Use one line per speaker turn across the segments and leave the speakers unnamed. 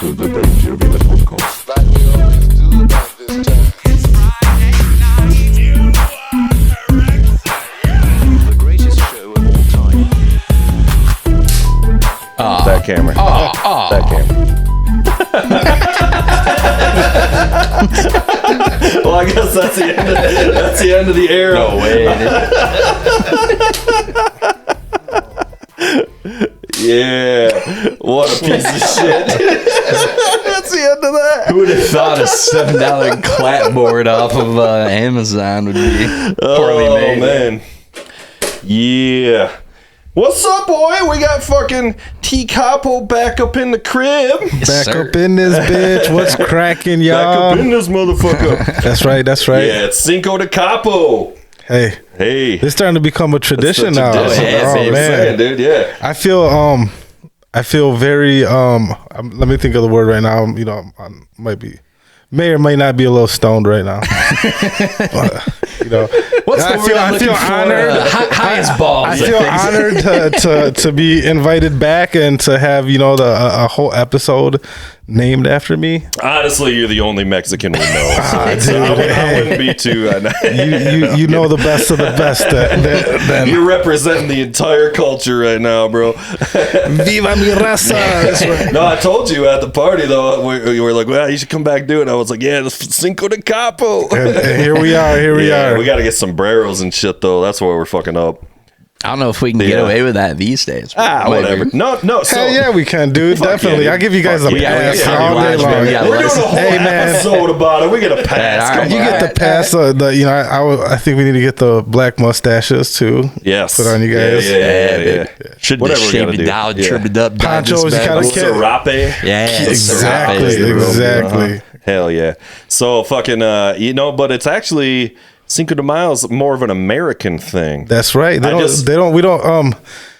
to the Dangerville podcast.
Like we always do about this time.
It's Friday night.
The greatest show of all time.
That camera. That camera. Well, I guess that's the end of the arrow.
No way.
Yeah. What a piece of shit. That's the end of that.
Who would have thought a $7 clapboard off of Amazon would be poorly made?
Man. Yeah. What's up, boy? We got fucking Kappo back up in the crib.
Yes,
Back
sir.
up in this bitch. What's cracking,
Back
y'all?
up in this motherfucker.
That's right. That's right.
Yeah, it's Cinco de Kappo.
Hey,
Hey.
it's starting to become a tradition now.
Tradition.
yeah,
That's what
baby.
I'm saying, dude. Yeah.
I feel very let me think of the word right now. You know, I may or may not be a little stoned right now. But, you know,
What's the word I'm
I feel
looking for?
honored.
Highest balls.
I feel honored to be invited back and to have, you know, a whole episode named after me.
Honestly, you're the only Mexican we know. So
dude,
I wouldn't be too.
You know the best of the best. Then
You're representing the entire culture right now, bro.
Viva mi raza. That's right.
No, I told you at the party though. You were like, "Well, you should come back and do it." I was like, "Yeah, the Cinco de Kappo."
And here we are. Here we are.
We got to get sombreros and shit though. That's why we're fucking up.
I don't know if we can get away with that these days. Might
Whatever.
be.
No. So
Hell yeah, we can, dude.
Fuck
Definitely.
yeah,
I'll give you guys a
fuck yeah,
pass
yeah,
all day
yeah,
long.
yeah,
we're doing a whole
Hey, man.
episode about it. We get a pass.
Yeah, all right.
You get the pass. You know, I think we need to get the black mustaches too.
Yes.
Put on you guys.
Yeah.
Should
Whatever
have
we
shaved
gotta
it
do.
down,
Yeah.
trimmed it up, dyed
Ponchos,
this
you
bad
gotta
boy.
get-
Serape.
Yeah,
Exactly.
Serape.
Exactly.
Hell yeah. So fucking, but it's actually Cinco de Mayo is more of an American thing.
That's right. We don't.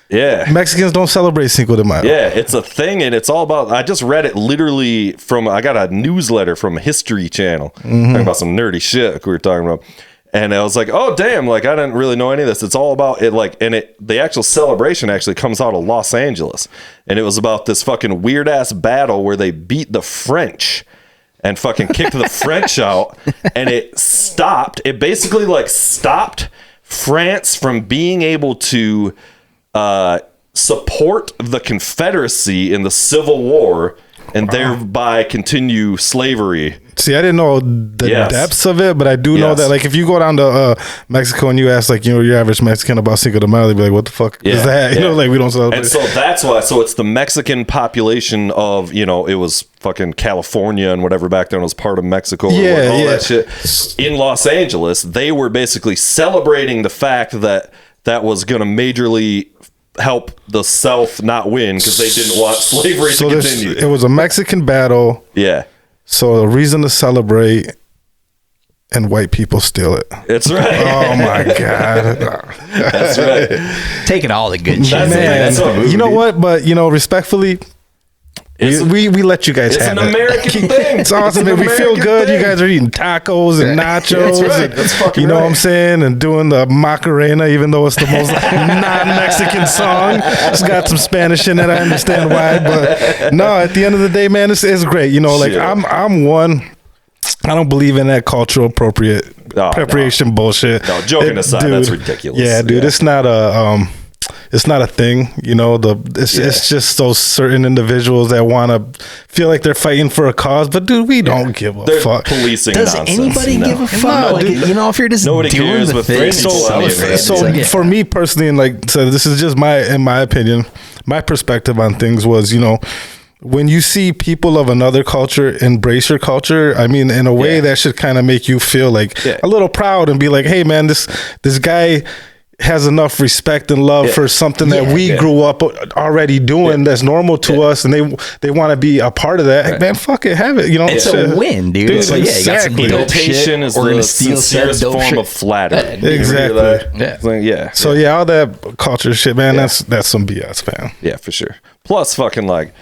Yeah.
Mexicans don't celebrate Cinco de Mayo.
Yeah, it's a thing, and it's all about. I just read it literally from. I got a newsletter from History Channel talking about some nerdy shit like we were talking about, and I was like, "Oh damn!" Like I didn't really know any of this. It's all about it. Like, and the actual celebration actually comes out of Los Angeles, and it was about this fucking weird ass battle where they beat the French and fucking kicked the French out, and it stopped. It basically like stopped France from being able to support the Confederacy in the Civil War and thereby continue slavery.
See, I didn't know the
Yes.
depths of it, but I do know
Yes.
that, like, if you go down to Mexico and you ask, like, you know, your average Mexican about Cinco de Mayo, they'd be like, "What the fuck is that?" You know, like we don't celebrate.
And so that's why. So it's the Mexican population of, you know, it was California and whatever back then was part of Mexico. All that shit. In Los Angeles, they were basically celebrating the fact that was going to majorly help the South not win because they didn't want slavery to continue.
It was a Mexican battle,
Yeah.
so a reason to celebrate, and white people steal it.
That's right.
Oh my god,
That's right.
Taking all the good shit.
That's
man!
the
You know what? But you know, respectfully, we let you guys
It's
have
an
it.
American thing.
It's awesome.
It's an
We feel
American
good.
thing.
You guys are eating tacos and nachos.
That's right.
and,
That's fucking
you know
right.
what I'm saying? And doing the Macarena, even though it's the most non-Mexican song. It's got some Spanish in it. I understand why. But no, at the end of the day, man, it's great. You know, like
Shit.
I'm one. I don't believe in that cultural appropriation bullshit.
No, joking aside, that's ridiculous.
Yeah, dude,
Yeah.
it's not a thing, you know. It's just those certain individuals that want to feel like they're fighting for a cause, but dude, we don't give a
They're
fuck.
policing
Does
nonsense.
anybody
No.
give a fuck?
No,
Like,
dude.
you know, if you're just
Nobody
doing
cares
the
with
thing,
three
it's
people
so
on the
different.
event.
So
It's like,
for me personally, and like so this is just in my opinion, my perspective on things was, you know, when you see people of another culture embrace your culture, I mean, in a way that should kind of make you feel like a little proud and be like, hey man, this guy has enough respect and love for something that we grew up already doing that's normal to us, and they want to be a part of that. Hey, man, fuck it, have it. You know,
it's a win, dude. It's like, yeah, you got some
exactly.
dope
Imitation
shit.
is
We're
the
gonna steal
sincerest
said dope
form
shit.
of flattery.
Yeah,
You hear
exactly.
that?
Yeah.
It's like, yeah.
So yeah, all that culture shit, man, that's some BS, man.
Yeah, for sure. Plus, fucking like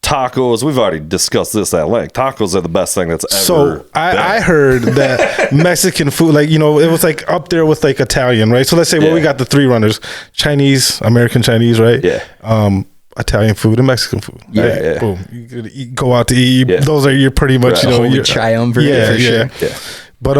tacos. We've already discussed this at length. Tacos are the best thing that's ever.
So I heard that Mexican food, like, you know, it was like up there with like Italian, right? So let's say, well, we got the three runners: Chinese, American Chinese, right?
Yeah.
Italian food and Mexican food.
Yeah,
Like,
yeah.
boom. You could eat, go out to eat.
Yeah.
Those are your pretty much,
Right.
you know,
Holy
your
triumvirate
Yeah,
for
yeah.
sure.
Yeah.
But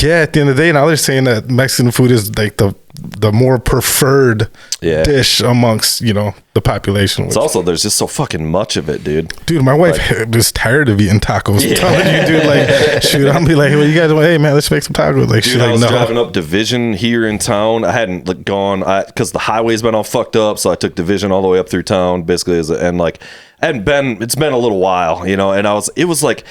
yeah, at the end of the day, now they're saying that Mexican food is like the more preferred
Yeah.
dish amongst, you know, the population.
It's also there's just so fucking much of it, dude.
Dude, my wife is tired of eating tacos. I'm telling you, dude, like, shoot, I'll be like, hey, what you guys doing? Hey, man, let's make some tacos. Like, she's
Dude, I
like,
was
no.
driving up Division here in town. I hadn't like, gone because the highway's been all fucked up, so I took Division all the way up through town, basically. And like, it's been a little while, you know. And it was like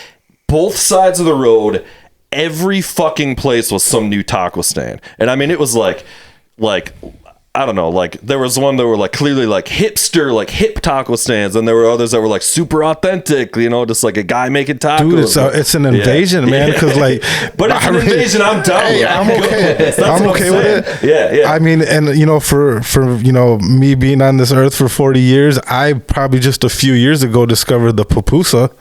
both sides of the road. Every fucking place was some new taco stand, and I mean, it was like I don't know, like there was one that were like clearly like hipster, like hip taco stands, and there were others that were like super authentic, you know, just like a guy making tacos.
Dude, it's an invasion, man. Because like,
but it's an invasion. I'm down.
Hey,
with.
I'm okay.
That's
I'm
what
okay
saying.
with it.
Yeah.
I mean, and you know, for you know, me being on this earth for 40 years, I probably just a few years ago discovered the pupusa.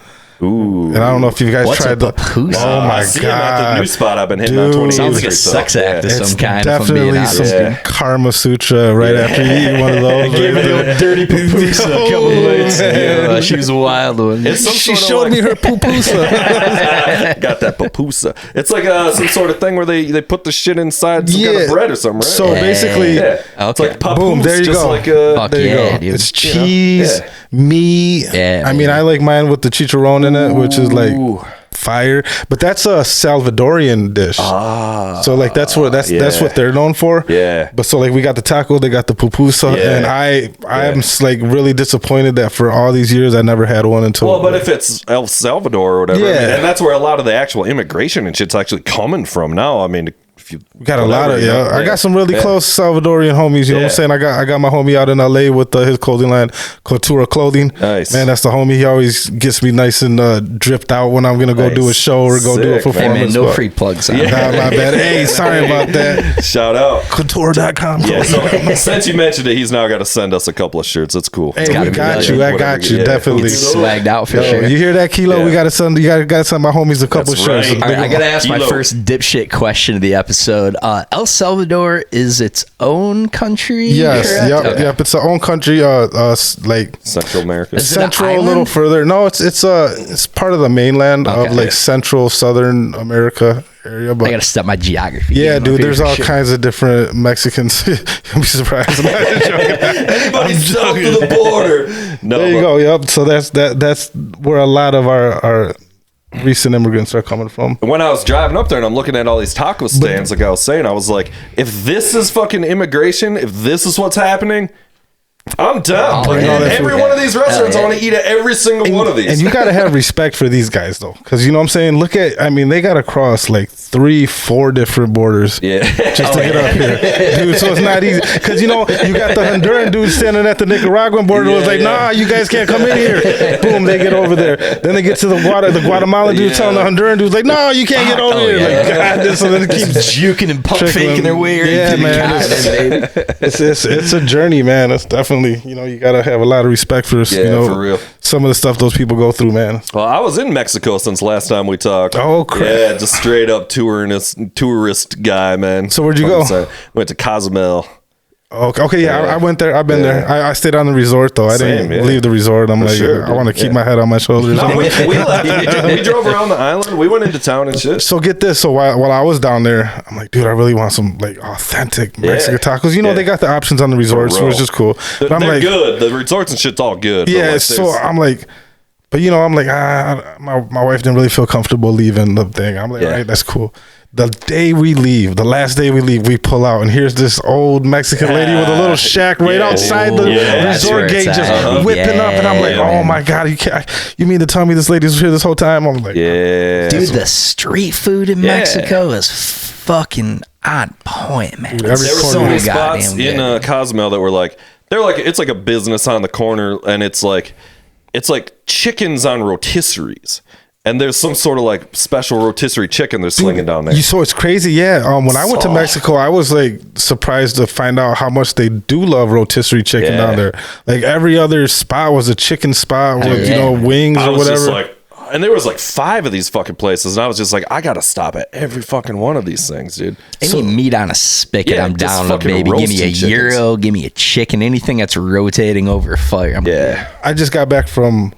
Ooh.
And I don't know if you guys
What's
tried
a pupusa?
Oh
I
my
see him at the
god!
new spot I've been hitting on
Dude.
20
Sounds like a
years.
sex act of
It's
some kind. If I'm being
definitely
honest.
some
Yeah.
Karma Sutra right after you eat one of those.
Gave me the dirty pupusa a couple
Oh,
nights ago.
She was a wild one.
It's some
She
sort of
showed
like-
me her pupusa.
Got that pupusa. It's like some sort of thing where they put the shit inside some kind of bread or something, right?
So basically,
yeah. It's
Okay.
like papoose,
boom, there you
just
go.
like
Fuck
there you
yeah,
go.
dude.
It's cheese,
Yeah.
meat.
Yeah,
I mean,
man.
I like mine with the chicharron in it, which is like
Ooh.
fire. But that's a Salvadorian dish. So like that's what
yeah.
what they're known for.
Yeah.
But so like we got the taco, they got the pupusa,
Yeah.
and I'm like really disappointed that for all these years I never had one until.
Well, but if it's El Salvador or whatever, I mean,
Yeah.
and that's where a lot of the actual immigration and shit's actually coming from now. I mean, if you
we got a lot of I got some really
Yeah.
close Salvadorian homies. You know what I'm
Yeah.
saying? I got my homie out in LA with his clothing line, Couture Clothing.
Nice.
Man, that's the homie. He always gets me nice and dripped out when I'm gonna go do a
Nice.
show or go do a
Sick, man.
Hey
performance.
man, no
but-
free plugs. On
Nah, my bad. Hey, sorry about that.
Shout out.
Couture.com.
Yeah, so since you mentioned it, he's now got to send us a couple of shirts. That's cool.
Hey,
gotta
we
be
got
done.
you. I
Whatever
got you.
yeah.
Definitely.
He's swagged out for
Yo,
sure.
you hear that, Kilo?
Yeah.
We gotta send. You gotta send my homies a couple
That's
shirts.
right.
All right, I gotta ask my
Kilo.
first dipshit question of the episode. El Salvador is its own country.
Yes.
correct?
Yep.
Okay.
Yep. It's our own country. Like
Central America.
Is it an
central, a little
island?
further. No, it's part of the mainland of
Okay.
like Central Southern America area. But
I gotta step my geography.
yeah,
game up
dude,
here
there's
for
all
sure.
kinds of different Mexicans. You'll be surprised. I'm not joking.
Anybody south of the border. No,
There you
but-
go. Yep. So that's where a lot of our recent immigrants are coming from.
When I was driving up there and I'm looking at all these taco stands, like I was saying, I was like, if this is fucking immigration, if this is what's happening, I'm down.
Bring all
And
that
every
food.
one of these restaurants,
Hell
I
yeah.
want to eat at every single one of these.
And you got to have respect for these guys, though. Because, you know what I'm saying? Look at, I mean, they got to cross like 3-4 different borders
yeah.
just to get up here. Dude, so it's not easy. Because, you know, you got the Honduran dude standing at the Nicaraguan border who was like, nah, you guys can't come in here. Boom, they get over there. Then they get to the Guatemalan dude telling the Honduran dude, like, no, you can't get over here. Like, God, this, and then it keeps
juking and pump
trickling.
faking their way.
Yeah,
into the
man.
continent, baby.
It's a journey, man. It's definitely, you know, you got to have a lot of respect for, you know,
for real.
some of the stuff those people go through, man.
Well, I was in Mexico since last time we talked.
Oh, crap.
Yeah, just straight up tourist guy, man.
So where'd you go?
Went to Cozumel.
Okay, yeah, I went there. I've been there. I stayed on the resort though. I
Same,
didn't
yeah.
leave the resort. I'm like,
sure,
I want to
dude.
keep my head on my shoulders.
No, we left. We drove around the island. We went into town and shit.
So get this. So while I was down there, I'm like, dude, I really want some like authentic Mexican tacos. You know,
Yeah.
they got the options on the resorts,
Bro.
which is cool. But I'm
They're
like,
good. The resorts and shit's all good. but,
yeah.
like,
So
there's-
I'm like, but you know, I'm like, my wife didn't really feel comfortable leaving the thing. I'm like,
Yeah.
all right, that's cool. The day we leave, the last day we leave, we pull out, and here's this old Mexican lady with a little shack right
Yeah.
outside the
Yeah,
that's where
resort
it's
gate,
at.
just whipping up, and I'm like,
Yeah,
oh
man.
my god, you mean to tell me this lady was here this whole time? I'm like,
yeah.
Dude, the street food in
Yeah.
Mexico is fucking on point, man.
Dude,
It's
every
There were
corner
so many
goddamn
spots
good.
in Cozumel that were like, it's like a business on the corner, and it's like chickens on rotisseries. And there's some sort of like special rotisserie chicken they're slinging down there.
So it's crazy, yeah. When I went to
So-
Mexico, I was like surprised to find out how much they do love rotisserie chicken
Yeah.
down there. Like every other spot was a chicken spot with
yeah.
wings
I
or
was
whatever.
just like, and there was like 5 of these fucking places, and I was just like, I gotta stop at every fucking one of these things, dude.
Any meat on a spigot,
Yeah,
I'm
just
down with,
fucking
baby. Give me a
roasted chickens.
gyro, give me a chicken, anything that's rotating over fire.
Yeah.
I just got back from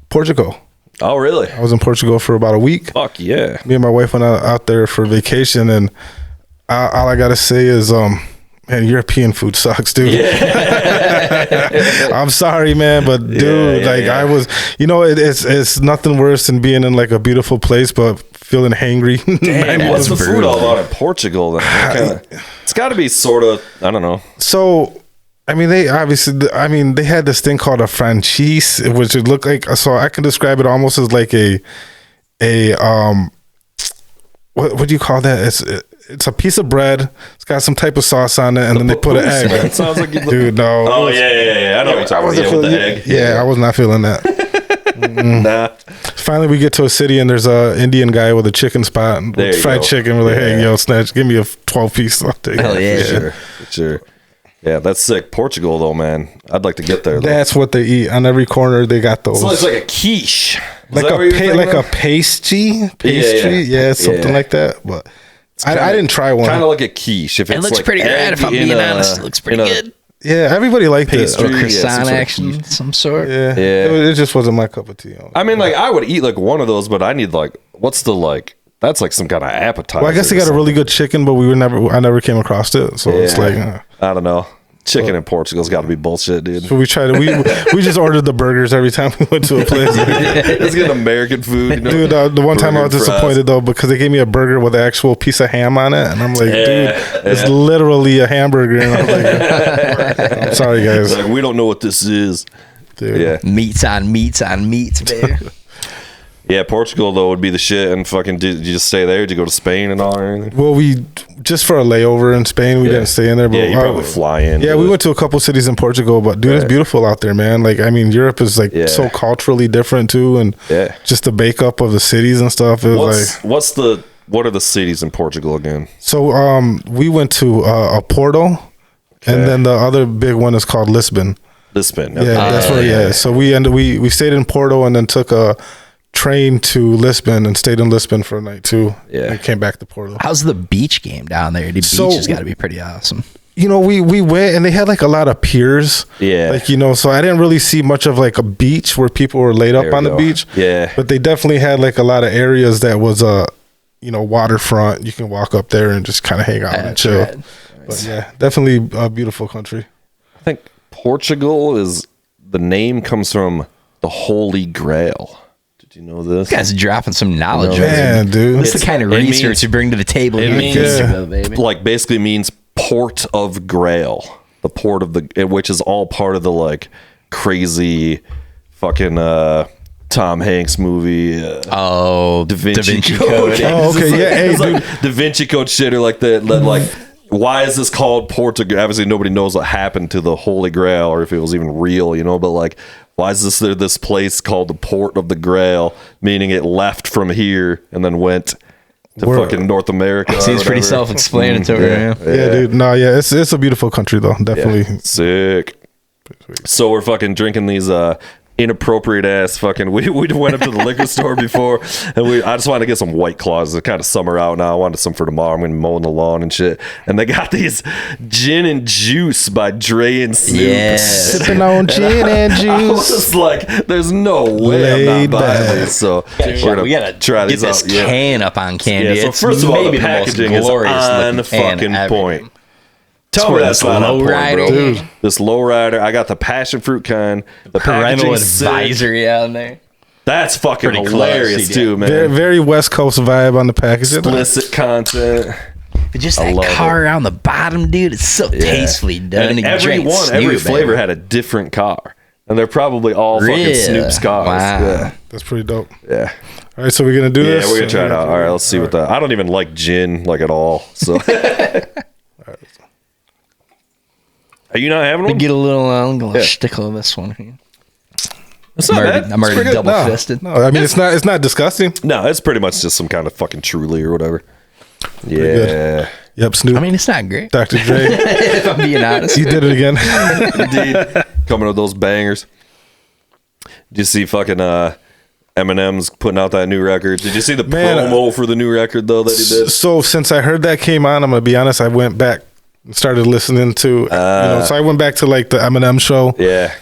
Portugal.
Oh, really?
I was in Portugal for about a week.
Fuck yeah.
Me and my wife went out there for vacation, and all I gotta say is, man, European food sucks, dude. I'm sorry, man, but dude, I was, it's nothing worse than being in like a beautiful place but feeling hangry.
Damn, what's the food all about in Portugal then? It's got to be sort of, I don't know.
So, I mean, they had this thing called a franchise, which would look like, so I can describe it almost as like what do you call that? It's a piece of bread. It's got some type of sauce on it, and then they put an egg.
It sounds like
Dude, no.
Oh, yeah. I know what you're talking about. Yeah, with the egg.
Yeah, I was not feeling that.
Nah.
Finally, we get to a city, and there's a Indian guy with a chicken spot
There
with
you
fried
go.
chicken. We're like, hey, yo, snatch, give me a 12-piece. I'll take it.
Hell yeah.
For sure. Yeah, that's sick. Portugal, though, man. I'd like to get there, though.
That's what they eat. On every corner, they got those.
So it's like a quiche. Is
like
that what you're thinking
a
of?
pastry, something like that. But I didn't try one.
Kind of like a quiche. If
It
it's
looks
like
pretty rad,
egg
if I'm
in
being
a-
honest. It looks pretty
in a
good.
Yeah, everybody liked
Pastry.
it.
Yeah,
Croissant
some sort of
action, some sort.
Yeah,
Yeah.
It just wasn't my cup of tea.
I mean, like, I would eat like one of those, but I need like, what's the like? That's like some kind of appetizer.
Well, I guess they
or
got a
something.
really good chicken, but I never came across it. So it's like,
I don't know. Chicken in Portugal's got to be bullshit, dude.
so we tried it. We just ordered the burgers every time we went to a place.
Let's get American food, you know?
Dude, the one time I was
Burger fries.
disappointed though because they gave me a burger with an actual piece of ham on it, and I'm like, dude, it's literally a hamburger. And I was like, I'm sorry, guys.
Like, we don't know what this is.
Dude.
Yeah.
Meats on meats on meats, baby.
Yeah, Portugal, though, would be the shit. And fucking, did you just stay there? Did you go to Spain and all or anything?
Well, we just for a layover in Spain, we didn't stay in there. But
Yeah, you probably fly in.
Yeah, we went to a couple cities in Portugal, but dude, it's beautiful out there, man. Like, I mean, Europe is like so culturally different too, and just the makeup of the cities and stuff. It was
what are the cities in Portugal again?
so. We went to Porto, and then the other big one is called Lisbon.
Lisbon.
Yeah, that's where. Yeah, so we stayed in Porto and then took a train to Lisbon and stayed in Lisbon for a night too.
Yeah.
And came back to Porto.
How's the beach game down there? The beach
So-
has got to be pretty awesome.
We went and they had like a lot of piers.
Yeah.
Like, so I didn't really see much of like a beach where people were laid up
There
on
we
the
go.
beach.
Yeah.
But they definitely had like a lot of areas that was waterfront. You can walk up there and just kind of hang out and
That's
chill.
rad.
But yeah, definitely a beautiful country.
I think Portugal the name comes from the Holy Grail. Did you know this?
You guys are dropping some knowledge.
No,
on
Man,
me.
dude.
What's the kind of
it
research
means-
you bring to the table?
It
here?
means
Baby.
like basically means port of Grail, the port of which is all part of the like crazy fucking Tom Hanks movie.
Oh,
Da Vinci Code.
Oh, okay, yeah, hey,
it's like Da Vinci Code shit, or like like why is this called Portugal? Obviously, nobody knows what happened to the Holy Grail or if it was even real, But like, why is this place called the Port of the Grail? Meaning it left from here and then went to fucking North America. or
Seems pretty
whatever.
self-explanatory.
Yeah.
Yeah, dude. No, yeah, it's a beautiful country though. Definitely.
Yeah. Sick. So we're fucking drinking these inappropriate ass fucking we went up to the liquor store before and I just wanted to get some White Claws. It's kind of summer out now. I wanted some for tomorrow. I'm gonna mow the lawn and shit. And they got these gin and juice by Dre and Snoop.
Yeah.
Sipping on gin and
I was
juice.
just like, there's no way I'm
Laid
not buying
back.
these. So
We gotta
try
get
these
this
out. Yeah.
can up on candy.
Yeah, so
It's
first of all,
maybe
the
most
packaging is
glorious
on
looking can
fucking
ever.
point. Tell
It's
me
for
that's
this
not on point,
lowrider.
bro.
Dude.
This lowrider. I got the passion fruit kind. The
Parental
packaging's sick.
advisory on there.
That's fucking
Pretty
hilarious
classy,
too, man.
Very, very West Coast vibe on the package.
Explicit content.
But just
I
that
love
car around the bottom, dude, it's so tastefully done.
And every flavor had a different car, and they're probably all fucking Snoop's cars.
Wow.
Yeah,
That's pretty dope.
yeah,
All right, so we're gonna do
yeah.
this.
We're gonna try it out. All right, let's see what that. I don't even like gin like at all. So, are you not having
To
one?
get a little
Yeah.
stickle of this one here.
It's not bad.
I'm
It's
already
pretty good.
double
No,
fisted.
no, I mean it's not disgusting.
No, it's pretty much just some kind of fucking Truly or whatever. Yeah.
good. Yep, Snoop.
I mean, it's not great.
Dr. Dre,
If I'm being honest.
you did it again.
Indeed. Coming with those bangers. Did you see fucking Eminem's putting out that new record. Did you see the
Man,
promo for the new record though that he did?
So since I heard that came on, I'm gonna be honest, I went back and started listening to so I went back to like the Eminem show.
Yeah.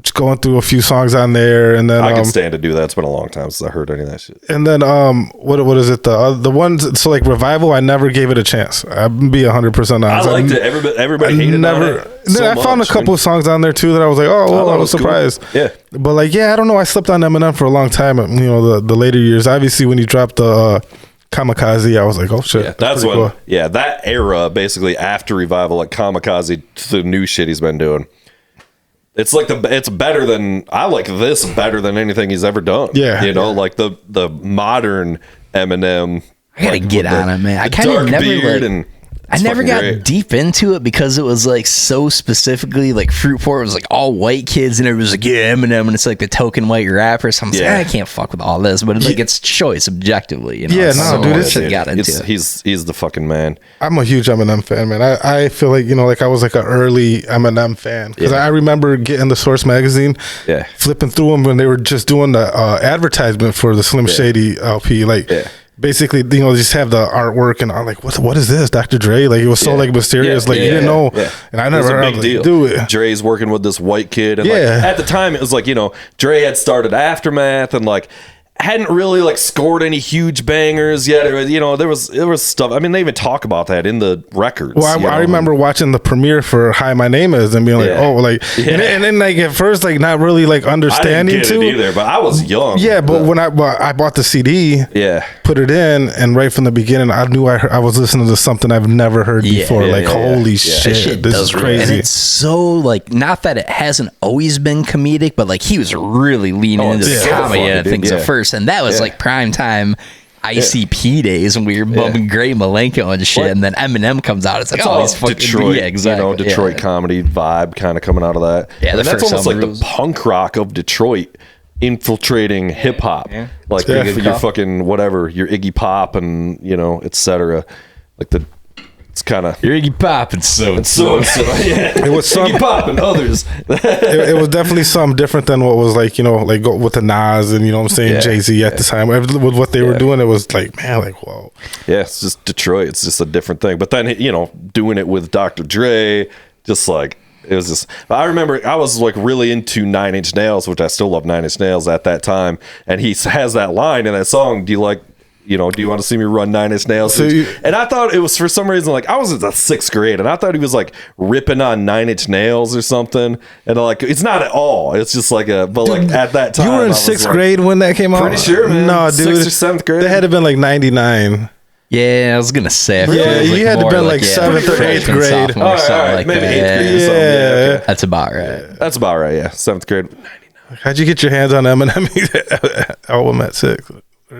Just going through a few songs on there, and then
I can stand to do that. It's been a long time since I heard any of that shit.
and then what is it, the ones, so like Revival, I never gave it a chance. I'd be 100% honest.
I liked it. Everybody hated
never
on it so
I found a
much.
couple of songs on there too that I was like, oh well,
thought
I
it
was
was cool.
surprised.
Yeah.
But like, yeah, I don't know, I slept on Eminem for a long time, you know, the later years. Obviously when he dropped the Kamikaze, I was like, oh shit,
Yeah, that's
pretty
when.
cool.
Yeah, that era, basically after Revival, like Kamikaze, the new shit he's been doing. It's like it's better than, I like this better than anything he's ever done.
Yeah.
You know, like the modern Eminem.
I gotta
like,
get
with
on
the-
it, man. I
the
kind of
dark
never
beard
like.
and
I
it's
never
fucking
got
great.
deep into it because it was like so specifically like Fruitport was like all white kids and everybody was like, yeah, Eminem, and it's like the token white rapper. So I'm like,
Yeah.
I can't fuck with all this, but it's like it's choice objectively, you know.
Yeah,
so
no, dude,
much
it's-
that got into
It's,
it.
he's the fucking man.
I'm a huge Eminem fan, man. I feel like, you know, like I was like an early Eminem fan because
Yeah.
I remember getting the Source magazine,
Yeah.
flipping through them when they were just doing the advertisement for the Slim Shady LP. Like,
Yeah.
basically, you know, just have the artwork, and I'm like, what is this, Dr. Dre? Like, it was so
Yeah.
like mysterious.
Yeah.
Like, you didn't know,
Yeah.
and I
It was
never
a
heard
big
like,
deal.
do it.
Dre's working with this white kid, and
Yeah.
like at the time it was like, you know, Dre had started Aftermath and like hadn't really like scored any huge bangers yet. It was, you know, there was stuff. I mean, they even talk about that in the records.
Well,
you
I
know?
remember watching the premiere for "Hi, My Name Is" and being like,
Yeah.
"Oh, like,"
Yeah.
and then like at first, like not really like
I didn't
understanding
get
too.
it either, but I was young.
Yeah, but when I bought the CD,
yeah,
put it in, and right from the beginning, I knew I was listening to something I've never heard
Yeah.
before.
Yeah,
like,
yeah,
holy
yeah.
shit,
That shit
this
does
is
rule.
crazy.
And it's so like, not that it hasn't always been comedic, but like he was really leaning into
it's
the
so
comedy
funny,
and
dude.
things
Yeah.
at first, and that was
Yeah.
like prime time ICP days when we were bumping Gray Malenko and shit,
What?
and then Eminem comes out. It's like,
it's
oh,
all
he's fucking
Detroit,
yeah, exactly.
you know, Detroit
yeah.
comedy vibe kind of coming out of that.
Yeah, the
and that's
first
almost like
album
the
rules.
punk rock of Detroit infiltrating hip hop, like
Yeah.
your fucking whatever, your Iggy Pop and you know, etc. Like it's kind of
You're Iggy Pop and so
yeah.
It was some-
Iggy Pop and others.
it was definitely something different than what was like, you know, like go with the Nas and, you know what I'm saying,
Yeah.
Jay-Z at the time. With what they were doing, it was like, man, like, whoa.
Yeah, it's just Detroit. It's just a different thing. But then, you know, doing it with Dr. Dre, just like, it was just, I remember I was like really into 9 Inch Nails, which I still love 9 Inch Nails at that time. And he has that line in that song, do you want to see me run 9 Inch Nails?
So
And I thought it was for some reason, like, I was in the 6th grade and I thought he was like ripping on 9 Inch Nails or something. And like, it's not at all. It's just like like at that time.
You were
I
in
was
6th
like,
grade when that came out?
Pretty sure, man.
No, dude.
6th or 7th grade.
They had to been like 99.
Yeah, I was gonna say. I feel
Yeah,
it was,
you had to
more
been, like, 7th or
freshman,
8th grade.
sophomore,
All right,
something
all right,
like
maybe
that.
8th grade or
Yeah.
something. Yeah, okay.
That's about right.
That's about right, yeah. 7th grade.
How'd you get your hands on Eminem album at 6?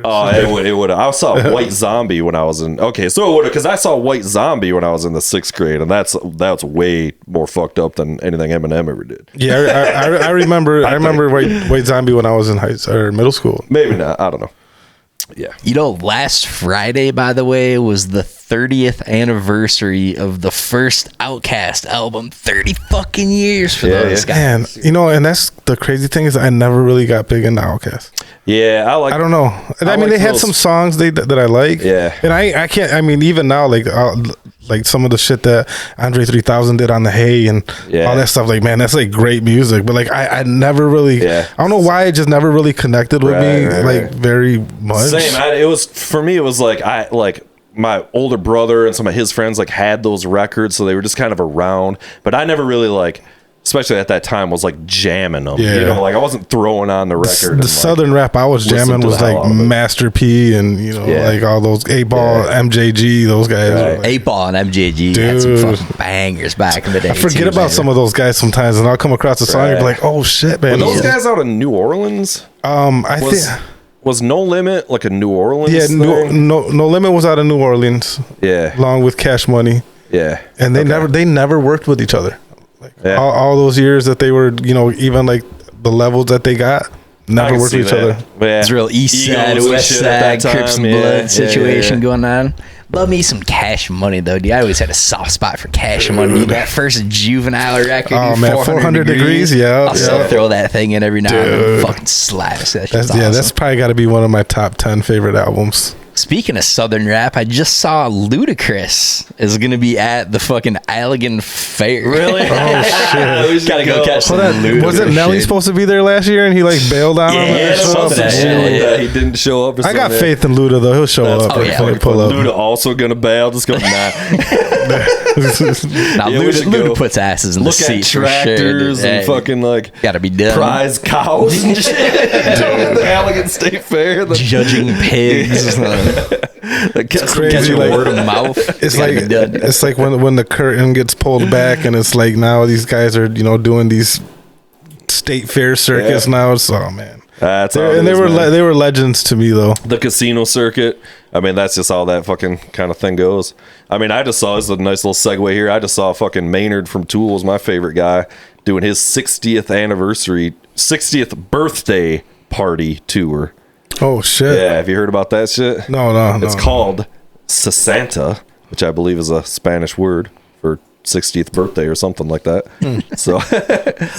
Oh, it would. I saw White Zombie when I was in. Okay, so it would because I saw White Zombie when I was in the 6th grade, and that's way more fucked up than anything Eminem ever did.
Yeah, I remember. I remember White Zombie when I was in middle school.
Maybe not. I don't know. Yeah.
You know, last Friday, by the way, was the 30th anniversary of the first Outkast album. 30 fucking years for
Yeah,
those
yeah.
guys.
Man, you know, and that's the crazy thing is I never really got big into Outkast.
Yeah,
I don't know. I mean,
like
they had
those-
some songs that I like.
Yeah.
and I can't. I mean, even now, like some of the shit that Andre 3000 did on the Hay and
Yeah.
all that stuff. Like, man, that's like great music. But like, I never really.
Yeah.
I don't know why it just never really connected with me
Right,
like
right.
very much.
Same. It was for me. It was like my older brother and some of his friends like had those records, so they were just kind of around. But I never really like, especially at that time, was like jamming them.
Yeah.
You know, like I wasn't throwing on the record. and,
The
like,
southern rap I was
listen
jamming
to
was
the hell
like
out of it.
Master P and you know
Yeah.
like all those 8-Ball,
Yeah.
MJG, those guys. were,
Right.
like-
8-Ball and MJG had some
Dude.
fucking bangers back in the day.
I forget
too,
about
man.
some of those guys sometimes, and I'll come across a song and be
Right.
like, "Oh shit,
Were
man!"
those guys out in New Orleans?
I
Was
think,
was No Limit like a New Orleans?
yeah,
thing?
no Limit was out of New Orleans,
Yeah.
along with Cash Money,
Yeah.
and they
Okay.
never worked with each other.
Yeah.
All those years that they were, you know, even like the levels that they got,
I
never
can
worked
see
with each
that.
other.
Yeah.
It's real East Side,
Egos and
West
shit at
Side,
that
Crips
time.
and
Yeah,
Blood
yeah,
situation
yeah.
going on. Love me some Cash Money though, dude. I always had a soft spot for Cash Money. That first Juvenile record.
Oh,
dude,
man, 400 degrees, yeah,
I'll still
yeah.
throw that thing in every now and then. Fucking slaps. That shit's awesome.
That's probably got to be one of my top 10 favorite albums.
Speaking of Southern rap, I just saw Ludacris is gonna be at the fucking Allegan Fair.
Really?
Oh shit!
Gotta go catch some
Hold on,
Ludacris.
was it Nelly
shit.
supposed to be there last year and he like bailed out?
Yeah, something
Something
that
shit like
shit.
that. He didn't show up. Or
I got
something.
faith in Luda though. He'll show
That's
up.
pretty
yeah.
funny.
Pull up.
Luda also gonna bail. Just go nah.
Now
Yeah, we should go
Luda puts asses in the
Look at
seat for sure.
tractors
dude.
and
Hey,
fucking like
gotta be done.
prize cows and shit. Allegan State Fair.
Judging pigs.
It's
crazy,
Catching
like-
word of mouth.
It's
Gotta
like
be done.
it's like when the curtain gets pulled back and it's like now these guys are doing these state fair circus
Yeah.
now. It's oh man,
That's how
and
it
they
is,
were
man.
they were legends to me though.
The casino circuit. I mean, that's just how that fucking kind of thing goes. I mean, I just saw, this is a nice little segue here. I just saw fucking Maynard from Tool, is my favorite guy, doing his 60th birthday party tour.
Oh shit!
Yeah, have you heard about that shit?
No.
It's called Sesanta, which I believe is a Spanish word for 60th birthday or something like that. So a little bit of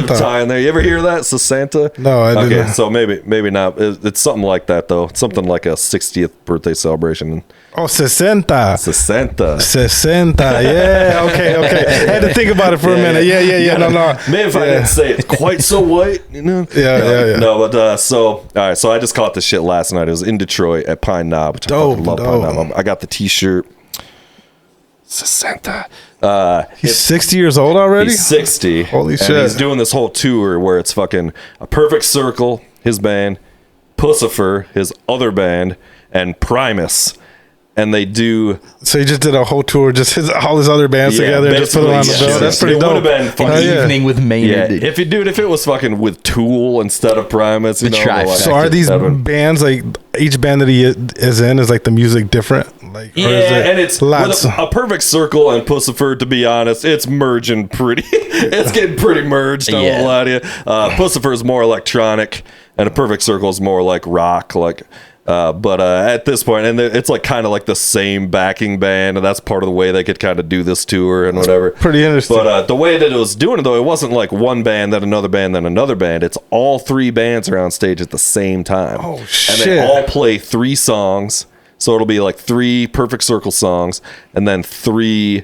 Sesanta.
tie in there. You ever hear that? Sesanta?
No, I didn't.
Okay, so maybe not. It's something like that though. It's something like a 60th birthday celebration.
Oh, 60.
Sesanta.
60. Yeah. Okay. I had to think about it for a minute. Yeah. No.
Maybe if I didn't say it quite so white,
Yeah.
No, but all right. So I just caught this shit last night. It was in Detroit at Pine Knob, which I
Dope,
fucking love
dope.
Pine Knob. I got the T-shirt. Sesanta.
He's 60 years old already.
He's 60.
Holy
and
shit.
He's doing this whole tour where it's fucking A Perfect Circle, his band, Pussifer, his other band, and Primus. And they do.
So he just did a whole tour, just all his other bands
Yeah,
together, and just put it on the
basically,
bill.
yeah.
That's pretty
It
dope.
would've been fucking
Hell yeah.
Evening with
Yeah,
Maynard.
if it was fucking with Tool instead of Primus, you
The
know.
trifecta.
like,
So are these
that would-
bands like each band that he is in is like the music different? Like
Yeah,
or is it
and it's
lots.
with a Perfect Circle and Pussifer. To be honest, it's merging pretty. It's getting pretty merged. I
Yeah.
won't lie to you. Pussifer is more electronic, and A Perfect Circle is more like rock. But at this point, and it's like kind of like the same backing band, and that's part of the way they could kind of do this tour and whatever.
pretty interesting.
But the way that it was doing it, though, it wasn't like one band, then another band, then another band. It's all three bands are on stage at the same time.
Oh,
And
shit.
they all play 3 songs. So it'll be like 3 Perfect Circle songs, and then 3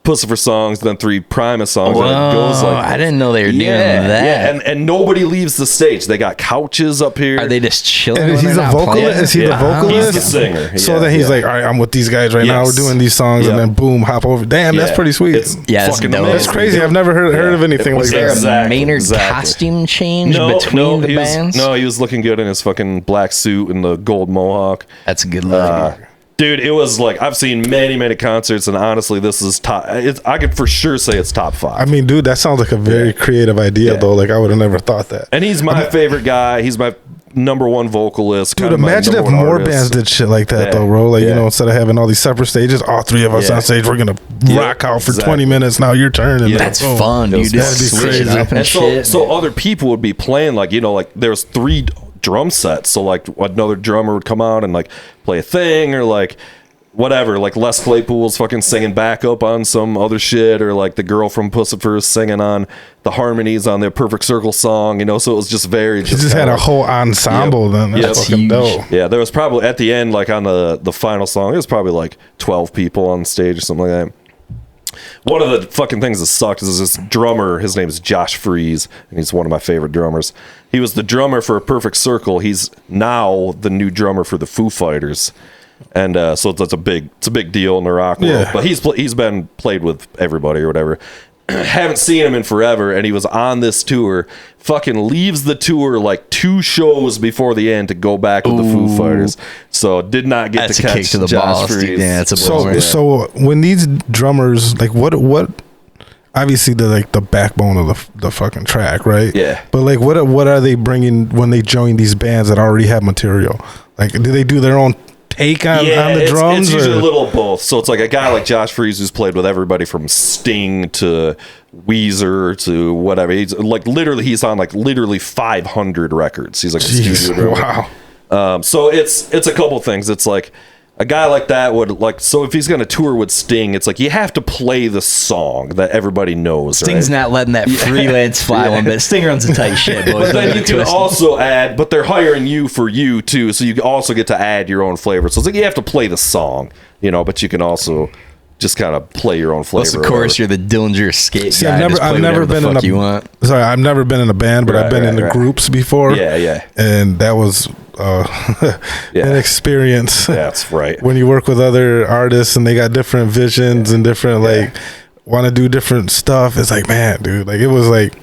Pussifer songs, then 3 Primus songs. and it goes like
I didn't know they were doing that.
Yeah, and nobody leaves the stage. They got couches up here.
Are they just chilling?
And
when
he's
they're
a
not
vocalist.
playing?
Is he the
Yeah.
vocalist?
He's the singer.
So
Yeah,
then he's
yeah.
like, all right, I'm with these guys right now. We're
Yes.
doing these songs,
Yep.
and then boom, hop over. Damn, that's
Yeah.
pretty sweet.
It's
Yeah, that's
fucking
dope.
amazing.
That's crazy. I've never heard of anything
It
like
was
Is there
that.
a Maynard costume change between the
he was,
bands?
No, he was looking good in his fucking black suit and the gold mohawk.
That's a good look.
Dude, it was like, I've seen many concerts, and honestly, this is top. I could for sure say it's top 5.
I mean, dude, that sounds like a very creative idea,
Yeah.
though. Like I would have never thought that.
And he's my favorite guy. He's my number 1 vocalist.
Dude,
kind of my
imagine if
number one
more
artist.
bands did shit like that,
Yeah.
though, bro. Like,
Yeah.
instead of having all these separate stages, all 3 of us
Yeah.
on stage, we're going to
Yeah,
rock out for
exactly.
20 minutes. Now your turn. And
Yeah.
then
That's
boom.
fun,
It was
dude.
that'd be
Just switch it
crazy.
up and
And
shit.
so other people would be playing like there was 3 drum sets. So like another drummer would come out and like play a thing, or like whatever, like Les Claypool's fucking singing backup on some other shit, or like the girl from Pussifer singing on the harmonies on their Perfect Circle song, so it was just very.
You just had
kinda
a
like-
whole ensemble
Yep.
then. That's
Yep.
fucking
Huge.
dope.
Yeah, there was probably at the end, like on the final song, there was probably like 12 people on stage or something like that. One of the fucking things that sucked is this drummer. His name is Josh Freeze, and he's one of my favorite drummers. He was the drummer for A Perfect Circle. He's now the new drummer for the Foo Fighters, and so it's a big deal in the rock world.
Yeah.
But he's been played with everybody or whatever. Haven't seen him in forever, and he was on this tour. Fucking leaves the tour like 2 shows before the end to go back with the Foo Fighters. So did not get
That's
to
a
catch
kick to the
Josh
balls, dude.
Freeze.
Yeah, it's a
So,
bummer.
so when these drummers, like, what? Obviously, they're like the backbone of the fucking track, right?
Yeah.
But like, what are they bringing when they join these bands that already have material? Like, do they do their own take on the drums?
It's usually
or?
a little of both. So it's like a guy like Josh Freeze who's played with everybody from Sting to Weezer to whatever. He's like he's on like literally 500 records. He's like a
Jeez,
studio drummer.
wow.
So it's a couple things. It's like a guy like that would like. So if he's gonna tour with Sting, it's like you have to play the song that everybody knows.
Sting's
right?
not letting that freelance fly one bit. Sting runs a tight ship, boys.
But then
Don't
you
get
can
twisted.
also add, but they're hiring you for you too, so you also get to add your own flavor. So it's like you have to play the song, you know, but you can also just kind of play your own flavor.
Plus, of course, you're the Dillinger skate
See,
guy.
I've never,
Just play
I've never
whatever
been
the
in
fuck
a.
you want.
Sorry, I've never been in a band, but I've
Right,
been in
right,
the
right.
groups before.
Yeah.
And that was
Yeah.
an experience.
That's right.
When you work with other artists and they got different visions and different like want to do different stuff, it's like, man, dude, like it was like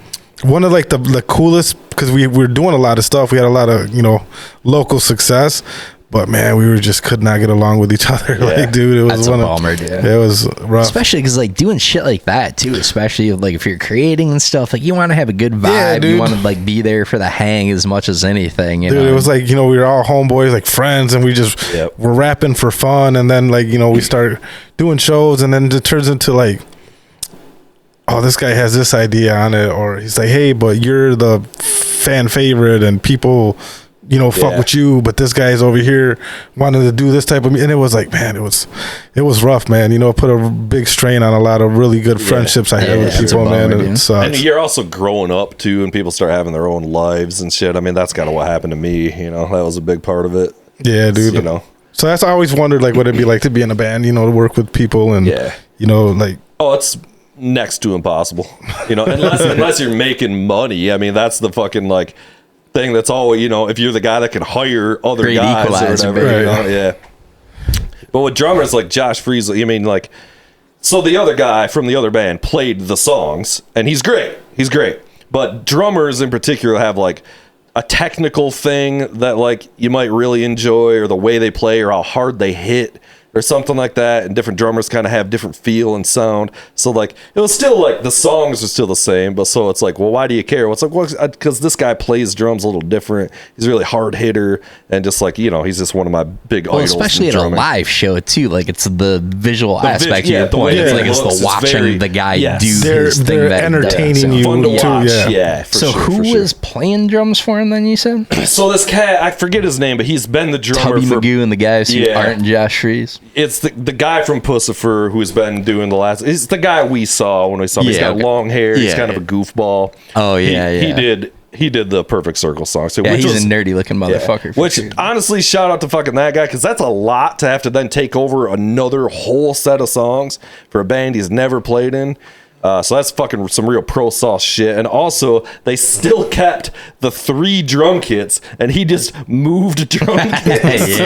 one of like the coolest, because we were doing a lot of stuff. We had a lot of, you know, local success, but man, we were just could not get along with each other. Like, dude, it was
That's a
one of
bummer, dude.
it was rough.
Especially because like doing shit like that too, especially like if you're creating and stuff, like you want to have a good vibe.
Yeah, dude.
You want to like be there for the hang as much as anything. You
Dude,
know?
it was like, you know, we were all homeboys, like friends, and we just were rapping for fun. And then, like, you know, we start doing shows, and then it turns into like, oh, this guy has this idea on it, or he's like, hey, but you're the fan favorite, and people, you know, fuck with you, but this guy's over here wanting to do this type of, and it was like, man, it was rough, man. You know, it put a big strain on a lot of really good friendships I had with
that's a
people, man.
bummer,
And
dude.
it sucks.
And you're also growing up too, and people start having their own lives and shit. I mean, that's kind of what happened to me. You know, that was a big part of it.
Yeah, dude.
You know.
So that's I always wondered, like, what it'd be like to be in a band, you know, to work with people and, you know, like.
Oh, it's next to impossible. You know, unless you're making money. I mean, that's the fucking like thing. That's all. You know, if you're the guy that can hire other
Great
guys
equalizer,
or whatever. You
right.
know, yeah. But with drummers like Josh Freesley, I mean, like, so the other guy from the other band played the songs, and he's great. He's great. But drummers in particular have like a technical thing that like you might really enjoy, or the way they play, or how hard they hit, or something like that. And different drummers kind of have different feel and sound. So like it was still like the songs are still the same, but so it's like, well, why do you care? Well, it's like, well, because this guy plays drums a little different. He's a really hard hitter, and just like, you know, he's just one of my big idols.
especially
in
at a
drumming.
live show too. Like it's the visual aspect.
yeah,
Of
the
your
way
point. It's
it
like it's
looks,
the
it's
watching
very-
the guy
yes.
do
They're
his thing. that he does.
entertaining you
Fun to
too,
watch.
yeah.
For
So
sure,
who
for sure.
was playing drums for him? Then you said
So this cat, I forget his name, but he's been the drummer
Tubby
for.
Magoo and the guys who
Yeah.
aren't Josh Freeze.
It's the guy from Pussifer who's been doing the last. It's the guy we saw when we saw him. He's
Yeah,
got
okay.
long hair. He's
Yeah,
kind of a goofball.
Oh,
He-
yeah,
He
yeah.
did the Perfect Circle song. So
Yeah,
which
he's
was,
a nerdy looking
yeah.
motherfucker. for
Which
sure.
honestly, shout out to fucking that guy, because that's a lot to have to then take over another whole set of songs for a band he's never played in. So that's fucking some real pro sauce shit. And also, they still kept the 3 drum kits, and he just moved drum kits,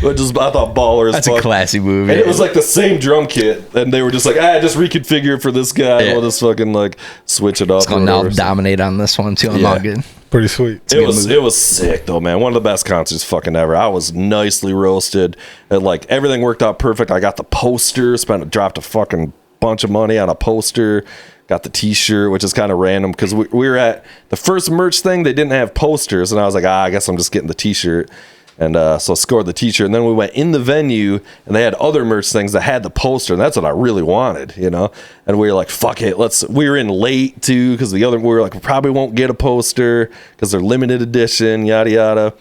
which is I thought baller as
That's
fuck.
a classy move.
And
yeah.
it was like the same drum kit, and they were just like, just reconfigure it for this guy.
Yeah.
We'll just fucking like switch it up.
It's
or
gonna now
whatever.
dominate on this one too. I'm
Yeah.
all good.
Pretty sweet.
It was sick though, man. One of the best concerts fucking ever. I was nicely roasted, and like everything worked out perfect. I got the poster, dropped a fucking bunch of money on a poster. Got the T-shirt, which is kind of random because we were at the first merch thing. They didn't have posters, and I was like, I guess I'm just getting the T-shirt. And so I scored the T-shirt, and then we went in the venue, and they had other merch things that had the poster, and that's what I really wanted, you know. And we were like, "Fuck it, let's." We were in late too because we were like, we probably won't get a poster because they're limited edition, yada yada.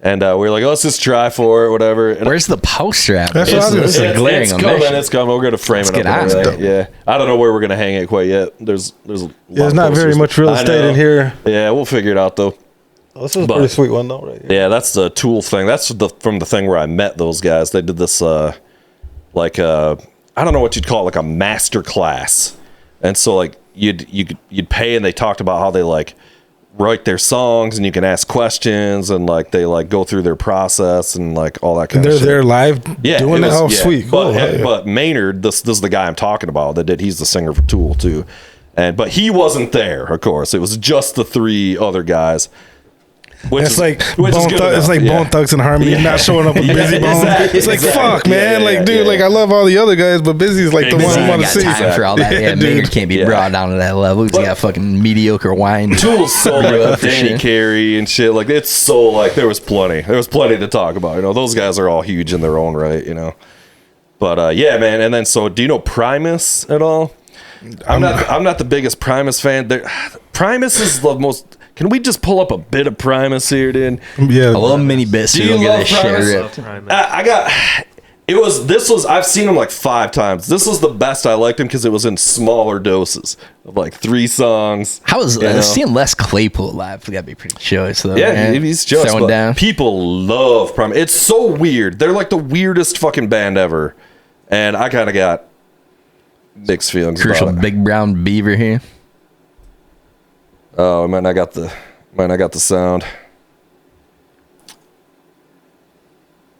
And we were like, let's just try for it, whatever. And
Where's the poster at?
That's what I was gonna
This is
say.
a glaring
it's
omission.
coming. It's coming. We're gonna frame
Let's
it up.
get on
and
it.
everything. Yeah, I don't know where we're gonna hang it quite yet. There's a lot
There's
of
not very
posters.
much real
I
estate
know.
in here.
Yeah, we'll figure it out though.
This is a
But-
pretty sweet one though, right here.
Yeah, that's the Tool thing. That's from the thing where I met those guys. They did this I don't know what you'd call it, like a master class. And so like you'd pay, and they talked about how they like write their songs, and you can ask questions, and like they like go through their process and like all that kind
They're
of shit.
there live doing
it
that.
was-
Oh, sweet.
But,
Cool.
but Maynard, this is the guy I'm talking about that did. He's the singer for Tool too, but he wasn't there. Of course, it was just the 3 other guys. Which
It's
is-
like
which is
Bone
good
Thug, it's
enough,
like
yeah.
Bone Thugs and Harmony not showing up with Busy Bone.
exactly,
It's like
exactly.
fuck, man.
Yeah,
like, dude,
yeah,
like
yeah.
I love all the other guys, but Busy's like the one
Exactly.
I want to
got
see.
time for all that. Yeah,
dude.
Maynard can't be
Yeah.
brought down to that level. He's
But-
got fucking mediocre wine.
Tool's so like
Real
with
for
Danny
shit.
Carey and shit. Like it's so like there was plenty to talk about. You know, those guys are all huge in their own right. You know, but yeah, man. And then so, do you know Primus at all? I'm not the biggest Primus fan. Primus is the most Can we just pull up a bit of Primus here, dude?
Yeah.
A little mini bit so
Do
you don't
you
get
love
a shit
Primus?
ripped.
I got. I've seen him like 5 times. This was the best I liked him because it was in smaller doses of like 3 songs.
How was
you know?
seeing Les Claypool live? Gotta be pretty choice though.
Yeah,
man.
he's just
throwing down.
People love Primus. It's so weird. They're like the weirdest fucking band ever, and I kind of got mixed feelings.
Crucial
about it.
big brown beaver here.
Oh, man, I got the sound.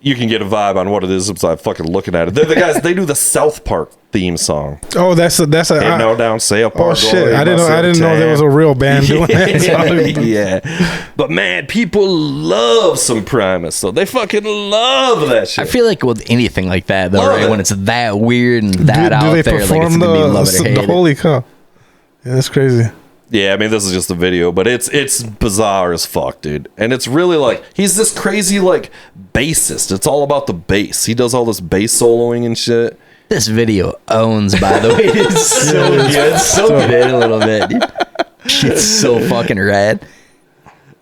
You can get a vibe on what it is by fucking looking at it. They're the guys. They do the South Park theme song.
Oh, that's a.
Ain't no down South Park.
Oh shit! I didn't know there was a real band doing that song.
Yeah, but man, people love some Primus, so they fucking love that shit.
I feel like with anything like that though,
Love
right?
it.
When it's that weird and that
do
out
they
there, like it's
perform
gonna be love it or hate
the
it.
holy cow? Yeah, that's crazy.
Yeah, I mean, this is just a video, but it's bizarre as fuck, dude. And it's really like, he's this crazy, like, bassist. It's all about the bass. He does all this bass soloing and shit.
This video owns, by the way. It's so good. So good a little bit. Dude. Shit's so fucking rad.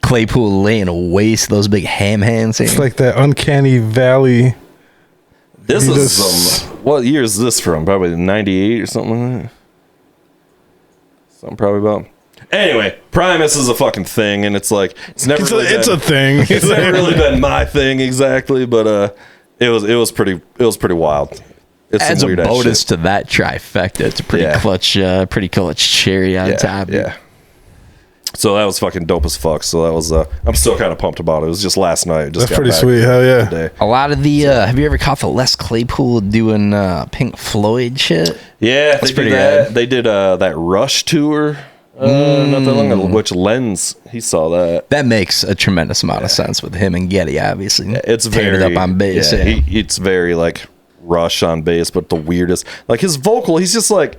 Claypool laying waste those big ham hands here.
It's like that uncanny valley.
This
He
is
just-
what year is this from? Probably 98 or something like that. Something probably about. Anyway, Primus is a fucking thing, and it's like, it's never really
It's
been,
a thing.
it's never really been my thing exactly, but it was pretty wild. It's
Adds
some
a
weird ass
bonus
shit.
to that trifecta. It's a pretty
Yeah.
clutch cherry on top.
Yeah. So that was fucking dope as fuck. So that was I'm still kind of pumped about it. It was just last night. Just
That's
got
pretty
back
sweet. Hell yeah.
today.
A lot of the have you ever caught the Les Claypool doing Pink Floyd shit?
Yeah,
That's
they
pretty
did that.
rad.
They did that Rush tour not that long ago, which Lens he saw that.
That makes a tremendous amount of sense with him and Getty, obviously.
It's
tearing
very
it up on bass.
Yeah,
Yeah.
it's very like Rush on bass, but the weirdest. Like his vocal, he's just like.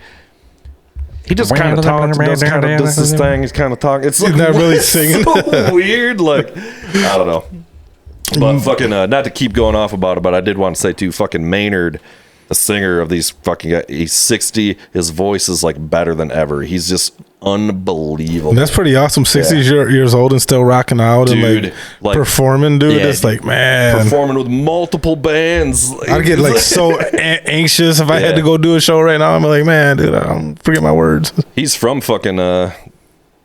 He just kind of talks, does his thing. He's kind of talking. It's like
not really singing.
So weird. Like I don't know. But fucking not to keep going off about it, but I did want to say too, fucking Maynard, the singer of these fucking guys, he's 60. His voice is like better than ever. He's just unbelievable.
That's pretty awesome. 60 years old and still rocking out
Dude,
and
like-
performing, dude.
Yeah.
It's like, man.
Performing with multiple bands.
I'd get like so anxious if I had to go do a show right now. I'm like, man, dude, I'm forget my words.
He's from fucking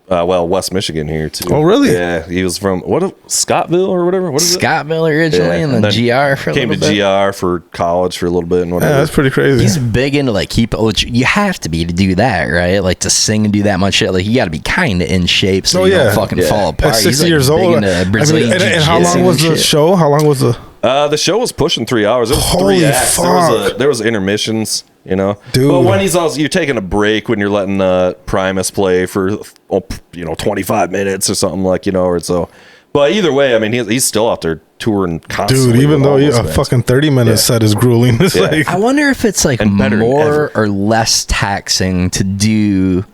West Michigan here too.
Oh, really?
Yeah, he was from Scottville or whatever. What is it?
Scottville originally,
Yeah,
and
and
then
then
GR for a
Came to
little bit.
GR for college for a little bit and whatever.
Yeah, that's pretty crazy.
He's big into like you have to be to do that, right? Like to sing and do that much shit. Like you got to be kind of in shape so
Oh,
you
yeah.
don't fucking
Yeah.
fall apart.
At 60
He's, like,
years
big
old.
into Brazilian
and how
jiu-jitsu
long was
and
the
shit.
show? How long was the?
The show was pushing 3 hours. It was
Holy
3 acts.
fuck.
There was intermissions, you know.
Dude.
But when you're taking a break when you're letting Primus play for 25 minutes or something like or so. But either way, I mean he's still out there touring constantly.
Dude, even
with
though
all
a
those bands.
fucking 30-minute
Yeah.
set is grueling. It's
Yeah.
like,
I wonder if it's like
And better than
more
ever.
or less taxing to do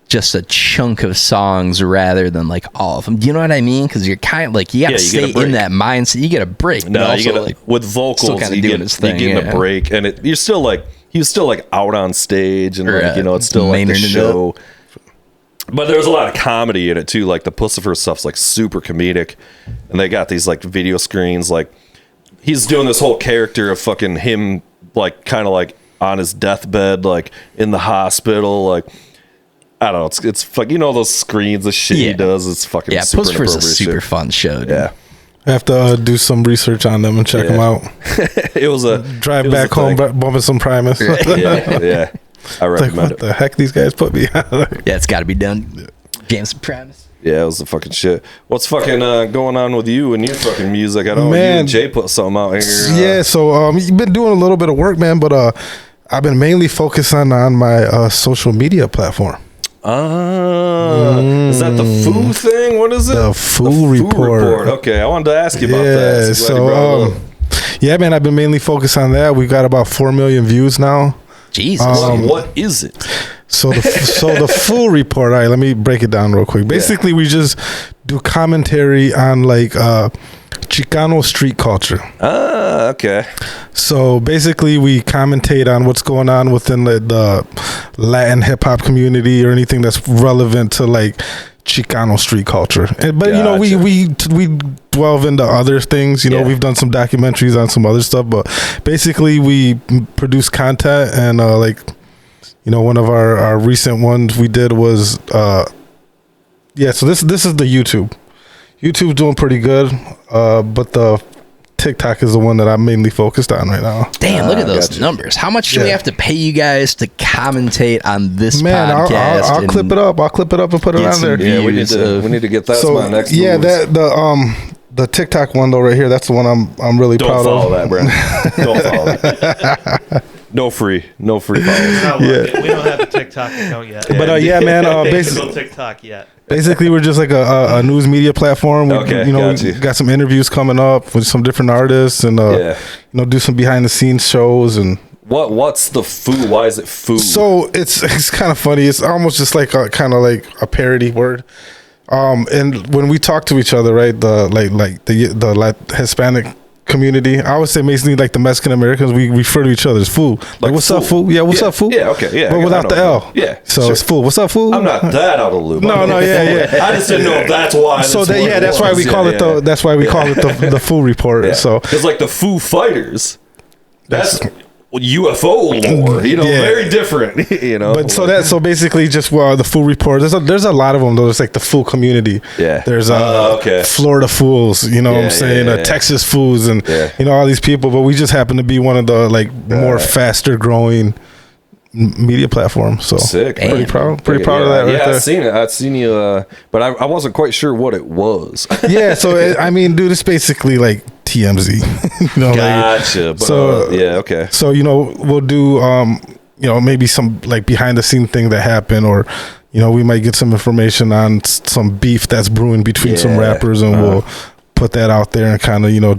just a chunk of songs rather than like all of them. Do you know what I mean? Because you're kind of like you got to
Yeah, you get a
stay
break.
in that mindset. You get a break.
No,
but
you
also,
get
like,
with vocals.
kinda
You
doing
get,
his thing,
you get
yeah.
a break, and you're still like he was still like out on stage, and like, it's still like the
Maynard it
show. But there's a lot of comedy in it too. Like the Pussifer stuff's like super comedic, and they got these like video screens. Like he's doing this whole character of fucking him, like kind of like on his deathbed, like in the hospital, like. I don't know. It's fuck. Those screens, the shit he
Yeah.
does. It's fucking
yeah,
super
Pussifer's a
inappropriate
super
shit.
fun show. Dude.
Yeah,
I have to do some research on them and check them out.
it was a
Drive
it was
back
a
home,
thing.
bumping some Primus.
Yeah. I
Like,
recommend
what
it.
the heck these guys put me on?
Yeah, it's got to be done. James Primus.
Yeah, it was the fucking shit. What's fucking going on with you and your fucking music? I don't know. You
Man.
and Jay put something out here.
Yeah, so you've been doing a little bit of work, man, but I've been mainly focusing on my social media platform.
Is that the Foo thing? What is it?
The Foo Report.
Okay, I wanted to ask you about that.
Yeah,
Glad you brought it up.
yeah, man, I've been mainly focused on that. We've got about 4 million views now.
Jesus.
What is it?
So the Foo Report. All right, let me break it down real quick. Basically, we just do commentary on like Chicano street culture.
Okay.
So basically, we commentate on what's going on within the Latin hip hop community or anything that's relevant to like Chicano street culture. But you know, we delve into other things. You know, we've done some documentaries on some other stuff, but basically we produce content. And like, you know, one of our recent ones we did was so this is the YouTube's doing pretty good, but the TikTok is the one that I'm mainly focused on right now.
Damn, look at those numbers. How much do we have to pay you guys to commentate on this podcast?
I'll clip it up. I'll clip it up and put it on there.
Yeah, we need to get that.
So
my next
yeah,
moves.
the TikTok one though right here. That's the one I'm really proud of.
Don't follow that, Brandon. Don't follow that. No free follows.
We don't have a TikTok account yet.
But yeah, man.
Basically, TikTok yet.
Basically, we're just like a news media platform. We, we got some interviews coming up with some different artists, and you know, do some behind the scenes shows. And
what's the food? Why is it food?
So it's kind of funny. It's almost just like a parody word. And when we talk to each other, right, the Hispanic community, I would say basically like the Mexican Americans, we refer to each other as fool. Like what's up, fool? Yeah, what's up, fool?
Yeah, okay, yeah.
But without the L.
Yeah.
So it's fool. What's up, fool?
I'm not that out of the loop.
No, yeah.
I just didn't know if that's why.
So that's why we call it the Foo Report.
Yeah.
So
it's like the Foo Fighters. That's UFO lore, you know, very different, you know. But
so basically just the Foo Report. There's a lot of them though. It's like the Foo community.
Yeah.
There's Florida Fools, you know what I'm saying? Texas Fools, and you know, all these people. But we just happen to be one of the like more faster growing media platform. So
sick.
Pretty proud of that. Right there.
I've seen it. I've seen you, but I wasn't quite sure what it was.
Yeah. So I mean, dude, it's basically like TMZ. You know,
gotcha.
Like, so
okay.
So you know, we'll do you know, maybe some like behind the scene thing that happened, or you know, we might get some information on some beef that's brewing between some rappers, and we'll put that out there and kind of, you know,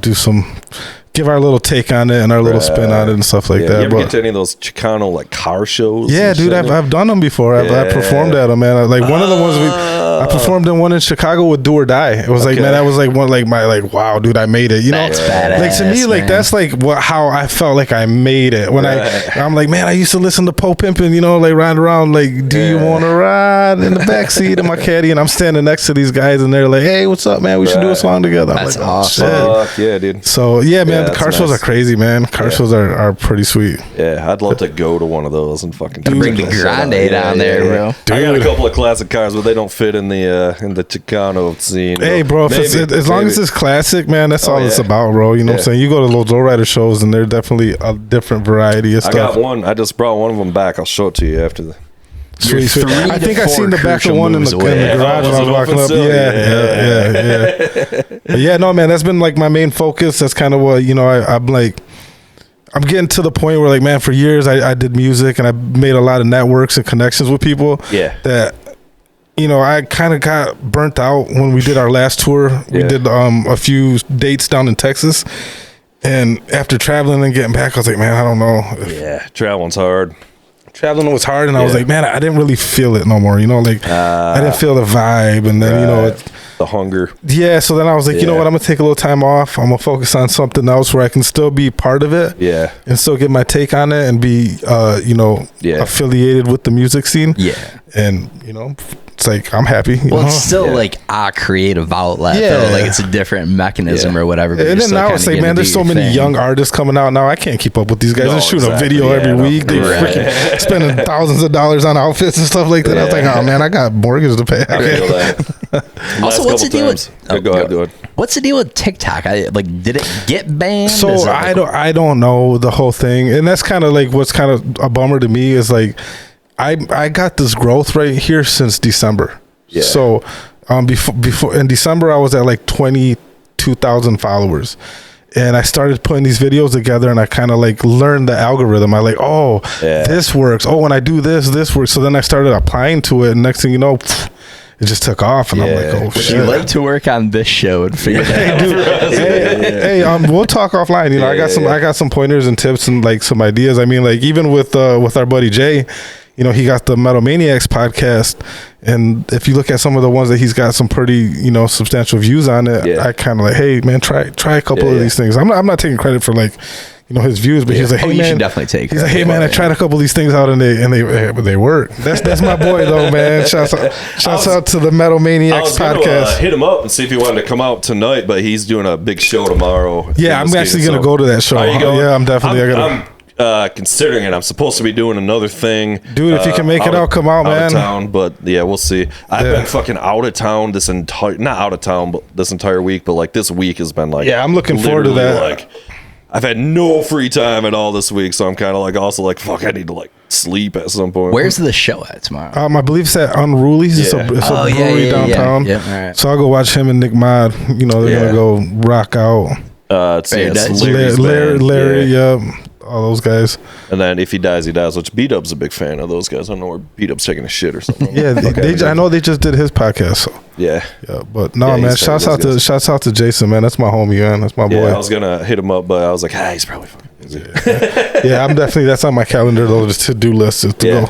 give our little take on it and our little spin on it and stuff like that.
You ever get to any of those Chicano like car shows?
Yeah, dude, I've done them before. I've performed at them, man. Like one of the ones I performed in one in Chicago with Do or Die. It was like, man, that was like one like my like, wow, dude, I made it. You know,
that's badass,
like to me, like that's like how I felt like I made it when I'm like, man, I used to listen to Poe Pimpin', you know, like riding around like, do you want to ride in the backseat of my caddy? And I'm standing next to these guys, and they're like, hey, what's up, man? We should do a song together. I'm
that's
like,
awesome.
Fuck yeah, dude.
So yeah, man, the car shows are crazy, man. Car shows are pretty sweet.
Yeah, I'd love to go to one of those and fucking
bring the grande down there, bro.
Dude. I got a couple of classic cars, but they don't fit in the Chicano scene.
Hey, bro, as long as it's classic, man, that's all it's about, bro. You know what I'm saying? You go to those lowrider shows, and they're definitely a different variety of stuff.
I got one. I just brought one of them back. I'll show it to you after the.
Sweet. I think I seen the back of one in the garage when I was walking up. Yeah. Yeah, no, man, that's been like my main focus. That's kind of what, you know, I'm getting to the point where, like, man, for years I did music, and I made a lot of networks and connections with people. Yeah. That, you know, I kind of got burnt out when we did our last tour. We did a few dates down in Texas, and after traveling and getting back, I was like, man, I don't know.
Traveling's hard.
Traveling was hard, and I was like, man, I didn't really feel it no more, you know, like I didn't feel the vibe, and then you know,
the hunger.
Yeah, so then I was like, you know what, I'm gonna take a little time off. I'm gonna focus on something else where I can still be part of it, and still get my take on it, and be you know, affiliated with the music scene, and you know, it's like I'm happy. You know?
It's still like a creative outlet, though. Like it's a different mechanism or whatever. But
and then now it's like, man, there's so many young artists coming out now. I can't keep up with these guys. They're shooting a video every week. They freaking spending thousands of dollars on outfits and stuff like that. I was like, oh man, I got mortgage to pay.
Also, what's the deal with?
Go ahead.
What's the deal with TikTok? Did it get banned?
So I don't know the whole thing, and that's kind of like what's kind of a bummer to me is like. I got this growth right here since December. Yeah. So before in December I was at like 22,000 followers, and I started putting these videos together, and I kind of like learned the algorithm. I like, this works. Oh, when I do this works. So then I started applying to it, and next thing you know, it just took off, and I'm like, oh shit.
You like to work on this show and figure that out.
Hey, we'll talk offline. You know, I got some pointers and tips and like some ideas. I mean, like even with our buddy Jay. You know, he got the Metal Maniacs podcast, and if you look at some of the ones that he's got some pretty, you know, substantial views on it, I kind of like, hey man, try a couple of these things. I'm not taking credit for like his views, but he's like, hey
you
man,
should definitely take
He's
her.
like, hey man, I tried a couple of these things out and they work. That's my boy though, man. Shouts out to the Metal
I
Maniacs
was gonna
podcast.
hit him up and see if he wanted to come out tonight, but he's doing a big show tomorrow.
Yeah, I'm actually gonna go to that show.
Are you going?
Yeah, I'm definitely gonna.
I'm considering it. I'm supposed to be doing another thing.
Dude, if you can make it out, come out, man.
Out of town, but yeah, we'll see. I've been fucking out of town not out of town, but this entire week. But like this week has been like,
Yeah, I'm looking forward to that.
Like, I've had no free time at all this week, so I'm kind of like also like, fuck, I need to like sleep at some point.
Where's the show at tomorrow?
I believe it's at Unruly's. It's a brewery downtown.
Yeah. All right.
So I'll go watch him and Nick Mod. They're gonna go rock out.
It's
That's
Larry, yeah, all those guys.
And then if he dies, he dies. Which B-Dub's a big fan of those guys. I don't know where B-Dub's taking a shit or something.
Yeah, I know they just did his podcast. So.
Yeah.
But no, man. Shouts out to Jason, man. That's my homie, man. That's my boy.
I was gonna hit him up, but I was like, he's probably fucking busy.
Yeah, I'm definitely. That's on my calendar though. The to-do list is to go.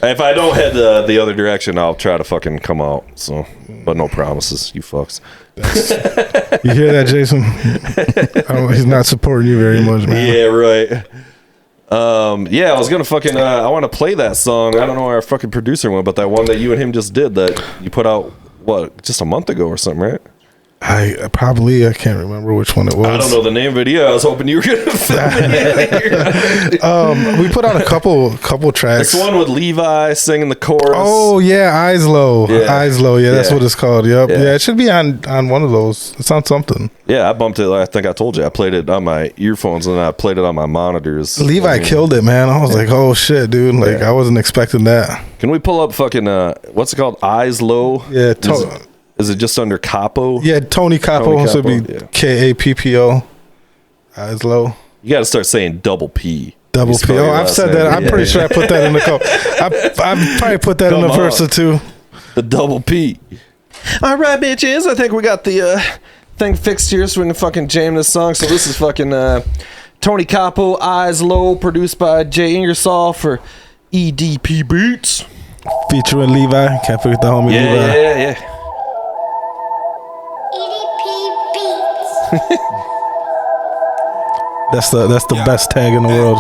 If I don't head the other direction, I'll try to fucking come out. So, but no promises, you fucks.
You hear that, Jason? He's not supporting you very much, man.
Yeah, right. I was gonna fucking I want to play that song. I don't know where our fucking producer went, but that one that you and him just did that you put out just a month ago or something, right?
I can't remember which one it was.
I don't know the name of it. Yeah, I was hoping you were gonna film it.
We put out a couple tracks.
This one with Levi singing the chorus.
Oh yeah, Eyes Low.
Yeah.
Eyes Low. Yeah, that's
Yeah.
what it's called. Yep.
Yeah.
Yeah, it should be on one of those. It's on something.
Yeah, I bumped it. I think I told you. I played it on my earphones and then I played it on my monitors.
Levi killed it, man. I was like, oh shit, dude. Like I wasn't expecting that.
Can we pull up fucking what's it called? Eyes Low?
Yeah.
Is it just under Kappo?
Yeah, Tony Kappo.
Tony
So it'd
Kappo,
be Kappo. Eyes Low.
You got to start saying double P.
Double P. Oh, I've said that. I'm pretty sure I put that in the code. I've probably put that in a verse or two.
The double P. All right, bitches. I think we got the thing fixed here so we can fucking jam this song. So this is fucking Tony Kappo, Eyes Low, produced by Jay Ingersoll for EDP Beats.
Featuring Levi. Can't forget the homie Levi.
Yeah.
That's the best tag in the world.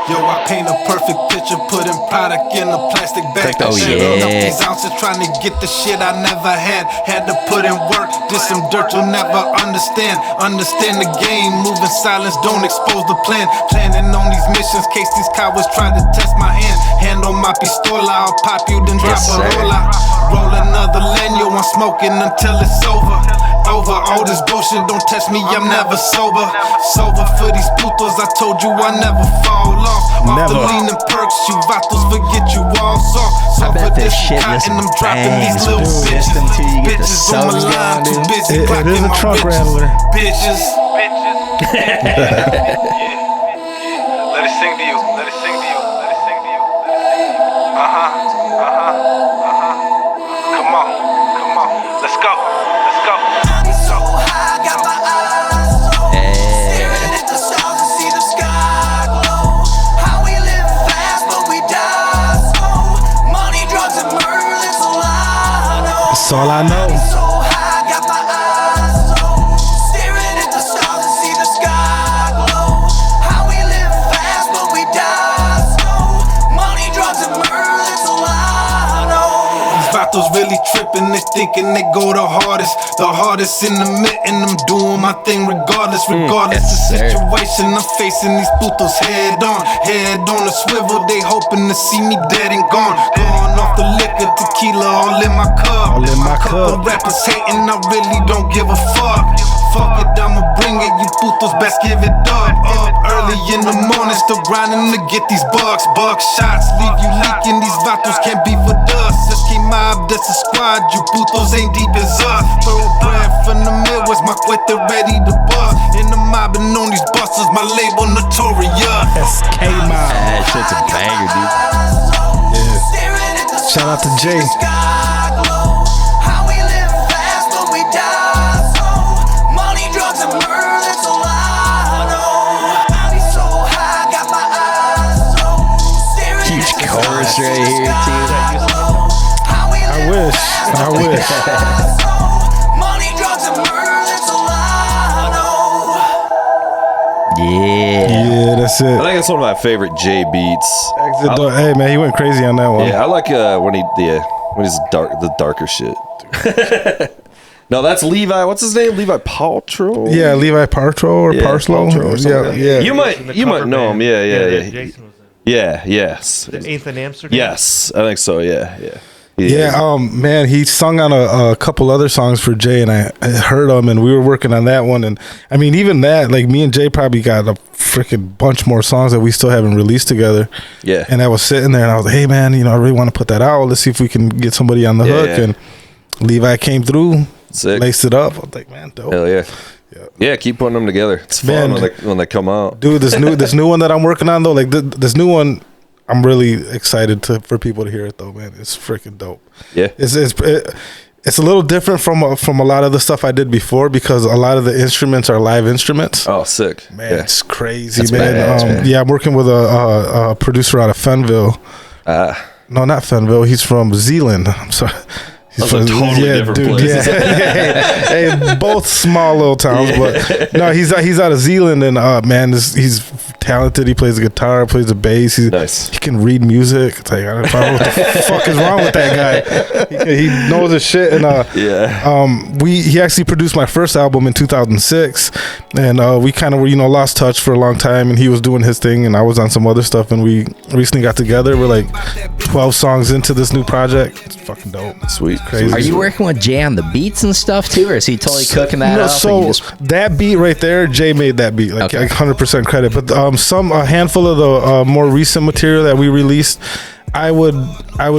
Yo, I paint a perfect picture, putting product in a plastic bag.
Oh,
Shaving up
yeah.
these ounces, trying to get the shit I never had. Had to put in work, did some dirt you'll never understand. Understand the game, moving silence, don't expose the plan. Planning on these missions, case these cowards try to test my hand. Hand on my pistola, I'll pop you, then drop a roller. Roll another Lenyo, I'm smoking until it's over. Over all this bullshit, don't test me, I'm never sober. Sober for these putos, I told you I never fall off. Off the lean and perks, you vatos forget you all soft.
I bet this shit
and
just
I'm dropping
bangs,
these little
dude.
bitches.
Just until you get the
Bitches on my
subs
line,
going,
too
dude.
busy
It is
clocking
a
my
trunk
riches.
rambler.
Bitches.
Let it sing to you. Let it sing to you. Let it sing to you. Come on. Come on. Let's go. Let's go.
So high, got my eyes so staring at the stars and see the sky glow. How we live fast, but we die slow. Money, drugs, and murder, that's all I know.
That's all I know.
So high, got my eyes so staring at the stars and see the sky glow. How we live fast, but we die slow. Money, drugs, and murder, that's all I know.
These vatos really tripping, they thinking they go the hardest in the mitten. I'm doing my thing regardless
Yes,
the
sir.
situation. I'm facing these putos head on a swivel. They hoping to see me dead and gone. Going off the liquor, tequila, all in my cup.
All in my cup.
The rappers hating, I really don't give a fuck. Fuck it, I'ma bring it. You putos best give it up. Early in the morning, still grinding to get these bucks. Buck shots leave you leaking. These vatos can't be with us. SK Mob, that's a squad. You putos ain't deep as us. Thoroughbred from the Midwest, my cuete ready to bust. In the mob and on these buses, my label notorious.
SK Mob.
That shit's a banger, dude.
Shout out to Jay.
How we live fast, but we die slow. Money, drugs, and murder, that's all I know. I be so high, got my eyes so staring
Huge
at the
chorus
stars,
right
see the
here,
sky glow. How we
I
live
wish.
fast,
I
but we
wish.
die slow. Money, drugs, and murder, that's all I know.
Yeah.
That's
I
it.
think it's one of my favorite Jay beats.
Exit door. Hey man, he went crazy on that one.
Yeah, I like when he's the darker shit. No, that's Levi. What's his name? Levi Paltrow.
Yeah, Levi Partro or Parslow.
Paltrow or something.
Yeah.
You might know him. Yeah.
Jason was in.
Yeah. Yes.
The 8th in Amsterdam.
Yes, I think so. Yeah.
Yeah, man, he sung on a couple other songs for Jay, and I heard him, and we were working on that one, and I mean, even that, like, me and Jay probably got a freaking bunch more songs that we still haven't released together.
Yeah.
And I was sitting there, and I was like, hey, man, I really want to put that out. Let's see if we can get somebody on the hook.
Yeah.
And Levi came through,
Sick.
laced it up. I was like, man, dope.
Hell yeah. Yeah, keep putting them together. It's fun
Man,
when they come out.
Dude, this new one that I'm working on, though, like, this new one, I'm really excited for people to hear it, though, man. It's freaking dope.
Yeah.
It's a little different from a lot of the stuff I did before because a lot of the instruments are live instruments.
Oh, sick.
Man,
Yeah.
it's crazy,
That's
man.
badass, man.
Yeah, I'm working with a producer out of Fenville. No, not Fenville. He's from Zealand. I'm sorry. He's
Those are totally different places.
Yeah. Hey, both small little towns, but no, he's out of Zealand, and man, he's talented. He plays the guitar, plays the bass.
Nice.
He can read music. It's like, I don't know what the fuck is wrong with that guy. He knows his shit, and he actually produced my first album in 2006, and we kind of were lost touch for a long time, and he was doing his thing, and I was on some other stuff, and we recently got together. We're like 12 songs into this new project. It's fucking dope.
Sweet.
Crazy.
Are you working with Jay on the beats and stuff too, or is he totally cooking that up?
So
and you just-
that beat right there, Jay made that beat, like
Okay.
100% credit. But a handful of the more recent material that we released, I would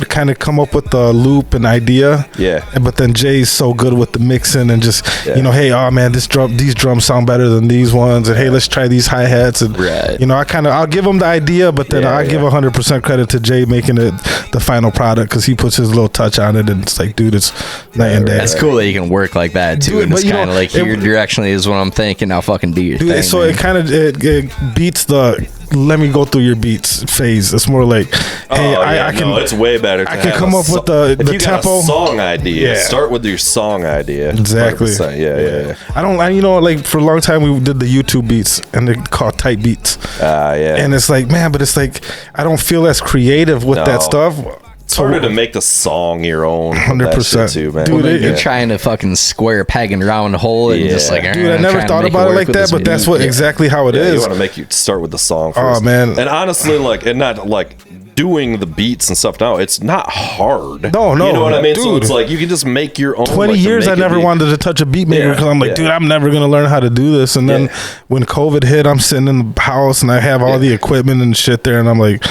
kind of come up with the loop and idea.
Yeah.
But then Jay's so good with the mixing and just hey, oh man, these drums sound better than these ones, and hey, let's try these hi hats, and
Right.
I'll give him the idea, but then I give 100% credit to Jay making it the final product because he puts his little touch on it, and it's like, dude, it's night and day.
That's cool that you can work like that too,
Dude,
and it's
but,
kind of like here directionally is what I'm thinking. Now fucking do your thing.
So
man.
it kind of it beats the let me go through your beats phase. It's more like, hey, I can.
No, it's way better. To
I can
have
come
a
up with the
if you got
tempo.
a song idea.
Yeah.
Start with your song idea.
Exactly.
100%. Yeah.
I don't. Like for a long time we did the YouTube beats, and they're called tight beats.
Yeah.
And it's like, man, but it's like I don't feel as creative with that
No.
stuff.
It's harder to make the song your own.
100%.
too, man.
Dude,
Well, you're
yeah.
trying to fucking square peg and round hole and just like,
Dude, I never thought about it like that, but that's what exactly how it
Yeah,
is.
you want to make you start with the song
Oh,
first.
man.
And honestly, and not doing the beats and stuff now, it's not hard.
No,
You know what I mean? So
dude.
it's like you can just make your own.
20
to
years
make
I
it
never
be-
wanted to touch a beat maker
Yeah,
because I'm like,
yeah.
dude, I'm never going to learn how to do this. And then
Yeah.
when COVID hit, I'm sitting in the house and I have all the equipment and shit there, and I'm like,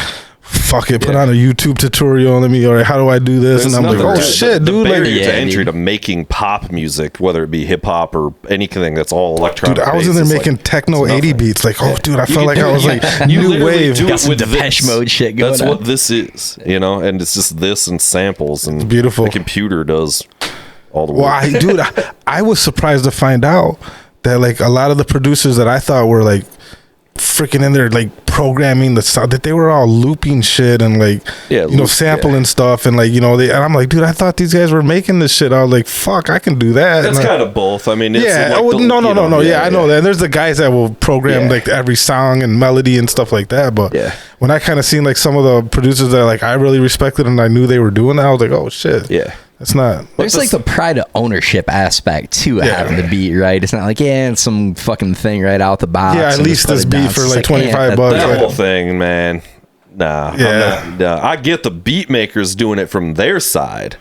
fuck it, put on a YouTube tutorial. All right, how do I do this?
There's
And I'm like,
nothing
oh
to-
shit,
the
dude. Like,
barrier
Yeah,
to entry
dude.
to making pop music, whether it be hip hop or anything that's all electronic.
dude, I was in there
based,
making
like,
techno
it's
80
nothing.
beats. Like, oh, dude, I
You
felt
can
like
do
I
it,
was like
You
new
literally
wave.
do it
Got some
with
Depeche
this.
Mode shit going
That's
on.
what this is, and it's just this and samples and
beautiful.
The computer does all the work.
Well, I was surprised to find out that like a lot of the producers that I thought were like freaking in there like programming the sound, that they were all looping shit and like sampling stuff, and like and I'm like, dude, I thought these guys were making this shit. I was like, fuck, I can do that.
That's
And,
kind of both. I mean, it's
yeah.
like
No. Yeah, I know that. And there's the guys that will program like every song and melody and stuff like that. But when I kind of seen like some of the producers that like I really respected and I knew they were doing that, I was like, oh shit.
Yeah.
It's not.
There's like the pride of ownership aspect to having the beat, right? It's not like, it's some fucking thing right out the box.
Yeah, I
and just
leased
put
this
it
beat
down.
for
It's
like 25 bucks.
That
Right.
whole thing, man. Nah.
Yeah.
I get the beat makers doing it from their side,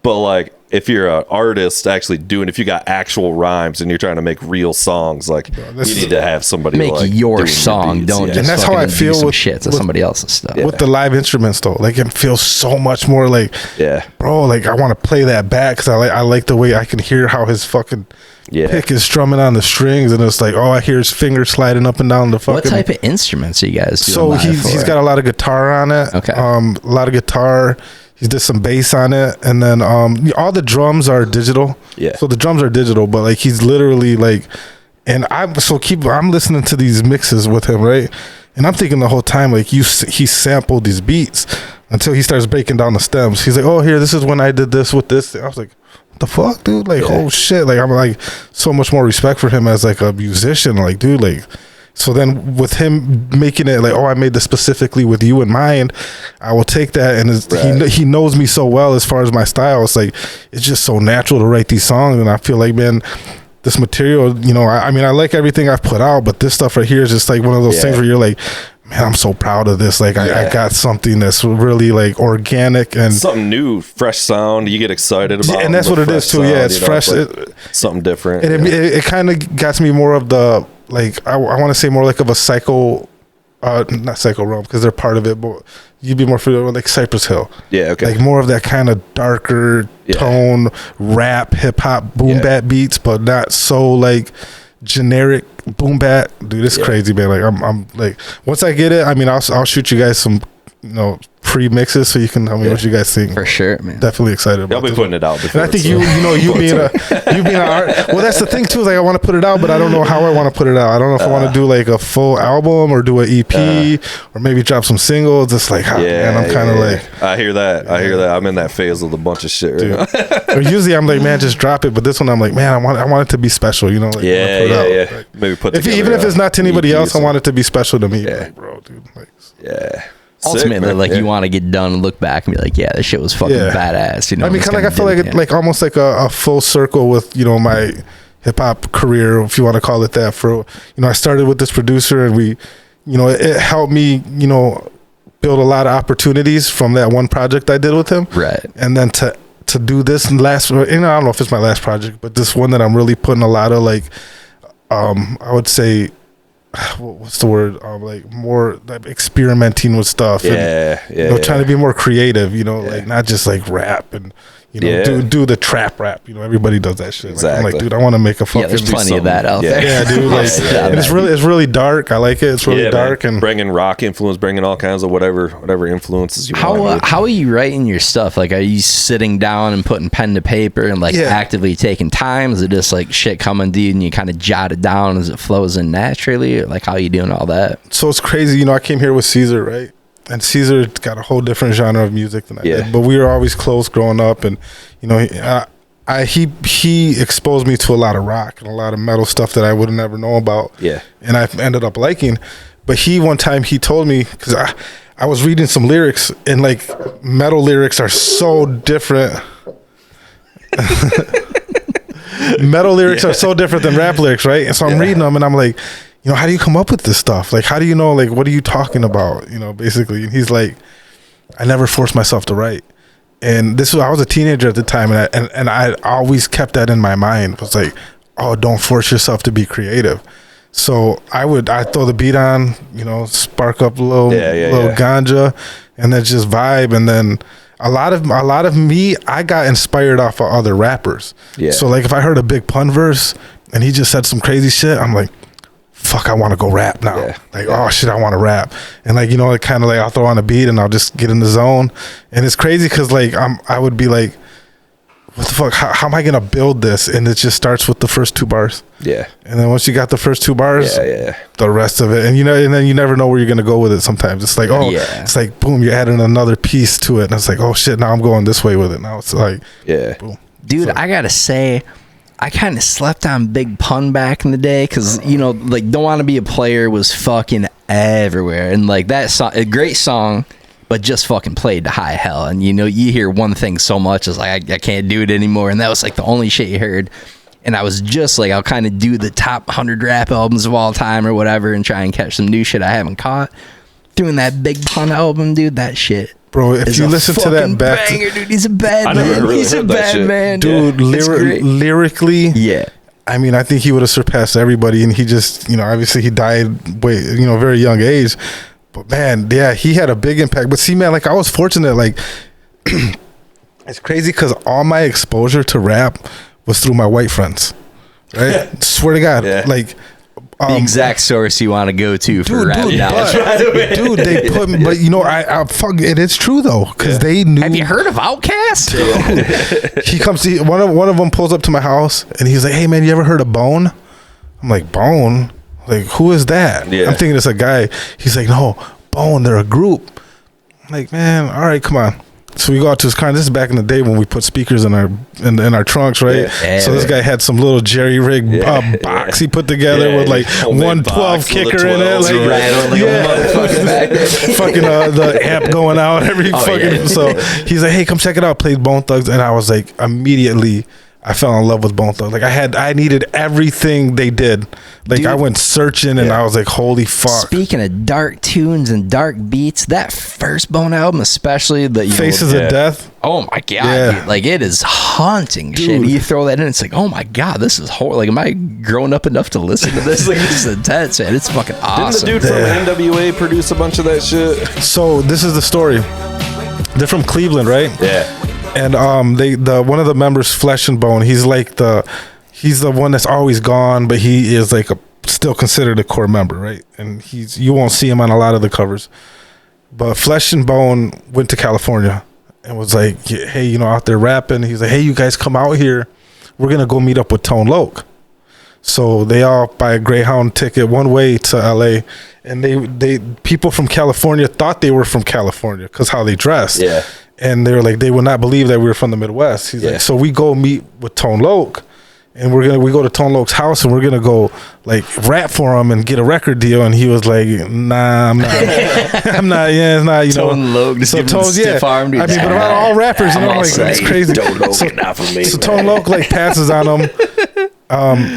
but like if you're an artist actually if you got actual rhymes and you're trying to make real songs, like you need to have somebody
Make
like
your
doing
song,
beats,
don't
yeah.
just
And that's how I
fucking
feel
do some
with-
shit to
with-
somebody else's stuff.
With the live instruments though, like it feels so much more like, bro, like I want to play that back because I like the way I can hear how his fucking pick is strumming on the strings, and it's like, oh, I hear his fingers sliding up and down the fucking.
What type of instruments are you guys doing?
So
live
he's
for?
got a lot of guitar on it.
Okay.
A lot of guitar. He did some bass on it, and then all the drums are digital.
Yeah.
So the drums are digital, but like he's literally like, and I'm listening to these mixes with him, right? And I'm thinking the whole time like he sampled these beats until he starts breaking down the stems. He's like, oh, here, this is when I did this with this. I was like, what the fuck, dude? Like, oh shit! Like I'm like so much more respect for him as like a musician. Like, dude, like So then with him making it like, oh, I made this specifically with you in mind, I will take that. And he knows me so well as far as my style. It's like, it's just so natural to write these songs. And I feel like, man, this material, you know, I mean, I like everything I've put out, but this stuff right here is just like one of those things where you're like, man, I'm so proud of this. Like I got something that's really like organic and
something new, fresh sound. You get excited about,
and that's what it is too.
Sound,
it's fresh,
something different.
And it kind of got me more of the like I want to say more like of a psycho, not psycho realm because they're part of it, but you'd be more familiar with like Cypress Hill.
Yeah, okay.
Like more of that kind of darker tone, rap, hip hop, boom bap beats, but not so like generic boom bap. Dude, it's crazy, man. Like I'm like, once I get it, I mean, I'll shoot you guys some, you know, pre-mixes so you can tell me what you guys think.
For sure, man.
Definitely excited about
I'll be putting it out before.
And I think you being an art. Well, that's the thing too. Is like I want to put it out, but I don't know how I want to put it out. I don't know if I want to do like a full album or do an EP or maybe drop some singles. It's like, man, I'm kind of like.
I hear that. I'm in that phase with a bunch of shit right now.
Or usually I'm like, man, just drop it. But this one I'm like, man, I want it to be special. You know, like, put it out. Like,
maybe put
even if it's not to anybody else, I want it to be special to me. Like, bro, dude. Like,
Ultimately,
sick,
like you want to get done and look back and be like, yeah, this shit was fucking badass. You know,
I mean, kind of like I feel like like almost like a full circle with, you know, my hip hop career, if you want to call it that. For, you know, I started with this producer and we, you know, it helped me, you know, build a lot of opportunities from that one project I did with him.
Right.
And then to do this last, you know, I don't know if it's my last project, but this one that I'm really putting a lot of like, I would say, what's the word? Like more like experimenting with stuff. And, you know, trying to be more creative. You know, like not just like rap and you know do the trap rap. You know, everybody does that shit.
Exactly.
Like, I'm like, dude, I want to make a fucking.
There's plenty of that out there.
Yeah, dude. Like, and it's really dark. I like it. It's really dark,
man.
And
bringing rock influence, bringing all kinds of whatever influences you want.
How are you writing your stuff? Like, are you sitting down and putting pen to paper and like actively taking time? Is it just like shit coming to you and you kind of jot it down as it flows in naturally? Or like, how are you doing all that? So
it's crazy. You know, I came here with Caesar, right? And Caesar got a whole different genre of music than I did, but we were always close growing up, and you know, he exposed me to a lot of rock and a lot of metal stuff that I would have never known about. Yeah, and I ended up liking. But one time he told me, because I was reading some lyrics, and like metal lyrics are so different. Metal lyrics are so different than rap lyrics, right? And so I'm reading them, and I'm like, you know, how do you come up with this stuff? Like, how do you know, like, what are you talking about? You know, basically. And he's like, I never forced myself to write. And I was a teenager at the time, and I always kept that in my mind. It was like, oh, don't force yourself to be creative. So I'd throw the beat on, you know, spark up a little ganja, and then just vibe. And then a lot of me, I got inspired off of other rappers. Yeah. So like if I heard a Big Pun verse and he just said some crazy shit, I'm like, fuck, I want to go rap now. Like, oh shit, I want to rap. And like, you know, it kind of like I'll throw on a beat and I'll just get in the zone. And it's crazy because like I would be like, what the fuck? How am I gonna build this? And it just starts with the first two bars. Yeah. And then once you got the first two bars, the rest of it, and you know, and then you never know where you're gonna go with it. Sometimes it's like, it's like boom, you're adding another piece to it, and it's like, oh shit, now I'm going this way with it. Now it's like, boom.
Dude, I gotta say, I kind of slept on Big Pun back in the day because, you know, like Don't Want to Be a Player was fucking everywhere. And like that song, a great song, but just fucking played to high hell. And, you know, you hear one thing so much, it's like, I can't do it anymore. And that was like the only shit you heard. And I was just like, I'll kind of do the top 100 rap albums of all time or whatever and try and catch some new shit I haven't caught. Doing that Big Pun album, dude, that shit.
Bro, if you listen to that back,
banger, dude, he's a bad man. Really he's a bad man,
dude. Lyrically, I mean, I think he would have surpassed everybody, and he just, you know, obviously he died very young age. But man, he had a big impact. But see, man, like I was fortunate. Like it's crazy because all my exposure to rap was through my white friends. Right? Swear to God, like.
The exact source you want to go to for rap knowledge.
Dude, they put me, but you know, I fuck it. It's true though, because they knew.
Have you heard of Outkast?
He comes. One of them pulls up to my house, and he's like, "Hey man, you ever heard of Bone?" I'm like, "Bone? Like who is that?" Yeah. I'm thinking it's a guy. He's like, "No, Bone. They're a group." I'm like, man, all right, come on. So we go out to his car. And this is back in the day when we put speakers in our trunks, right?
Yeah.
So this guy had some little jerry rig box he put together with like 112 kicker in it, like fucking the amp going out every fucking. So he's like, "Hey, come check it out." Played Bone Thugs, and I was like, immediately, I fell in love with Bone Thugs. Like I needed everything they did. Like dude, I went searching and I was like, holy fuck.
Speaking of dark tunes and dark beats, that first Bone album, especially the
Faces of Death.
Oh my god, dude. Like it is haunting shit. You throw that in, it's like, oh my god, this is horrible. Like, am I grown up enough to listen to this? Like, this is intense, man. It's fucking awesome.
Didn't the dude from NWA produce a bunch of that shit?
So this is the story. They're from Cleveland, right?
Yeah.
And one of the members, Flesh and Bone, he's the one that's always gone, but he is like still considered a core member, right? And you won't see him on a lot of the covers. But Flesh and Bone went to California and was like, hey, out there rapping. He's like, hey, you guys come out here. We're gonna go meet up with Tone Loc. So they all buy a Greyhound ticket one way to LA, and they people from California thought they were from California because how they dressed.
Yeah.
And they were like, they would not believe that we were from the Midwest. He's like, so we go meet with Tone Loc, and we go to Tone Loc's house, and we're gonna go like rap for him and get a record deal. And he was like, nah, I'm not. I'm not. Yeah, it's not.
Tone Loc just giving him a stiff arm. Dude.
I mean, but about all rappers, like it's crazy. So Tone Loc like passes on him.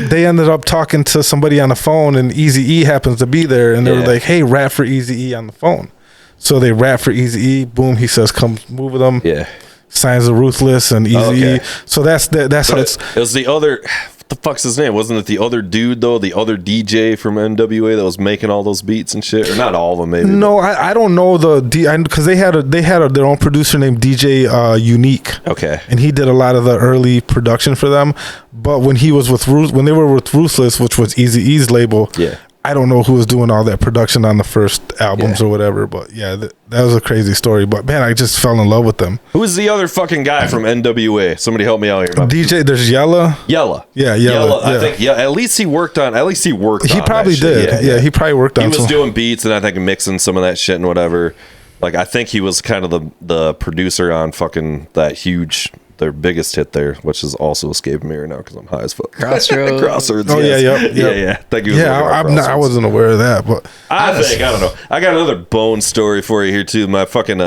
They ended up talking to somebody on the phone, and Eazy-E happens to be there, and they were like, hey, rap for Eazy-E on the phone. So they rap for Eazy-E. Boom, he says, come move with them. Yeah. Signs the Ruthless and Eazy-E. Okay. So that's how it's.
It was the other. What the fuck's his name? Wasn't it the other dude though? The other DJ from NWA that was making all those beats and shit, or not all of them? Maybe.
No, I don't know because they had their own producer named DJ Unique.
Okay.
And he did a lot of the early production for them. But when they were with Ruthless, which was Eazy-E's label.
Yeah.
I don't know who was doing all that production on the first albums or whatever, but yeah, that was a crazy story. But man, I just fell in love with them.
Who is the other fucking guy from NWA? Somebody help me out here.
DJ, there's Yella.
Yeah,
Yella.
I think at least he worked on.
He probably did. Yeah, he probably worked on.
He was doing beats and I think mixing some of that shit and whatever. Like I think he was kind of the producer on fucking that huge. Their biggest hit there, which is also escaping me right now because I'm high as fuck. Crossroads.
Oh
yes.
yeah.
Thank you.
I wasn't aware of that, but
I don't know. I got another Bone story for you here too. My fucking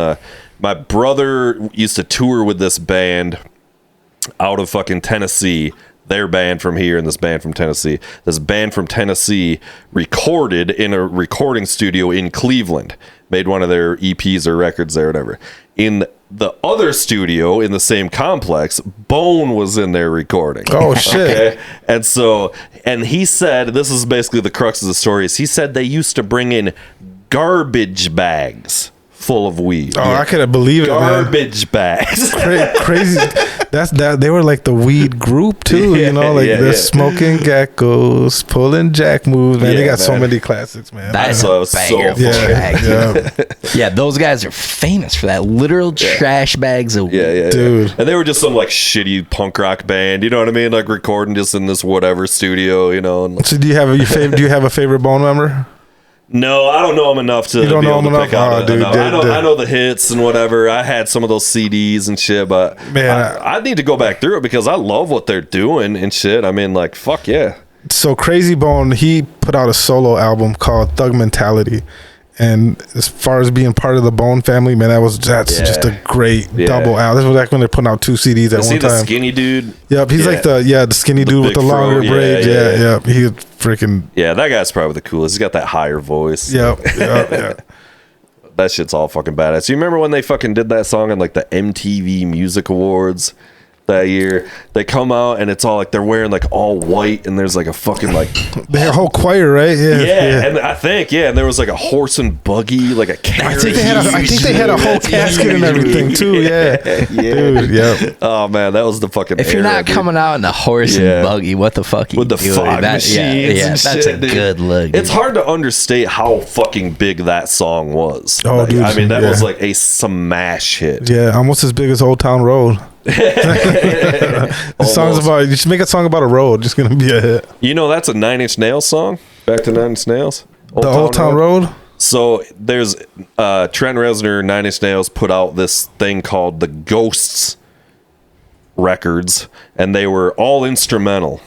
my brother used to tour with this band out of fucking Tennessee. Their band from here and this band from Tennessee. This band from Tennessee recorded in a recording studio in Cleveland. Made one of their EPs or records there, whatever. In the other studio in the same complex, Bone was in there recording.
Oh shit.
Okay? And he said, this is basically the crux of the story, is he said they used to bring in garbage bags full of weed.
Oh, I couldn't believe it,
garbage bags.
Crazy. They were like the weed group too, they're smoking geckos, pulling jack moves, man. They got so many classics, man.
That's a banger. Yeah, those guys are famous for that. Literal trash bags of weed.
Dude.
And they were just some like shitty punk rock band, you know what I mean? Like recording just in this whatever studio, And,
so do you have a favorite Bone member?
No, I don't know him enough to be able to pick out. I know the hits and whatever. I had some of those CDs and shit, but man, I need to go back through it because I love what they're doing and shit. I mean, like, fuck yeah.
So Crazy Bone, he put out a solo album called Thug Mentality. And as far as being part of the Bone family, man, that's just a great double album. This was like when they're putting out 2 CDs at one time.
The skinny dude?
Yep, he's like the skinny dude with the longer braids. Yeah. He's freaking...
Yeah, that guy's probably the coolest. He's got that higher voice.
Yep.
That shit's all fucking badass. You remember when they fucking did that song on like the MTV Music Awards that year? They come out and it's all like they're wearing like all white and there's like a fucking like
their whole choir, right?
Yeah. And I think and there was like a horse and buggy, like a carriage.
I think they had a whole casket and everything too. Yeah. Dude, yeah.
Oh man, that was the fucking.
If you're not coming out in a horse and buggy, what the fuck?
With the fog machines,
that's a good look.
It's hard to understate how fucking big that song was.
Oh, dude,
I mean, that was like a smash hit.
Yeah, almost as big as Old Town Road. The song's about, you should make a song about a road, just gonna be a hit.
That's a 9 Inch Nails song. Back to 9 Inch Nails.
Old Town Road.
So there's Trent Reznor, Nine Inch Nails put out this thing called the Ghosts records, and they were all instrumental.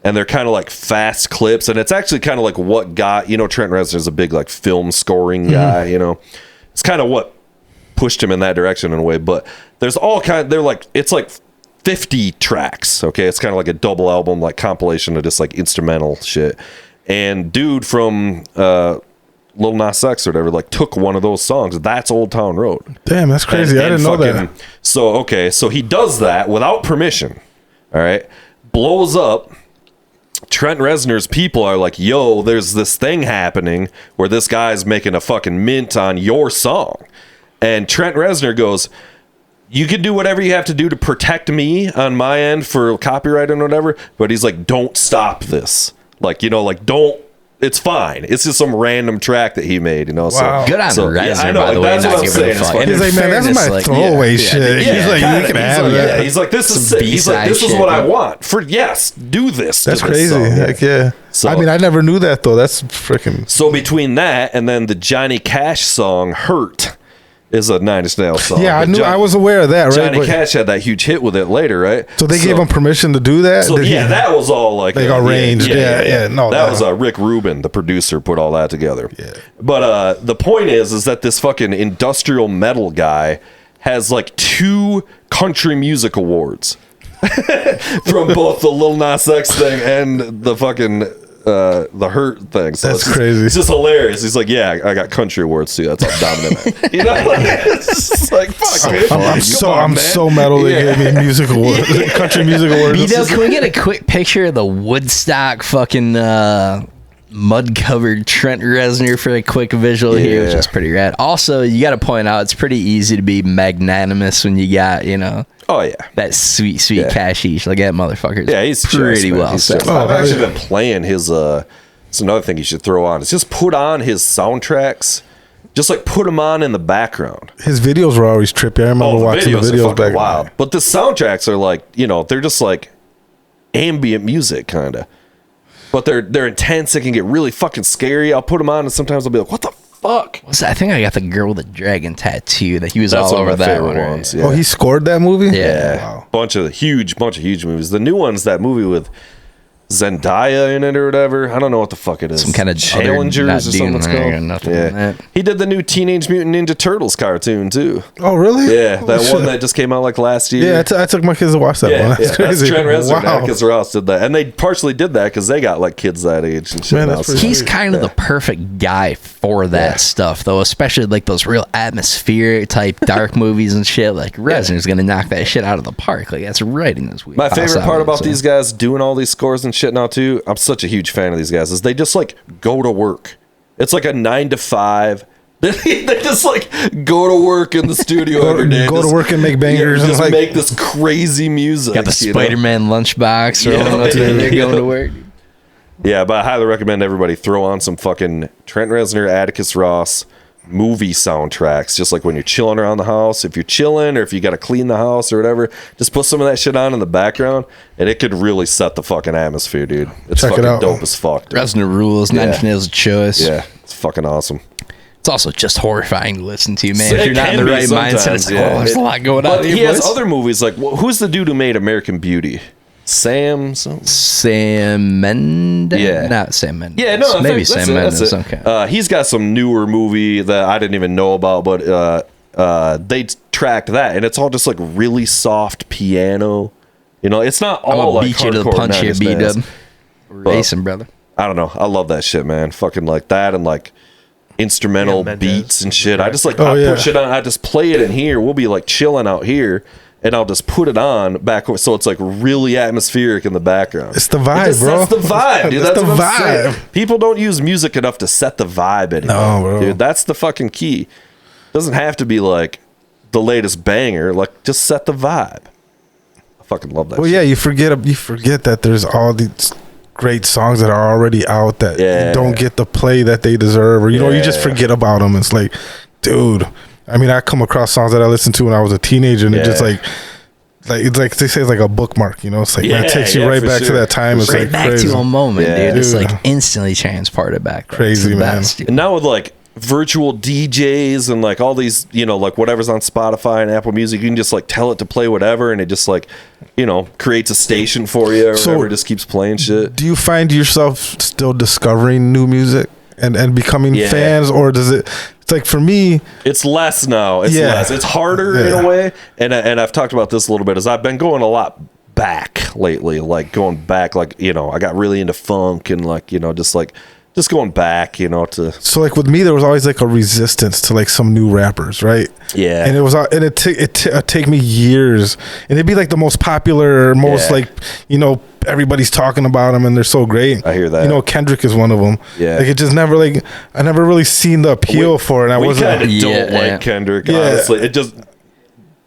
And they're kind of like fast clips, and it's actually kind of like what got, Trent Reznor's a big like film scoring guy, It's kind of what pushed him in that direction in a way, but there's all it's like 50 tracks, okay? It's kind of like a double album, like compilation of just like instrumental shit. And dude from Lil Nas X or whatever, like took one of those songs. That's Old Town Road.
Damn, that's crazy. I didn't know that.
So he does that without permission, all right? Blows up. Trent Reznor's people are like, yo, there's this thing happening where this guy's making a fucking mint on your song. And Trent Reznor goes, you can do whatever you have to do to protect me on my end for copyright and whatever, but he's like, don't stop this. Like, don't, it's fine. It's just some random track that he made,
Wow.
So,
Good on Reznor,
I know,
by the way,
that's
not
what I'm
giving a
saying.
fuck.
He's like, man, that's my throwaway shit. He's like, you can have that.
He's like, this is sick. He's like, this is what I want. Do this.
That's
to this
crazy.
song.
Heck yeah.
So,
I mean, I never knew that though. That's freaking.
So between that and then the Johnny Cash song "Hurt" is a Nine Inch Nails song.
Yeah, I knew. I was aware of that. Right.
Johnny Cash had that huge hit with it later, right?
So they gave him permission to do that.
So that was all like
arranged. Yeah. No,
that was Rick Rubin, the producer, put all that together.
Yeah.
But the point is that this fucking industrial metal guy has like 2 country music awards from both the Lil Nas X thing and the fucking the Hurt thing. So
that's crazy.
It's just hilarious. He's like, yeah, I got country awards too. That's all dominant. It's just like, fuck, man.
I'm so metal. They gave me music awards, country music awards.
B-Dub, can we get a quick picture of the Woodstock fucking mud-covered Trent Reznor for a quick visual here, which is pretty rad. Also, you got to point out, it's pretty easy to be magnanimous when you got,
oh yeah,
that sweet cashish. Like that motherfucker.
Yeah, he's
pretty
just,
well set.
I've actually been playing his. It's another thing you should throw on. It's just put on his soundtracks. Just like put them on in the background.
His videos were always trippy. I remember watching the videos back.
Wild. But the soundtracks are like, they're just like ambient music kind of. But they're intense. They can get really fucking scary. I'll put them on and sometimes I'll be like, what the fuck?
I think I got the girl with the dragon tattoo that he was
That's
all
one
over
of my
that
favorite
one.
ones. Yeah.
Oh, he scored that movie?
Yeah.
Wow.
Bunch of huge movies. The new one's that movie with Zendaya in it or whatever. I don't know what the fuck it is.
Some kind of
Challengers or something it's called.
Nothing like that.
He did the new Teenage Mutant Ninja Turtles cartoon too.
Oh, really?
Yeah,
Holy
that
shit.
one that just came out like last year.
Yeah, I took my kids to watch that one. That's crazy.
Trent Reznor and
Wow.
Atticus Ross did that, and they partially did that because they got like kids that age and shit.
Man,
now,
that's
so-
pretty
He's kind of the perfect guy for that stuff, though, especially like those real atmospheric type dark movies and shit. Like Reznor's gonna knock that shit out of the park. Like that's right in his wheelhouse.
My favorite part about these guys doing all these scores and shit now too, I'm such a huge fan of these guys, is they just like go to work. It's like a 9 to 5. They just like go to work in the studio every day.
Go to work and make bangers and
just
like
make this crazy music.
Got the Spider-Man lunchbox rolling up to they're going to work.
Yeah, but I highly recommend everybody throw on some fucking Trent Reznor, Atticus Ross movie soundtracks. Just like when you're chilling around the house, if you're chilling or if you got to clean the house or whatever, just put some of that shit on in the background, and it could really set the fucking atmosphere, dude. It's
Check it
fucking
out.
dope as fuck. Dude.
Reznor rules. Nine Inch Nails' choice.
Yeah, it's fucking awesome.
It's also just horrifying to listen to, man.
So
if
it
you're not in
can
the
be
right mindset, it's like,
sometimes,
oh, there's a lot going on.
But he has other movies like who's the dude who made American Beauty? Sam
Mendes?
Yeah.
Not Sam Mendes.
Yeah, no,
maybe
that's
Sam
it,
Mendes.
that's it.
Okay.
He's got some newer movie that I didn't even know about, but they tracked that, and it's all just like really soft piano. It's not
I'm
all
gonna
like
beat you to the
hardcore
punch here,
90s
B
bands.
Dub. Racing, brother.
I don't know. I love that shit, man. Fucking like that and like instrumental
Mendes.
beats and shit. I just like
Oh,
I
yeah.
put shit on. I just play it in here. We'll be like chilling out here, and I'll just put it on back, so it's like really atmospheric in the background.
It's the vibe, bro.
That's the vibe, dude.
That's
That's
the
what I'm saying.
vibe.
People don't use music enough to set the vibe anymore.
No, bro.
Dude, that's the fucking key. Doesn't have to be like the latest banger. Like, just set the vibe. I fucking love that.
Well,
shit.
yeah, you forget that there's all these great songs that are already out that don't get the play that they deserve, or you just forget about them. It's like, dude, I mean, I come across songs that I listened to when I was a teenager, and it just like it's like they say it's like a bookmark, you know. It's like man, it takes you right
for
back to
sure.
that time. It's
Right
like
back
crazy.
to a moment,
Yeah.
dude. It's
Dude.
like instantly transported back.
Crazy,
It's the
man.
best, dude.
And now with like virtual DJs and like all these, you know, like whatever's on Spotify and Apple Music, you can just like tell it to play whatever, and it just like, you know, creates a station for you or
So-
whatever. Just keeps playing shit.
Do you find yourself still discovering new music and becoming
Yeah.
fans, or does it? It's like for me,
It's less now. It's
Yeah.
less. It's harder in
Yeah.
a way. And I've talked about this a little bit. Is I've been going a lot back lately. Like going back. Like, you know, I got really into funk and like, you know, just going back. You know, to
so like with me, there was always like a resistance to like some new rappers, right?
Yeah.
And it was, and it take me years, and it'd be like the most popular, most
Yeah.
like, you know, everybody's talking about them, and they're so great.
I hear that.
You know, Kendrick is one of them.
Yeah.
Like it just never like I never really seen the appeal for it. And I
we
wasn't.
kind of don't
Yeah.
like Kendrick.
Yeah.
Honestly, it just.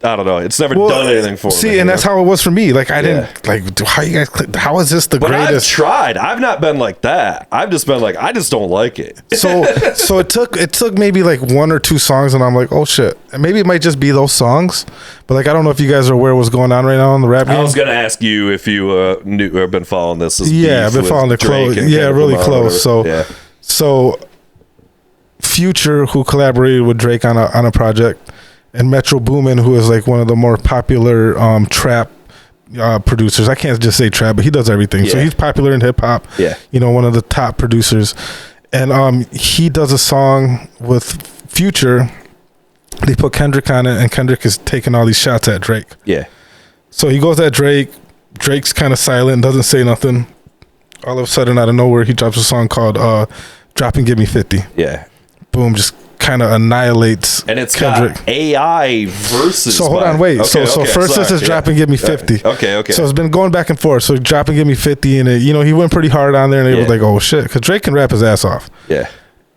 I don't know. It's never done anything for me.
See, and that's how it was for me. Like I
Yeah.
didn't like how you guys. How is this the
But I've
greatest?
tried. I've not been like that. I've just been like, I just don't like it.
So it took maybe like one or two songs, and I'm like, oh shit. And maybe it might just be those songs, but like I don't know if you guys are aware what's going on right now in the rap game.
I was gonna ask you if you knew or been following this.
Yeah, I've been following it close. Yeah, really close. So
yeah.
so Future, who collaborated with Drake on a project, and Metro Boomin, who is like one of the more popular trap producers. I can't just say trap, but he does everything. So
Yeah.
he's popular in hip hop.
Yeah.
You know, one of the top producers. And he does a song with Future. They put Kendrick on it, and Kendrick is taking all these shots at Drake.
Yeah.
So he goes at Drake. Drake's kind of silent, doesn't say nothing. All of a sudden, out of nowhere, he drops a song called Drop and Give Me 50.
Yeah.
Boom, just kind of annihilates
And it's
Kendrick.
got AI versus.
So hold on, wait. So first this is Drop and Give Me 50.
Okay.
So it's been going back and forth. So Drop and Give Me 50, and you know, he went pretty hard on there, and it was
Yeah.
like, oh shit, because Drake can rap his ass off.
Yeah.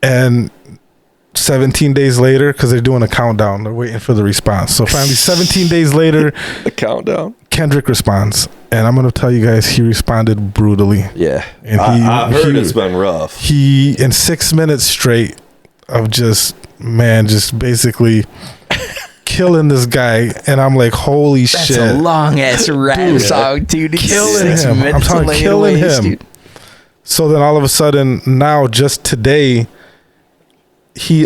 And 17 days later, because they're doing a countdown, they're waiting for the response. So finally, 17 days later,
The countdown.
Kendrick responds, and I'm gonna tell you guys, he responded brutally.
Yeah.
And
I've heard
he-
it's been rough.
He in 6 minutes straight of just basically killing this guy, and I'm like, holy
That's
shit.
a long ass rap song, dude. It's
Killing
6
him. I'm
minutes
talking
to lay it
killing
away,
him.
dude.
So then all of a sudden, now just today, he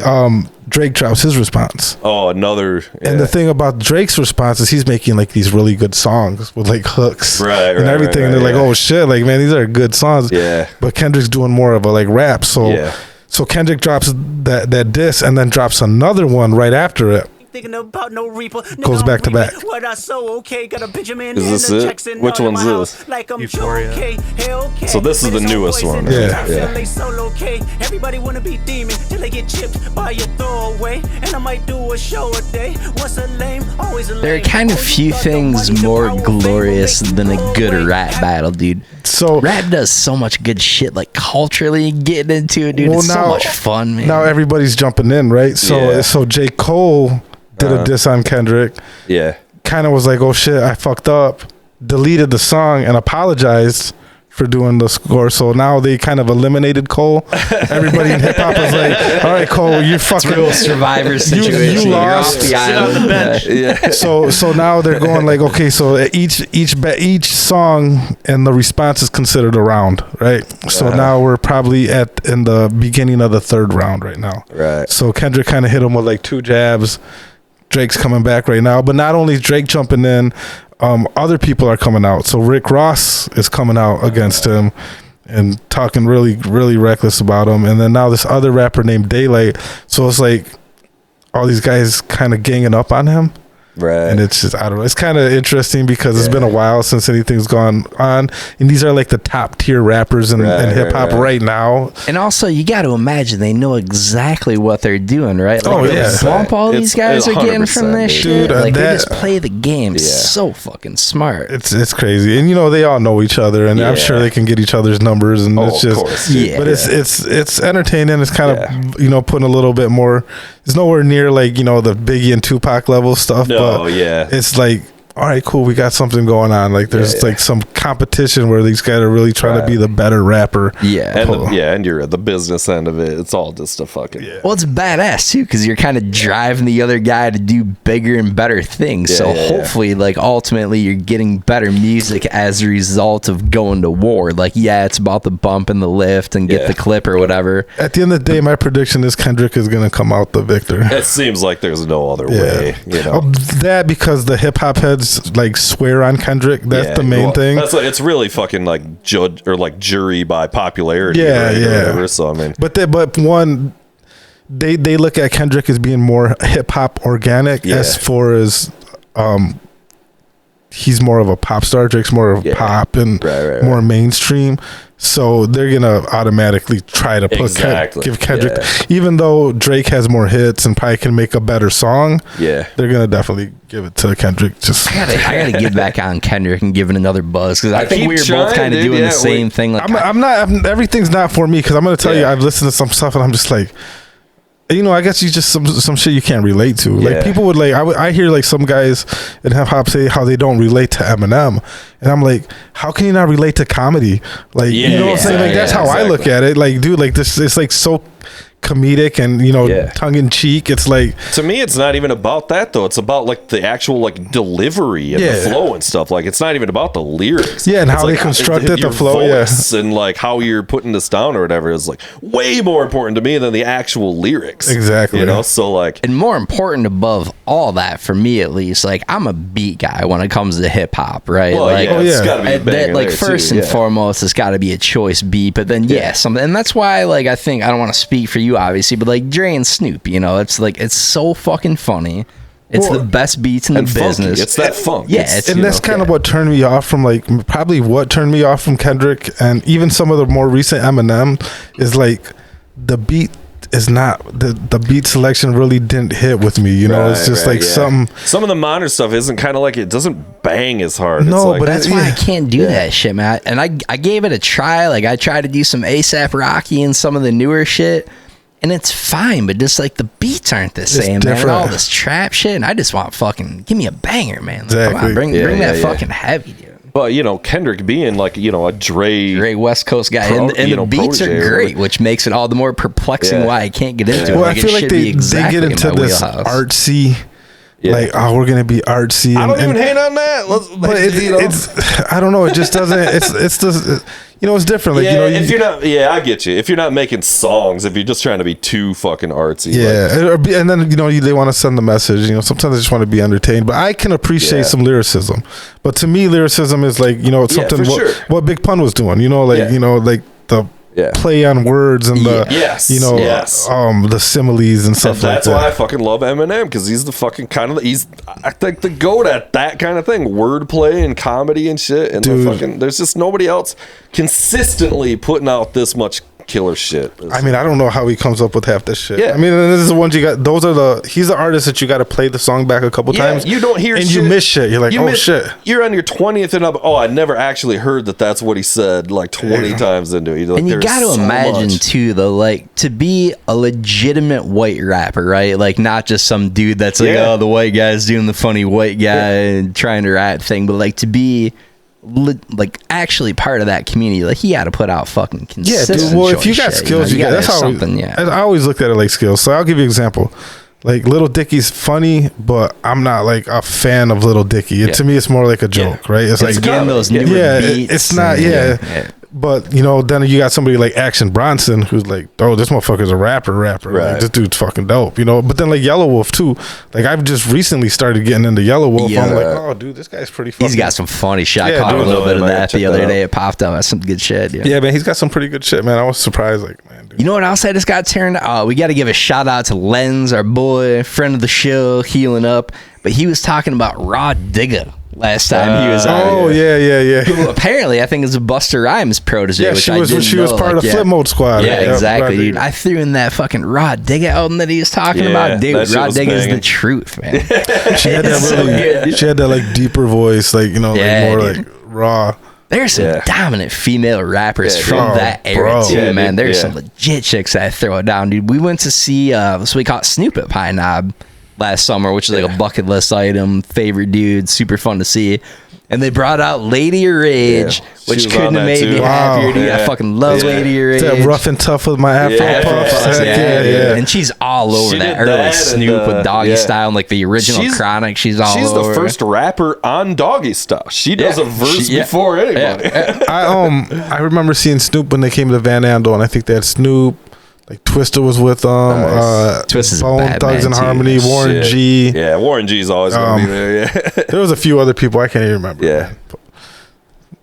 Drake drops his response.
Oh, another. Yeah.
And the thing about Drake's response is he's making like these really good songs with like hooks
Right,
and everything.
right,
and they're like,
yeah.
oh shit, like man, these are good songs.
Yeah.
But Kendrick's doing more of a like rap. So
Yeah.
so Kendrick drops that diss and then drops another one right after it.
Thinking about no reaper.
Goes back to back.
What I so okay, got a Benjamin
Is this
and the
it?
Jackson
Which
out of
one's
my
this?
house, like I'm
Euphoria.
okay, hell okay.
So this is the
But it's no
newest
poison.
one.
Yeah.
I feel
Yeah.
they solo okay. Everybody wanna be demon till they get chipped by your throwaway. And I might do a show a day. Once a lame, always a lame.
There are kind of
Oh, you
few
thought the
things
money, the
more
power, fame,
glorious
will make
than
you
a
go
good
away.
rap battle, dude.
So
Rap does so much good shit, like culturally getting into it, dude.
Well,
it's so
now-
much fun, man.
now everybody's jumping in, right? So
Yeah.
so J. Cole did a diss on Kendrick.
Yeah.
Kind of was like, oh shit, I fucked up, deleted the song and apologized for doing the score. So now they kind of eliminated Cole. Everybody in hip hop was like, all right, Cole, you're fucking
real survivor situation. You're off
lost.
the
Sit on
island.
the bench.
Yeah.
So now they're going like, okay, so each song and the response is considered a round, right? So now we're probably in the beginning of the third round right now.
Right.
So Kendrick kind of hit him with like 2 jabs. Drake's coming back right now, but not only is Drake jumping in, other people are coming out. So Rick Ross is coming out against him and talking really, really reckless about him. And then now this other rapper named Daylight. So it's like all these guys kind of ganging up on him.
Right.
And it's just, I don't know. It's kind of interesting because it's been a while since anything's gone on. And these are like the top tier rappers in hip hop right now.
And also, you got to imagine they know exactly what they're doing, right? Like,
Oh,
the
yeah.
bump all
It's-
these guys
it's
are getting from
100%,
this
dude.
shit.
Dude,
Like, they
that-
just play the game
Yeah.
so fucking smart.
It's crazy. And you know, they all know each other, and I'm
Yeah.
sure they can get each other's numbers, and
Oh,
it's
of
just
course, dude.
Yeah.
but it's entertaining. It's kind of you know, putting a little bit more. It's nowhere near like, you know, the Biggie and Tupac level stuff,
No,
but
yeah.
it's like all right, cool, we got something going on. Like there's like some competition where these guys are really trying to be the better rapper.
Yeah.
And you're at the business end of it. It's all just a fucking
Well, it's badass too, because you're kind of driving the other guy to do bigger and better things. So hopefully, like ultimately, you're getting better music as a result of going to war. Like, it's about the bump and the lift and get the clip or whatever.
At the end of the day, my prediction is Kendrick is gonna come out the victor.
It seems like there's no other way. You know
that because the hip hop heads like swear on Kendrick. That's the main thing.
That's like, it's really fucking like judge or like jury by popularity.
Yeah,
right,
yeah.
or whatever. So I mean,
but one, they look at Kendrick as being more hip hop organic as far as he's more of a pop star. Drake's more of pop and more mainstream. So they're gonna automatically try to put give Kendrick, even though Drake has more hits and probably can make a better song. Yeah, they're gonna definitely give it to Kendrick. Just
I gotta get back on Kendrick and give it another buzz, because I think we were both kind of doing the same thing. Like
I'm not. Everything's not for me, because I'm gonna tell you, I've listened to some stuff and I'm just like, you know, I guess you just some shit you can't relate to. Like people would like, I hear like some guys in hip hop say how they don't relate to Eminem, and I'm like, how can you not relate to comedy? Like, you know what I'm saying? Like that's how I look at it. Like, dude, like this, it's like so comedic and, you know, tongue in cheek. It's like,
to me, it's not even about that though. It's about like the actual like delivery and the flow and stuff. Like it's not even about the lyrics.
Yeah, and
it's
how
like,
they constructed the flow.
And like how you're putting this down or whatever is like way more important to me than the actual lyrics.
Exactly.
You know, so like,
and more important above all that, for me at least, like I'm a beat guy when it comes to hip hop, right?
Well,
like,
it's gotta be a banger
like
there,
first
too,
and foremost, it's got to be a choice beat. But then something, and that's why, like, I think I don't want to speak for you, obviously, but like Dre and Snoop, you know, it's like it's so fucking funny. It's the best beats in the business.
Funky. It's that funk.
Yeah,
and that's kind of what turned me off from probably what turned me off from Kendrick and even some of the more recent Eminem is like the beat is not the beat selection really didn't hit with me. You know, it's just some
of the modern stuff isn't kind of like, it doesn't bang as hard.
No,
it's like,
but that's why I can't do that shit, man. And I gave it a try. Like I tried to do some ASAP Rocky and some of the newer shit, and it's fine, but just like the beats aren't the same, man. And all this trap shit, and I just want fucking give me a banger, man. Like,
exactly.
Come on, bring that fucking heavy, dude.
But you know, Kendrick being like, you know, a Dre
West Coast guy, and the beats are great, which makes it all the more perplexing why I can't get into it.
Well,
like,
I feel like they get into this artsy. Like, oh, we're gonna be artsy.
I don't even hate on that.
But it's I don't know. It just doesn't. It's just, you know, it's different. Like, you know,
if you're not, I get you. If you're not making songs, if you're just trying to be too fucking artsy,
and then, you know, they want to send the message. You know, sometimes they just want to be entertained. But I can appreciate some lyricism. But to me, lyricism is like, you know, something what Big Pun was doing. You know, like you know, like the play on words and the the similes and stuff like that.
That's why I fucking love Eminem, because he's the fucking he's I think the goat at that kind of thing, wordplay and comedy and shit. And there's just nobody else consistently putting out this much killer shit.
I mean, I don't know how he comes up with half this shit. I mean, this is the ones you got. He's the artist that you got to play the song back a couple times.
You don't hear
and
shit.
You miss shit. You're like, shit.
You're on your 20th and up. Oh, I never actually heard that's what he said like 20 times into it. Like,
and you got to imagine too, though, like to be a legitimate white rapper, right? Like not just some dude that's like, oh, the white guy's doing the funny white guy and trying to rap thing, but like to be like actually part of that community, like he had to put out fucking consistent
dude. Well, if you got skills, you got that's how something. I always looked at it like skills. So I'll give you an example. Like Little Dicky's funny, but I'm not like a fan of Little Dicky. To me, it's more like a joke, right? It's like
getting those newer beats.
It's not, But you know, then you got somebody like Action Bronson who's like, oh, this motherfucker's a rapper. Right. Like, this dude's fucking dope, you know. But then like Yellow Wolf too. Like I've just recently started getting into Yellow Wolf. I'm like, oh, dude, this guy's pretty funny.
He's got some funny shit. I caught a little bit of that the other day. It popped up. That's some good shit.
Yeah, man, he's got some pretty good shit, man. I was surprised, like, man, dude.
You know what else I just got turned? We got to give a shout out to Lenz, our boy, friend of the show, Healing Up. But he was talking about Raw Digga last time he was on.
Oh, yeah.
Who apparently I think is a Busta Rhymes protege.
Yeah, she was part of the Flip Mode Squad.
Yeah, exactly, dude. I threw in that fucking Raw Digga album that he was talking about. Dude, Raw Digga is the truth, man.
She had that she had that like deeper voice, like, you know, like more like raw.
There's some dominant female rappers from that era too, man. There's some legit chicks that throw it down, dude. We went to see we caught Snoop at Pine Knob. last summer, which is like a bucket list item. Favorite dude, super fun to see. And they brought out Lady Your Age, which
was
couldn't
on
have
that
made me
too.
happier, dude.
Yeah.
I fucking love Lady Your Age.
That rough and tough with my Afro puffs.
Puffs,
Heck yeah.
And she's all over
She
that
did
early
that
Snoop
and,
with Doggy
yeah.
Style and like the original
She's-
Chronic. She's all
She's
over.
the first rapper on Doggy Style. She does
Yeah.
a verse
She- yeah.
before anybody.
I remember seeing Snoop when they came to Van Andel, and I think they had Snoop. Like Twista was with them.
Nice.
Twista's a
Bone
bad
Thugs
man,
and
too.
Harmony, Warren
Shit.
G.
Yeah, Warren G's always gonna be there. Yeah.
There was a few other people I can't even remember.
Yeah.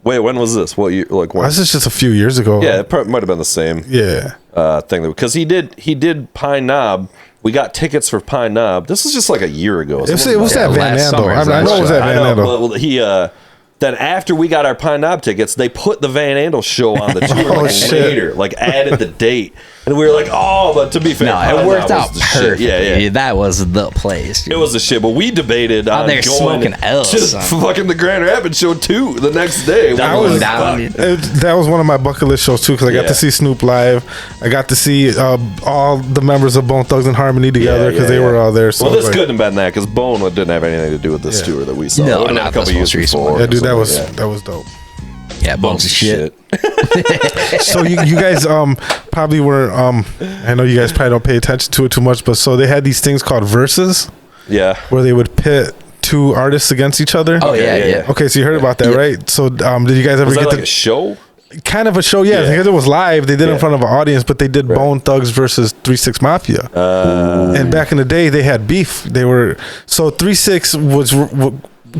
Wait, when was this? What year? Like when?
This is just a few years ago.
Yeah, it might have been the same
Yeah.
thing because he did Pine Knob. We got tickets for Pine Knob. This was just like a year ago.
It was at Van
last
Andel.
summer,
I know it was at
I
Van
know,
Andel.
but he then after we got our Pine Knob tickets, they put the Van Andel show on the tour
Oh,
like
shit.
later, like added the date, and we were like, oh, but to be fair,
No,
Pine
it worked
Knob
out
was the shit.
perfectly.
Yeah.
That was the place. Dude.
It was the shit, but we debated on
they're
going
smoking L's,
to
son.
fucking the Grand Rapids show too the next day.
That
We
was
were
down,
like,
dude.
That was one of my bucket list shows too, because I got
Yeah.
to see Snoop live. I got to see all the members of Bone Thugs and Harmony together because they were all there. So
well,
I
this
was like,
couldn't have been that because Bone didn't have anything to do with this
Yeah.
tour that we saw.
No,
It would've been
not
a couple
this
years
most recent
before.
one.
yeah, dude, that
or
was
something,
that was dope.
Yeah, Bones of shit.
So you guys probably were I know you guys probably don't pay attention to it too much, but so they had these things called verses
Yeah.
where they would pit two artists against each other.
Oh yeah,
yeah,
yeah.
yeah.
Okay, so you heard about that, right? So did you guys ever
Was that
get
like
to
a show?
kind of a show? Yeah,
Yeah.
because it was live. They did it
Yeah.
in front of an audience, but they did Bone Thugs versus 3-6 Mafia. And back in the day, they had beef. They were so 3-6 was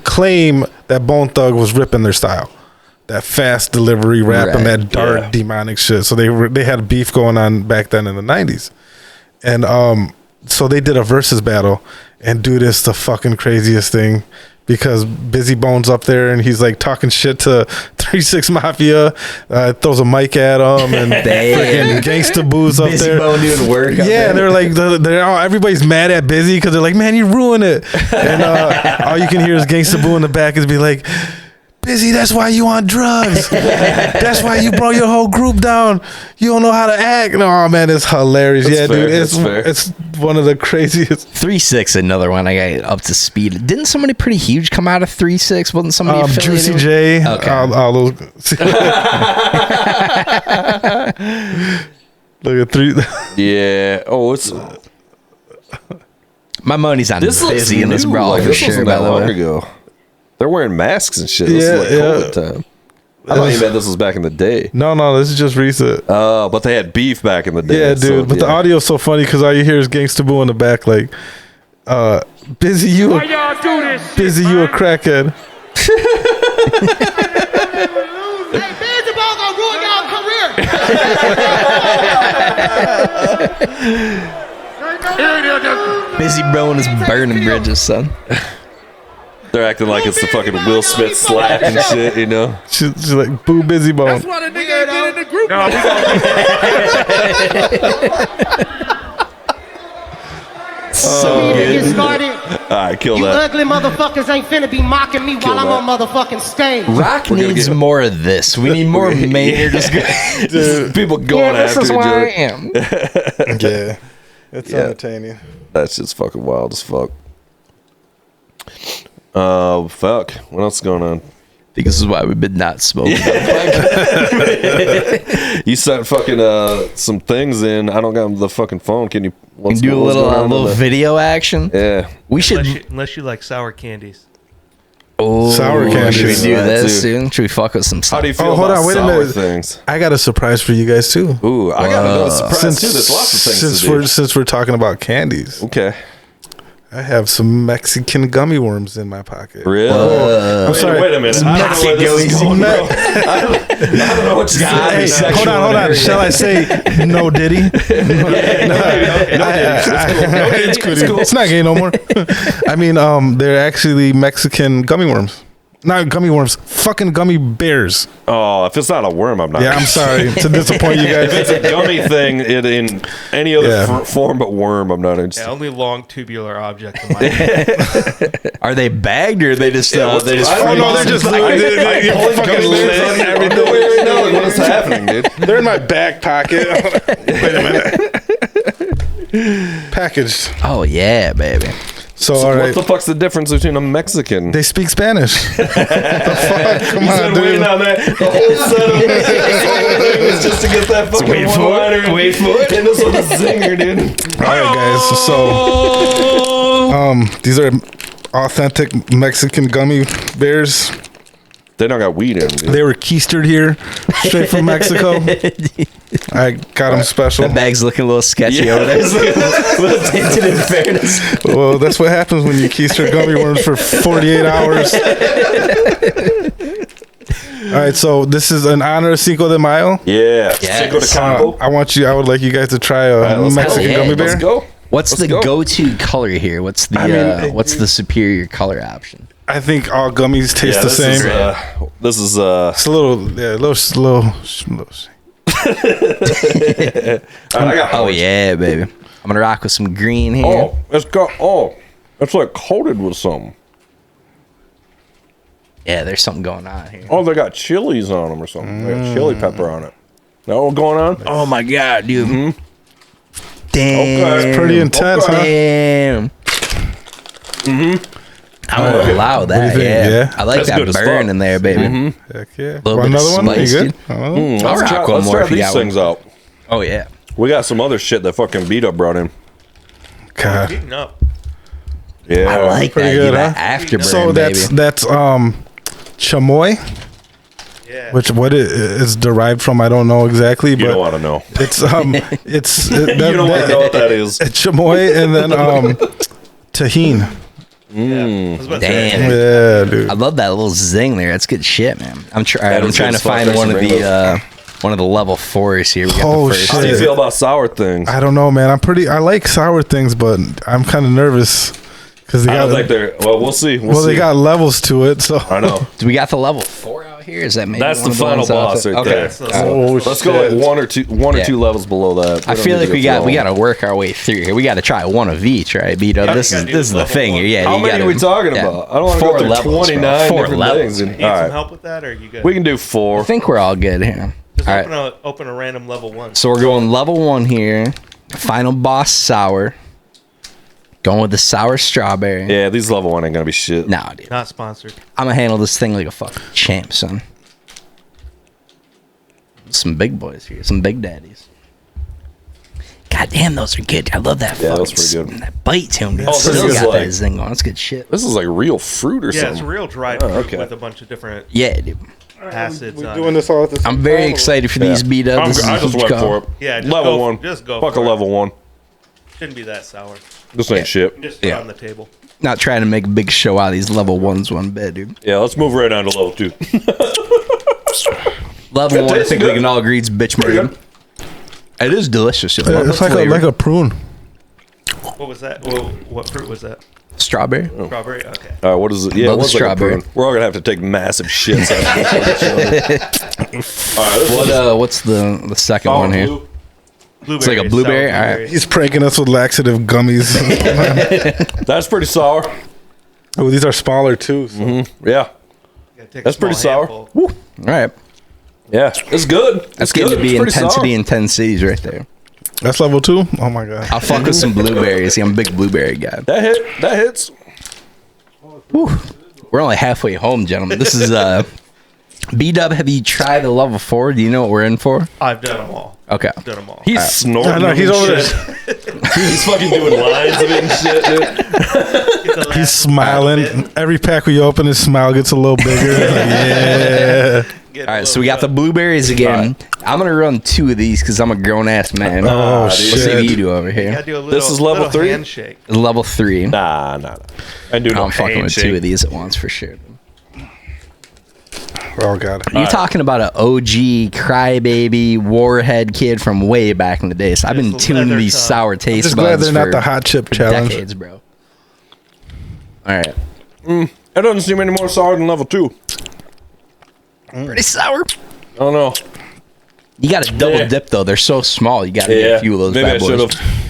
claim that Bone Thug was ripping their style, that fast delivery rap and
Right.
that dark
Yeah.
demonic shit. So they had beef going on back then in the 90s, and so they did a versus battle, and dude, it's the fucking craziest thing. Because Busy Bone's up there and he's like talking shit to 3-6 Mafia, throws a mic at him, and freaking Gangsta Boo's up
Busy
there.
Bone doing work. up
Yeah,
there.
they're like, everybody's mad at Busy because they're like, man, you ruined it. And all you can hear is Gangsta Boo in the back is be like, Busy, that's why you on drugs. That's why you brought your whole group down. You don't know how to act. No, man, it's hilarious.
That's
yeah,
fair,
dude,
that's fair.
it's one of the craziest.
3-6, another one. I got up to speed. Didn't somebody pretty huge come out of 3-6? Wasn't somebody affiliated
Juicy
with-
J,
Okay.
all those. Look at 3.
Yeah. Oh, it's
My money's on
this looks
Busy in this
new,
brawl
like,
for
this
sure.
wasn't
By
that
the
long
way,
ago. They're wearing masks and shit. This is like COVID time. I thought you meant this was back in the day.
No, this is just recent.
But they had beef back in the day.
Yeah, dude.
so,
But the
yeah.
audio's so funny because all you hear is Gangsta Boo in the back, like, Busy, you a crackhead.
Busy Bone is burning bridges, son.
They're acting like it's the fucking Will Smith slap and shit, you know?
She's like, Boo Busy Bone.
That's why the nigga ain't been in the group.
So
Get started.
All right, kill
You
that.
ugly motherfuckers ain't finna be mocking me while I'm
that.
on motherfucking stage.
Rock
We're gonna
needs
get-
more of this. We need more Maynard. Just
People going
this
after
is
each
where I
other.
am.
Yeah. It's
Yeah.
entertaining.
That's just fucking wild as fuck. Fuck. What else is going on?
I think this is why we've been not smoking.
You sent fucking some things in. I don't got the fucking phone. Can you
And do a
what's
little
going on
little
with
video action.
that? Yeah.
We should.
Unless you like sour candies.
Oh,
Sour candies.
Should we do
That
this
too.
soon? Should we fuck with some?
How do you feel
Oh, hold
about
on, wait a
sour
minute.
things?
I got a surprise for you guys too.
Ooh, I got another surprise too. There's lots of things to do.
Since we're talking about candies,
Okay.
I have some Mexican gummy worms in my pocket.
Really?
I'm sorry.
Wait a minute. I don't know where this is going, bro. I don't know what you're
Hey,
saying.
hold on. Shall I say no Diddy? It's cool. It's not gay no more. I mean, they're actually Mexican gummy worms. Not gummy worms, fucking gummy bears.
Oh, if it's not a worm, I'm not.
Yeah, I'm sorry to disappoint you
If
guys.
it's a gummy thing, it in any other
Yeah.
form but worm, I'm not interested.
Yeah, only long tubular objects in my head.
Are they bagged or are they just? They just.
I don't know. They're just
pulling
fucking lids on everything. What is happening, dude?
They're in my back pocket. Wait a minute. Packaged.
Oh yeah, baby.
So,
So
all
what
right.
the fuck's the difference between a Mexican?
They speak Spanish. the fuck? Come
He's
on,
been waiting
dude.
on that. The whole set of this whole thing was just to get that fucking
wait for it.
one-liner.
Wait for it.
And this was a zinger, dude.
All right, guys. So, these are authentic Mexican gummy bears.
They don't got weed in them, dude.
They were keistered here, straight from Mexico. I got them special.
That bag's looking a little sketchy over there. A little tinted in fairness.
Well, that's what happens when you keister gummy worms for 48 hours. All right, so this is in honor of Cinco de Mayo.
Yeah.
Yes.
Cinco de Kappo.
I would like you guys to try a Mexican
yeah,
gummy bear.
Let's go.
What's
Let's
the
go.
go-to color here? What's the what's the superior color option?
I think all gummies taste the same.
This is
It's a little slow.
I got
Oh yeah, baby. I'm gonna rock with some green here.
Oh, it's like coated with something.
Yeah, there's something going on here.
Oh, they got chilies on them or something. They got chili pepper on it. Know what's going on?
Oh my god, dude.
Mm-hmm.
Damn.
Okay.
It's pretty intense, huh?
Damn. I'm gonna allow that.
think?
Yeah.
Yeah?
I like
That's
that
good as
burn
fuck.
in there, baby.
Heck yeah.
Little
Want
bit of
another one? You
spice,
good?
dude.
Another one?
I'll
Let's
rock
try,
one more
let's
if
try
you
these
got one.
things out.
Oh yeah.
We got some other shit that fucking beat up brought in.
God.
Heating up.
Yeah.
I like
Pretty
that.
good,
That
huh?
afterburn,
So
baby.
that's chamoy,
Yeah.
which what it is derived from, I don't know exactly,
You don't
but
want to know.
it's
You don't want to know what that is.
it's chamoy and then tahine.
I was about to say,
Damn.
Yeah, dude.
I love that little zing there. That's good shit, man. I'm
That
trying
is
to
good as fuck.
find
There's
one
some
of the level 4s here. We got
Oh,
the first.
How do you
shit.
feel about sour things?
I don't know, man. I like sour things, but I'm kind of nervous because they
I
got
don't think they're. Well, we'll see.
well,
see.
they got levels to it. So
I know.
Do we got the level 4 out here? Is that maybe
That's
one
the
of
final
ones out
boss right
okay.
there.
oh,
Let's go like one or
Yeah.
two levels below that.
I
don't
feel
need
like
to
we
go
got
through
to work our way through here. We got to try one of each, right? B-Dub?
Yeah,
This
you
is
gotta do
the
level
thing
one.
here. Yeah,
How
you
many
gotta,
are we talking
yeah.
about? I don't want to
4
go through
levels, bro.
29
4
different
levels.
things.
Need
All
some
right,
help with that, or are you good?
we can do
I
4.
think we're all good here.
Just
All right.
open a random level 1.
So we're going level 1 here. Final boss sour. Going with the sour strawberry.
Yeah, these level 1 ain't gonna be shit.
Nah, dude.
Not sponsored.
I'm gonna handle this thing like a fucking champ, son. Some big boys here, some big daddies. God damn, those are good. I love that.
Yeah,
fucking
that's pretty good.
That bite to him.
Oh, this
Still
is
got
like-
that zing going. That's good shit.
This is like real fruit or
Yeah,
something.
it's real dried
Oh,
fruit
okay.
with a bunch of different
Yeah, dude.
acids
we're
on
doing
it.
this all at the same
I'm very
time?
excited for these beat
I'm-
up. This is
I
a
just
huge
went
call.
for it.
Yeah, just
level
go-
1.
just go
Fuck
for
a
it.
level 1.
Shouldn't be that sour.
This ain't shit.
Just put it
Yeah.
on the table.
Not trying to make a big show out of these level 1s one bit, dude.
Yeah, let's move right on to level 2.
Level
It
1, I
tastes
think we
good.
can all agree it's bitch
Pretty
made. It is delicious. Yo.
Yeah,
Love
it's
the
like
flavor.
a prune.
What was that? What fruit was that?
Strawberry.
Strawberry? Okay.
All right, what is it? Yeah,
Love the
what's like a
strawberry.
prune? We're all gonna have to take massive shits. All right, this
What's the second one here?
Blueberry.
It's like a blueberry?
sour
All right.
blueberry.
He's pranking us with laxative gummies.
That's pretty sour.
Oh, these are smaller too. So.
Yeah,
You gotta take a
That's pretty
small
sour.
handful.
All right.
yeah, it's good.
That's
It's
getting
good.
to be
It's pretty
intensity
sour.
in 10 cities right there.
That's level 2. Oh my god.
I'll fuck with some blueberries. I'm a big blueberry guy.
That hits.
Whew. We're only halfway home, gentlemen. This is B-Dub. Have you tried the level 4? Do you know what we're in for?
I've done them all.
Okay.
I've done them all.
He's snorting.
I know, he's
and
over
shit. He's fucking doing lines of it and shit, dude.
Get the
He's
last
smiling.
bit.
Every pack we open, his smile gets a little bigger. Like, yeah.
Get
All
a
right, so we
little
got the blueberries again. I'm gonna run 2 of these because I'm a grown ass man.
Oh,
Let's see what
shit.
you do over
You
here.
gotta do a little,
This is level
little
3?
handshake.
Level 3.
Nah. I do no
I'm fucking with 2
handshake.
of these at once for sure.
Oh god.
You're talking about an OG crybaby warhead kid from way back in the day. So I've been
Just
tuning
leather
these
tongue.
sour taste
Just glad
buds
they're not
for
the hot chip challenge.
decades, bro. All right.
It doesn't seem any more sour than level 2.
Pretty sour.
I don't know.
You got to double
Yeah.
dip though. They're so small. You got to get a few of those
Maybe I
bad
should
boys.
have.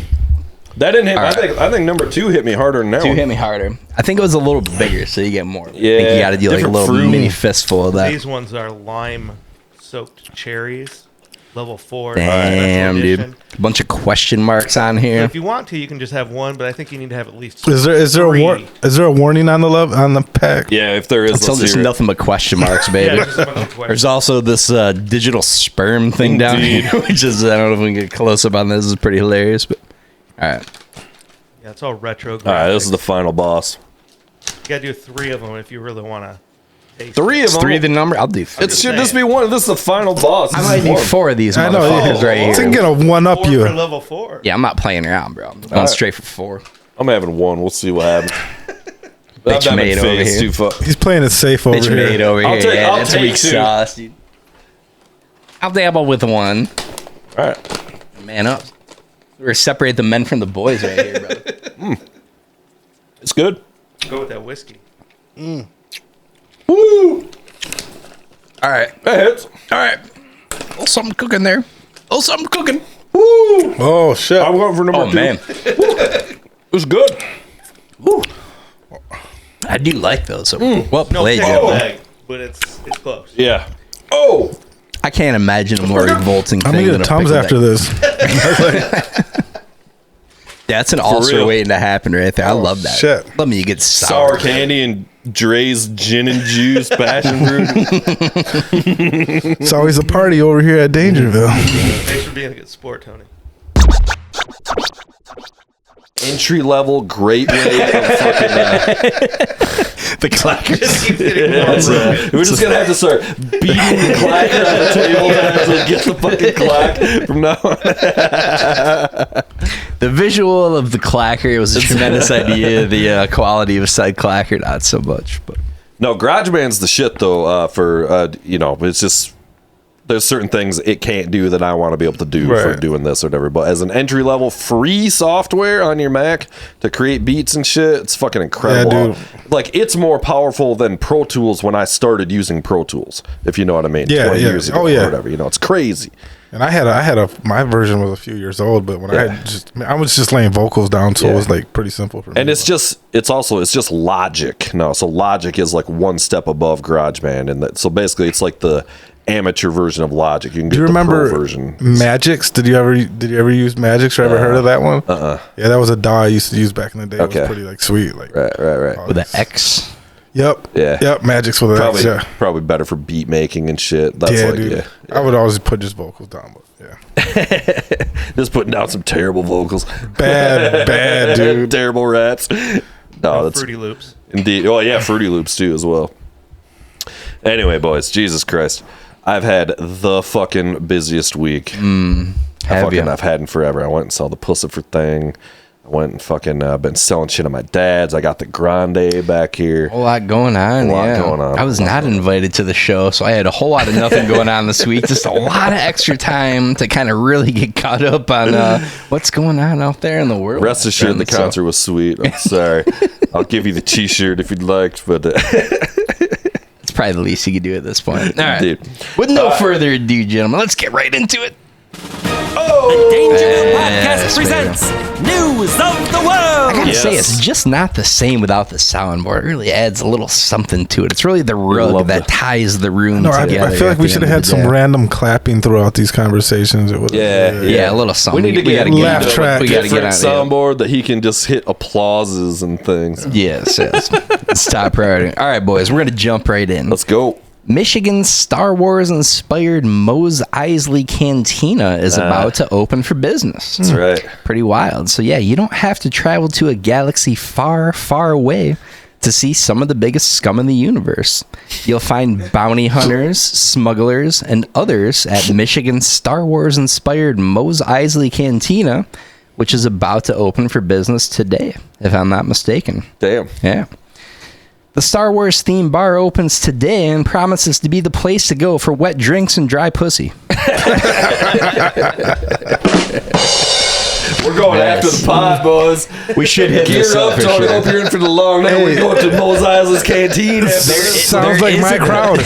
That didn't hit.
All right.
I think number 2 hit me harder than that
2
one.
hit me harder. I think it was a little bigger, so you get more. I think you
Yeah,
got to do like a
different
little
fruit.
mini fistful of that.
These ones are lime soaked cherries. level 4.
Damn,
special
dude.
edition.
A bunch of question marks on
So
here.
if you want to, you can just have one, but I think you need to have at least
Is there
three.
is there a warning on the pack?
Yeah, if there is,
Until
let's
there's
hear it.
nothing but question marks, baby.
Yeah, just a bunch of questions.
There's also this digital sperm thing down
Indeed.
here, which is, I don't know if we can get close up on this. This is pretty hilarious, but all right.
Yeah, it's all retro.
All right, this is
graphics.
the final boss.
You gotta do 3 of them if you really want to.
Three of
Is
them.
3 the number? I'll do 3.
It should just be one. This is the final boss.
I
This
might
is
do
one.
4 of these
I know.
motherfuckers right
It's
here.
gonna one up
4
you.
for level 4.
Yeah, I'm not playing around, bro. I'm going
right.
straight for 4.
I'm having one. We'll see what happens.
Bitch
I've
made
been
over
phased
here.
too far.
He's playing it safe over
Bitch
here.
made over
I'll
here.
take-
Yeah,
I'll
that's
take
weak
2.
sauce, dude. I'll dabble with 1.
All right.
Man up. We're separate the men from the boys right here, bro.
It's good.
Go with that whiskey.
Woo!
All right.
That hits.
All right. A little something cooking there. A little something cooking.
Woo!
Oh shit!
I'm going for number 2.
Oh, man.
It's good.
I do like those. So well
No
played,
pickup
Joe.
bag, but it's close.
Yeah. Oh!
I can't imagine a more revolting
I'm
thing
gonna
than
get
a
Tums
pickle
after
bag.
this.
That's an ulcer
real.
waiting to happen right there. I love that.
shit.
Let me get
Sour candy and Dre's gin and juice passion fruit.
It's always a party over here at Dangerville.
Thanks for being a good sport, Tony.
Entry level, great way of fucking.
the clackers.
Just keep getting more broken.
We're just gonna have to start beating the clacker on the table to actually get the fucking clack from now on.
The visual of the clacker was a tremendous idea. The quality of a side clacker, not so much. But
No, GarageBand's the shit though. It's just there's certain things it can't do that I want to be able to do for
Right.
doing this or whatever. But as an entry level free software on your Mac to create beats and shit, it's fucking incredible.
Yeah, dude.
Like it's more powerful than Pro Tools when I started using Pro Tools, if you know what I mean.
Yeah,
20
yeah.
years ago
Oh, yeah.
or whatever. You know, it's crazy.
And my version was a few years old, but when I was just laying vocals down, so
Yeah.
it was like pretty simple for me.
And it's just Logic. No, so Logic is like one step above GarageBand, and so basically it's like the amateur version of Logic. You can get
Do you
the
remember
pro version.
Magix? Did you ever use Magix or ever heard of that one? Yeah, that was a DAW I used to use back in the day. It
Okay.
was pretty like sweet. Like
Right.
with an X.
Yep.
Yeah.
Yep. Magix with an X. Yeah.
Probably better for beat making and shit. That's
Yeah,
like
dude. I would always put just vocals down, but yeah.
just putting down some terrible vocals.
Bad, dude.
Terrible raps. No, that's
Fruity Loops.
indeed. Oh yeah, Fruity Loops too as well. Anyway, boys, Jesus Christ, I've had the fucking busiest week. I've had in forever. I went and saw the Pussifer thing. I went and fucking been selling shit at my dad's. I got the Grande back here.
A whole lot going on.
A lot
yeah.
going on.
I was not invited to the show, so I had a whole lot of nothing going on this week. Just a lot of extra time to kind of really get caught up on what's going on out there in the world.
Rest assured, the concert was sweet. I'm sorry. I'll give you the T-shirt if you'd like, but
It's probably the least you could do at this point. All right.
Dude.
With no further ado, gentlemen, let's get right into it.
Dangerville
Yes,
Podcast presents News of the World.
I gotta say, it's just not the same without the soundboard. It really adds a little something to it. It's really the rug that ties the room
No, I
together.
feel like
at
we
the
should
end
have
of
had
the
some
day.
random clapping throughout these conversations. It was
Yeah, a little something.
we need to get
gotta
a
laugh track.
We gotta get
different
on
soundboard that he can just hit applauses and things.
Yes. It's top priority. All right, boys, we're gonna jump right in.
Let's go.
Michigan's Star Wars inspired Mos Eisley Cantina is about to open for business.
That's right.
Pretty wild. So yeah, you don't have to travel to a galaxy far, far away to see some of the biggest scum in the universe. You'll find bounty hunters, smugglers, and others at Michigan's Star Wars inspired Mos Eisley Cantina, which is about to open for business today, if I'm not mistaken.
Damn.
Yeah. The Star Wars themed bar opens today and promises to be the place to go for wet drinks and dry pussy.
We're going after the pod, boys.
We should hit
Gear
this
up,
up for
Tony.
sure.
Hope you're in for the long night. We're going to Mos Eisley's Canteen.
Sounds like my crowd.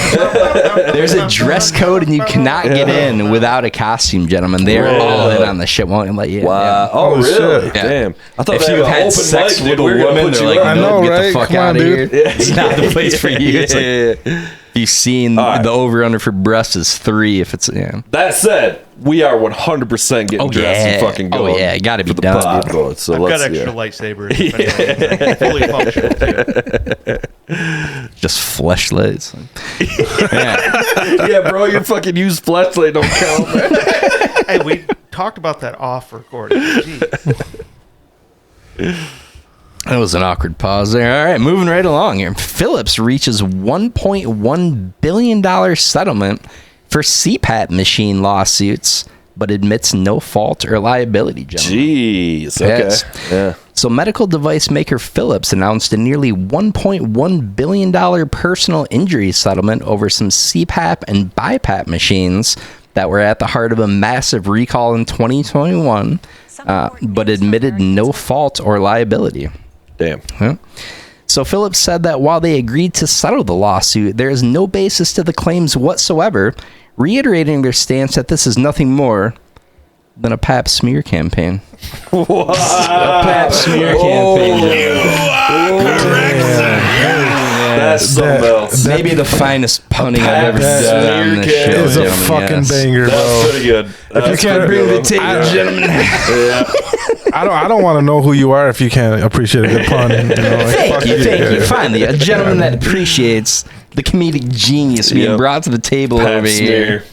There's a dress code and you cannot get in without a costume, gentlemen. They're all in on the shit. Won't let you in.
Wow.
Yeah.
Oh,
Oh,
really?
shit.
Damn. I thought
If
they
you
had
had
open
sex
mic,
with
dude.
a
We're gonna
woman,
put
they're
you
like,
on.
I know,
no, get
right?
the fuck
Come on,
out of
dude.
here. It's not the place for you. It's like,
Yeah.
if you've seen
All right.
the over-under for breasts is 3 if it's, yeah.
That said, we are 100% getting dressed and fucking going.
Oh yeah, gotta be
for the
done.
pod, boys. So
I've
let's
got extra lightsabers. If anyone- fully functional too.
Just fleshlights.
yeah, bro, your fucking used flashlight don't count, man.
Hey, we talked about that off recording. Jeez.
That was an awkward pause there. All right, moving right along here. Philips reaches $1.1 billion settlement for CPAP machine lawsuits, but admits no fault or liability, gentlemen.
Jeez. Okay.
Yes.
Yeah.
So medical device maker Philips announced a nearly $1.1 billion personal injury settlement over some CPAP and BiPAP machines that were at the heart of a massive recall in 2021, but admitted no fault or liability.
Damn.
Yeah. So Phillips said that while they agreed to settle the lawsuit, there is no basis to the claims whatsoever, reiterating their stance that this is nothing more than a pap smear campaign.
What?
A pap smear campaign.
That's something else.
Maybe the finest punning I've ever done on this show.
It's a fucking banger, bro.
That's pretty good.
If you can't
bring the table, gentlemen.
Yeah.
I don't want to know who you are if you can't appreciate a good pun. You know, like,
Thank you. Finally, a gentleman that appreciates the comedic genius being brought to the table
Pap
over
smear.
here.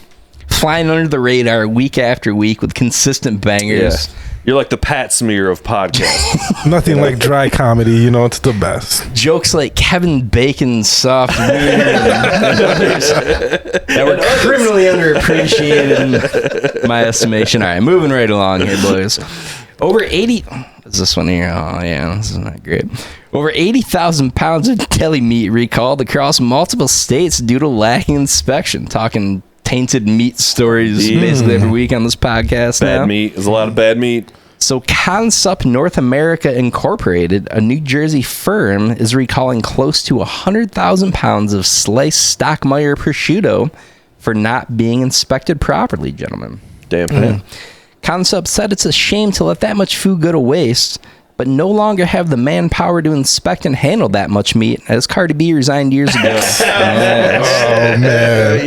Flying under the radar week after week with consistent bangers.
Yeah. You're like the Pat Smear of podcasts.
Nothing like dry comedy, you know, it's the best.
Jokes like Kevin Bacon's soft weird that were criminally underappreciated in my estimation. All right, moving right along here, boys. Over 80... Is this one here? Oh, yeah, this is not great. Over 80,000 pounds of deli meat recalled across multiple states due to lacking inspection. Talking tainted meat stories basically every week on this podcast.
Bad meat. There's a lot of bad meat.
So Consup North America Incorporated, a New Jersey firm, is recalling close to 100,000 pounds of sliced Stockmeyer prosciutto for not being inspected properly, gentlemen.
Damn.
Consup said it's a shame to let that much food go to waste, but no longer have the manpower to inspect and handle that much meat, as Cardi B resigned years ago.
Oh, man.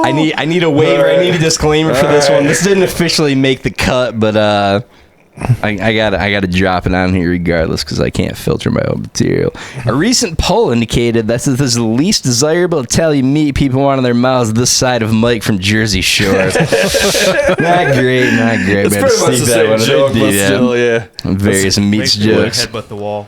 I need a waiver. I need a disclaimer for this one. This didn't officially make the cut, but I gotta drop it on here regardless because I can't filter my own material. A recent poll indicated that this is the least desirable Italian meat people want in their mouths this side of Mike from Jersey Shore. Not great.
It's pretty much the same joke, but still, yeah.
Various meats
Makes me want
jokes.
to headbutt the wall.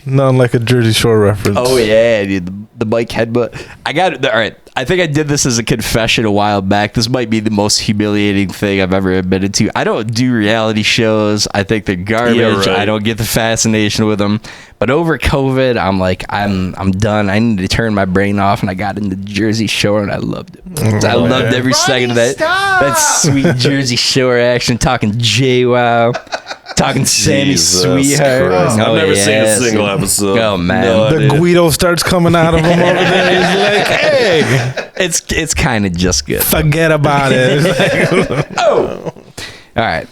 None like a Jersey Shore reference.
Oh yeah, dude, the bike headbutt. I got it. All right, I think I did this as a confession a while back. This might be the most humiliating thing I've ever admitted to. I don't do reality shows. I think they're garbage.
Yeah, right.
I don't get the fascination with them. But over COVID, I'm like, I'm done. I need to turn my brain off, and I got into Jersey Shore, and I loved it. I loved every second of that. That sweet Jersey Shore action, talking JWoww. Talking Sammy
Jesus
Sweetheart.
Christ. I've never seen a single episode.
Oh man,
No,
the Guido starts coming out of him over there. He's like, hey,
it's kind of just good.
forget about it.
Oh, all right.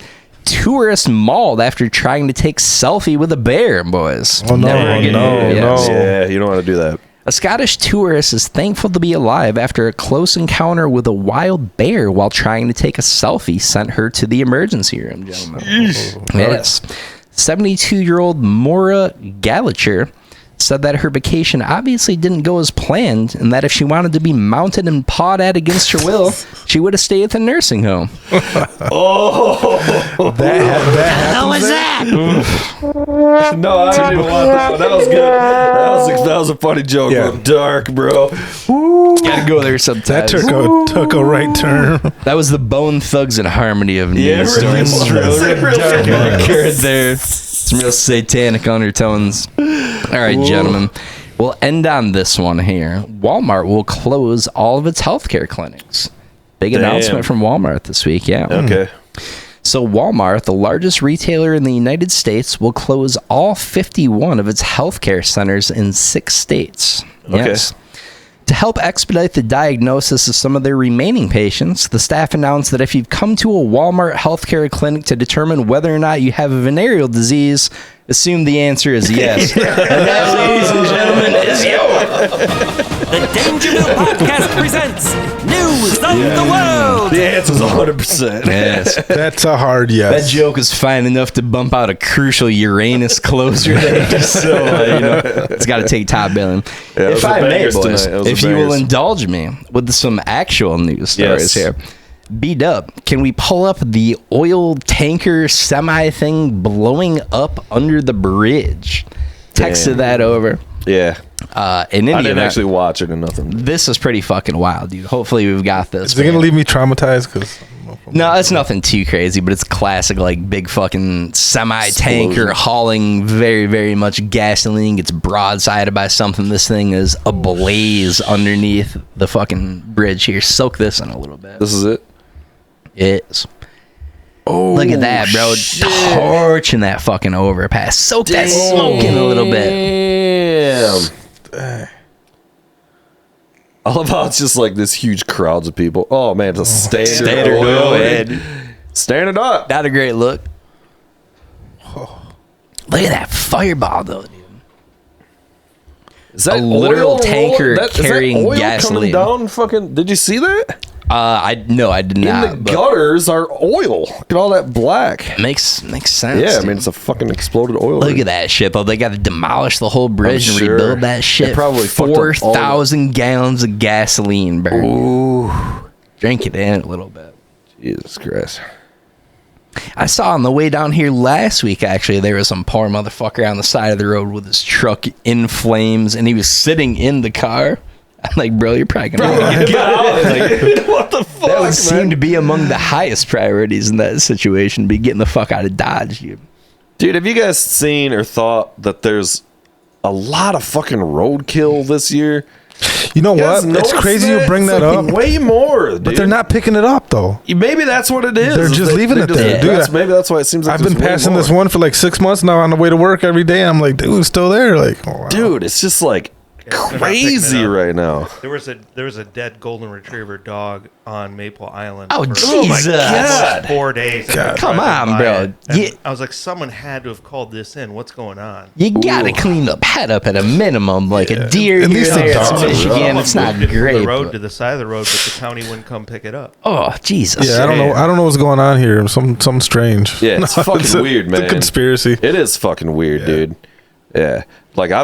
Tourist mauled after trying to take selfie with a bear, boys.
Oh, no,
Never again.
no.
Yeah, you don't want to do that.
A Scottish tourist is thankful to be alive after a close encounter with a wild bear while trying to take a selfie sent her to the emergency room, gentlemen. Yes. 72-year-old Maura Gallagher said that her vacation obviously didn't go as planned and that if she wanted to be mounted and pawed at against her will, she would have stayed at the nursing home.
that
How was that?
No, I didn't even want that one. That was good. That was a funny joke.
Yeah.
Bro. Dark, bro.
Gotta go there sometimes.
That took a right turn.
That was the Bone Thugs and Harmony of news
Yeah, it
stories.
really was.
Dark undercurrent there. Some real satanic undertones. All right, gentlemen. We'll end on this one here. Walmart will close all of its healthcare clinics. Big announcement from Walmart this week, yeah.
Okay.
So Walmart, the largest retailer in the United States, will close all 51 of its healthcare centers in 6 states. Yes. To help expedite the diagnosis of some of their remaining patients, the staff announced that if you've come to a Walmart healthcare clinic to determine whether or not you have a venereal disease, assume the answer is yes. And that, ladies and gentlemen, is you.
The Dangerville Podcast presents News news of the world.
The answer's 100%.
Yes.
That's a hard
That
yes.
joke is fine enough to bump out a crucial Uranus closer there. So, it's got to take top billing.
Yeah,
If
those are
I may,
bangers
boys,
tonight. Those are
if you will
bangers.
indulge me with some actual news stories
Yes.
here. B-Dub, can we pull up the oil tanker semi thing blowing up under the bridge? Texted
Damn.
that over.
Yeah.
In any
I didn't
event,
actually watch it or nothing.
this is pretty fucking wild, dude. Hopefully we've got this.
Is it gonna leave me traumatized? Because
No, it's nothing too crazy, but it's classic, like big fucking semi-tanker hauling very, very much gasoline, gets broadsided by something. This thing is ablaze underneath the fucking bridge here. Soak this in a little bit.
This is it?
It's. Oh, look at that, bro! Torching that fucking overpass. Soak that smoke in a little bit.
Damn. I love how it's just like this huge crowds of people. Oh man, it's a standard oil head. Standard up.
Not a great look. Look at that fireball, though, dude.
Is that
A literal
oil
tanker
is that
carrying
oil
gasoline.
coming down fucking, did you see that?
I did not.
In the
but
gutters are oil. Look at all that black.
makes sense.
Yeah, I
dude.
mean it's a fucking exploded oil.
Look
rig.
at that shit, though. They got to demolish the whole bridge and
sure.
rebuild that shit.
They probably fucked up all the-
4,000 gallons of gasoline, bro.
Ooh.
Drink it in a little bit.
Jesus Christ.
I saw on the way down here last week, actually, there was some poor motherfucker on the side of the road with his truck in flames, and he was sitting in the car. I'm like, bro, you're probably gonna get out. Like,
What the fuck,
that would seem to be among the highest priorities in that situation. Be getting the fuck out of Dodge, dude.
Dude, have you guys seen or thought that there's a lot of fucking roadkill this year?
you know
You guys
what? It's
notice
crazy you bring
It's
that
like
up,
way more, dude.
but they're not picking it up though.
Maybe that's what it is.
They're just leaving it there. Dude,
Maybe that's why it seems like
I've been
there's way
passing
more.
this one for like 6 months now on the way to work every day. I'm like, dude, it's still there. Like, oh, wow.
Dude, it's just like
they're not picking
crazy
it up.
right now.
There was a dead golden retriever dog on Maple Island.
Oh,
for
Jesus.
almost 4 days. And we're
Come
driving
on,
by
bro.
it, and
Yeah.
I was like, someone had to have called this in. What's going on?
You gotta clean the pet up at a minimum, like a deer
At
here
least
and
a
there. It's
dog.
Michigan. It's not
Moved it from
great.
the road
but-
to the side of the road, but the county wouldn't come pick it up.
Oh, Jesus.
Yeah, I don't know what's going on here. Something strange.
Yeah, it's fucking weird, man.
It's a conspiracy.
It is fucking weird, dude. Yeah. Like I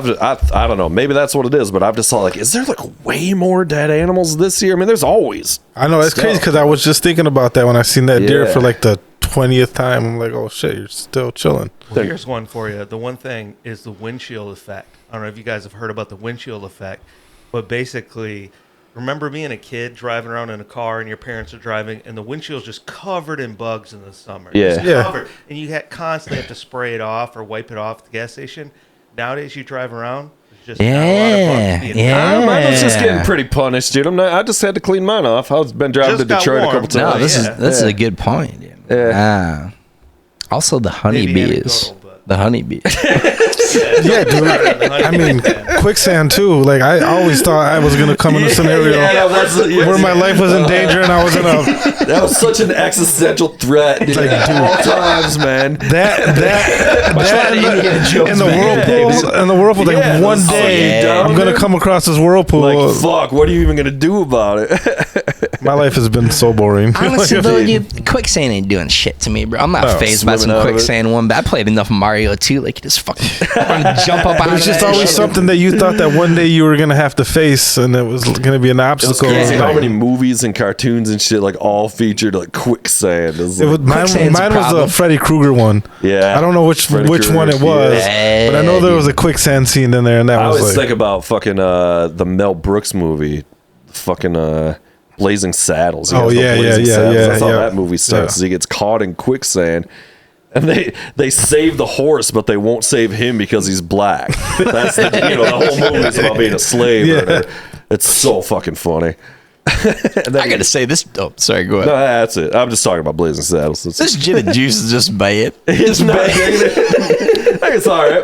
don't know. Maybe that's what it is, but I've just thought like, is there like way more dead animals this year? I mean, there's always.
I know it's crazy
stuff.
because I was just thinking about that when I seen that deer
Yeah.
for like the 20th time. I'm like, oh shit, you're still chilling.
Well, here's one for you. The one thing is the windshield effect. I don't know if you guys have heard about the windshield effect, but basically, remember being a kid driving around in a car and your parents are driving and the windshield's just covered in bugs in the summer.
Yeah.
Just
Yeah.
covered. And you constantly have to spray it off or wipe it off at the gas station. Nowadays, you drive around, there's just not a lot of bugs being
Yeah.
Mine was just getting pretty punished, dude. I just had to clean mine off. I've been driving
Just
to
got
Detroit a
warm.
couple
No,
times.
this is a good point. Dude.
Yeah.
Also, the
Maybe
honeybees.
anecdotal, but-
The honeybees.
Yeah, dude. I mean, quicksand too. Like I always thought I was gonna come in a scenario where my life was in danger and I was in a
That was such an existential threat, dude.
Like, dude.
At all times, man.
that in the whirlpool in the whirlpool. Like
Yeah,
one
those-
day
yeah.
I'm gonna come across this whirlpool.
Like, fuck, what are you even gonna do about it?
My life has been so boring.
Honestly, though, dude, quicksand ain't doing shit to me, bro. I'm not
Oh,
phased by some
swimming out of it.
quicksand one, but I played enough Mario 2. Like, you just fucking jump up out
It's
of
just
that
always
shit.
something that you thought that one day you were gonna have to face, and it was gonna be an
It was
obstacle.
crazy
Like,
how many movies and cartoons and shit like all featured like quicksand. It was
it
like,
was, mine
Quicksand's a
was the
problem.
Freddy Krueger one.
Yeah.
I don't know which
Freddy
one it
Krueger,
was,
yeah.
but I know there was a quicksand scene in there, and that
I
was
always
like,
think about fucking the Mel Brooks movie, fucking Blazing Saddles. You
Oh,
guys know
yeah,
Blazing
yeah,
Saddles?
yeah,
That's how
yeah.
that movie starts.
Yeah.
Is he gets caught in quicksand. And they save the horse, but they won't save him because he's black. That's the whole movie is about being a slave.
Yeah.
Or whatever. It's so fucking funny. And then
I gotta say this. Oh, sorry, go ahead.
no, that's it. I'm just talking about Blazing Saddles.
This gin and juice is just bad.
It's not. I think it's all right.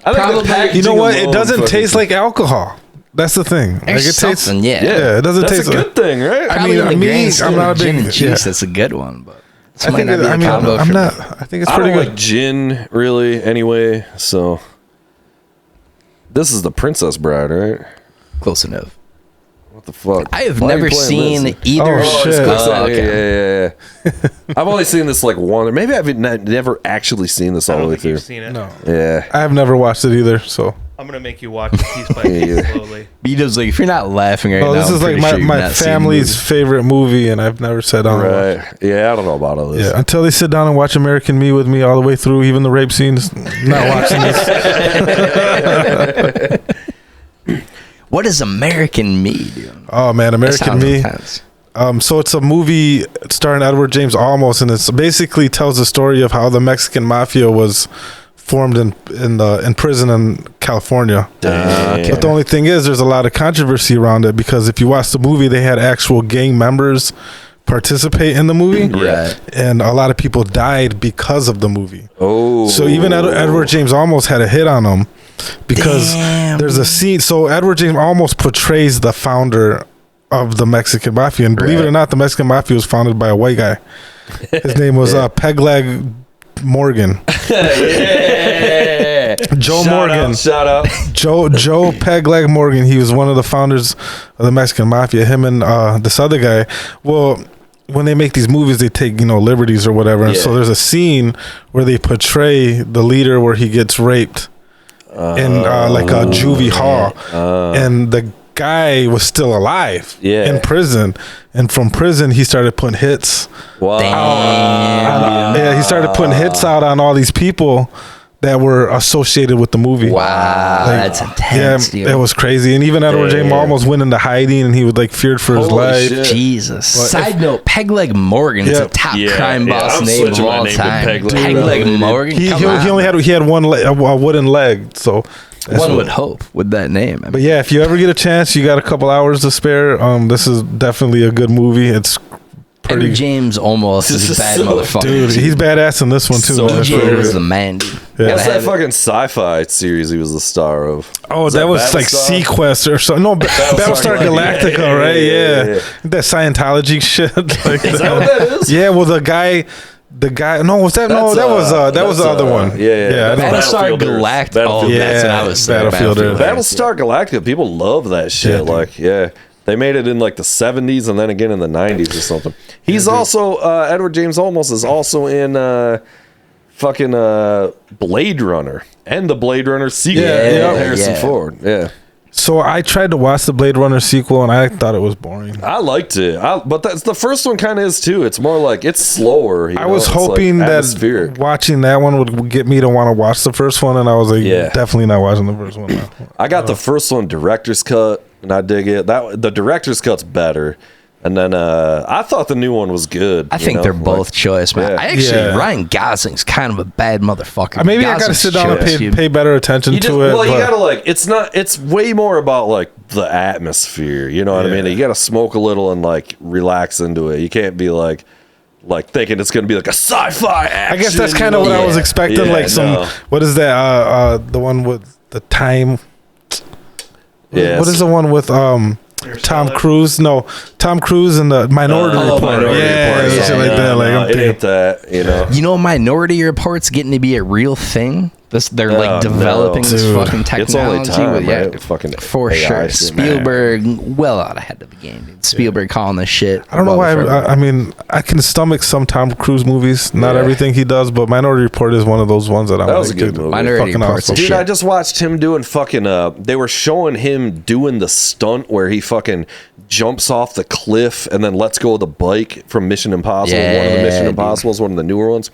I think
Probably-
the packaging
you know what? It
alone
doesn't
fucking-
taste like alcohol. That's the thing. Like
There's
it tastes.
something, yeah.
Yeah, it doesn't
That's
taste
a good thing, right?
I
Probably
mean,
in the
me,
grand
I'm
scheme
not a
of gin
big.
and
Yeah.
juice. That's a good one, but this
I
might
think.
not be the
I mean,
combo
I'm
for
not.
me.
I think it's
I
pretty
don't
good.
like gin really anyway. So this is the Princess Bride, right?
Close enough.
What the fuck?
I have
Why are you
never
playing
seen
this?
either.
Oh, shit.
Okay.
Yeah. I've only seen this like one, or maybe I've never actually seen this all
I
the
don't
way
think
through.
you've seen it.
No,
Yeah.
I have never watched it either. So,
I'm gonna make you watch it piece by piece slowly.
Beato's like, if you're not laughing right now,
this is like my family's favorite movie, and I've never sat down. And watched
Right. Yeah, I don't know about all this.
Yeah, until they sit down and watch American Me with me all the way through, even the rape scenes. Not watching this.
What is American Me, dude?
Oh man,
That
American
sounds
Me.
intense.
So it's a movie starring Edward James Olmos, and it's basically tells the story of how the Mexican mafia was formed in prison in California. But the only thing is, there's a lot of controversy around it because if you watch the movie, they had actual gang members participate in the movie,
Right.
and a lot of people died because of the movie.
Oh.
So even Edward James almost had a hit on him because
Damn.
there's a scene. So Edward James almost portrays the founder of the Mexican mafia, and believe it or not, the Mexican mafia was founded by a white guy. His name was Pegleg Morgan. Joe Morgan.
Shout out.
Joe Pegleg Morgan. He was one of the founders of the Mexican mafia. Him and this other guy. Well, when they make these movies, they take liberties or whatever. And so there's a scene where they portray the leader where he gets raped in like a juvie hall, and the guy was still alive in prison, and from prison he started putting hits.
Wow.
He started putting hits out on all these people that were associated with the movie.
Wow, that's intense, dude.
It was crazy. And even Edward James almost went into hiding, and he was feared for his life.
shit.
Jesus. Side note, Pegleg Morgan is a top crime boss
I'm
name of
switching my
all
name to
time.
Pegleg.
Pegleg Morgan.
He
Come on.
only had one a wooden leg, so
One would hope with that name. I mean,
But yeah, if you ever get a chance, you got a couple hours to spare. This is definitely a good movie. It's pretty.
Edward James almost is a bad motherfucker.
Dude, he's badass in this one too.
So
That's
DJ
really
was
good.
the man, dude.
Yeah.
What's
Gotta
that
have it.
fucking sci-fi series he was the star of?
Oh, that was like
Battlestar?
Sequest or something. No, Battlestar Galactica,
Yeah,
right?
yeah,
Yeah.
yeah.
That Scientology shit. Like,
Is that what that is?
Yeah, well, the guy. No, was that? No, that was the other one.
Yeah, yeah.
I know.
Battlestar
Battlefielders.
Galactica. Oh,
Battlefield.
that's what I was saying.
Battlefielders.
Battlestar Galactica, people love that shit.
Yeah, dude.
They made it in like the 70s and then again in the 90s or something. He's also Edward James Olmos is also in fucking Blade Runner and the Blade Runner sequel.
Yeah,
with Harrison
yeah.
Ford. Yeah.
So I tried to watch the Blade Runner sequel, and I thought it was boring.
I liked it. But that's the first one kind of is too. It's more like it's slower.
I was hoping that watching that one would get me to want to watch the first one, and I was like, definitely not watching the first one. No.
I got the first one director's cut, and I dig it. The director's cut's better. And then I thought the new one was good.
I think they're both choice, man.
Yeah.
I actually, Ryan Gosling's kind of a bad motherfucker.
Maybe I got to sit down and pay better attention to it.
Well, you gotta it's way more about like the atmosphere. You know what I mean? You gotta smoke a little and like relax into it. You can't be like thinking it's gonna be like a sci-fi action.
I guess that's kind of what I was expecting. What is that? The one with the time.
Yeah.
What is the one with Tom Cruise? No, Tom Cruise and the Minority Report.
Minority Report.
Shit like that. Like I'm
it
thinking,
ain't that. You know.
You know, Minority Report's getting to be a real thing. They're like developing this
Dude.
fucking technology.
It's only time,
with,
right? Fucking
for
AI
sure.
shit,
Spielberg, well out ahead of the game. Dude. Spielberg calling this shit.
I don't know why. I mean, I can stomach some Tom Cruise movies. Not everything he does, but Minority Report is one of those ones that I'm.
That was a good movie.
Minority
Fucking
Report's
awesome.
a
Dude,
shit.
I just watched him doing fucking they were showing him doing the stunt where he fucking jumps off the cliff and then lets go of the bike from Mission Impossible. One of the Mission Impossibles, one of the newer ones.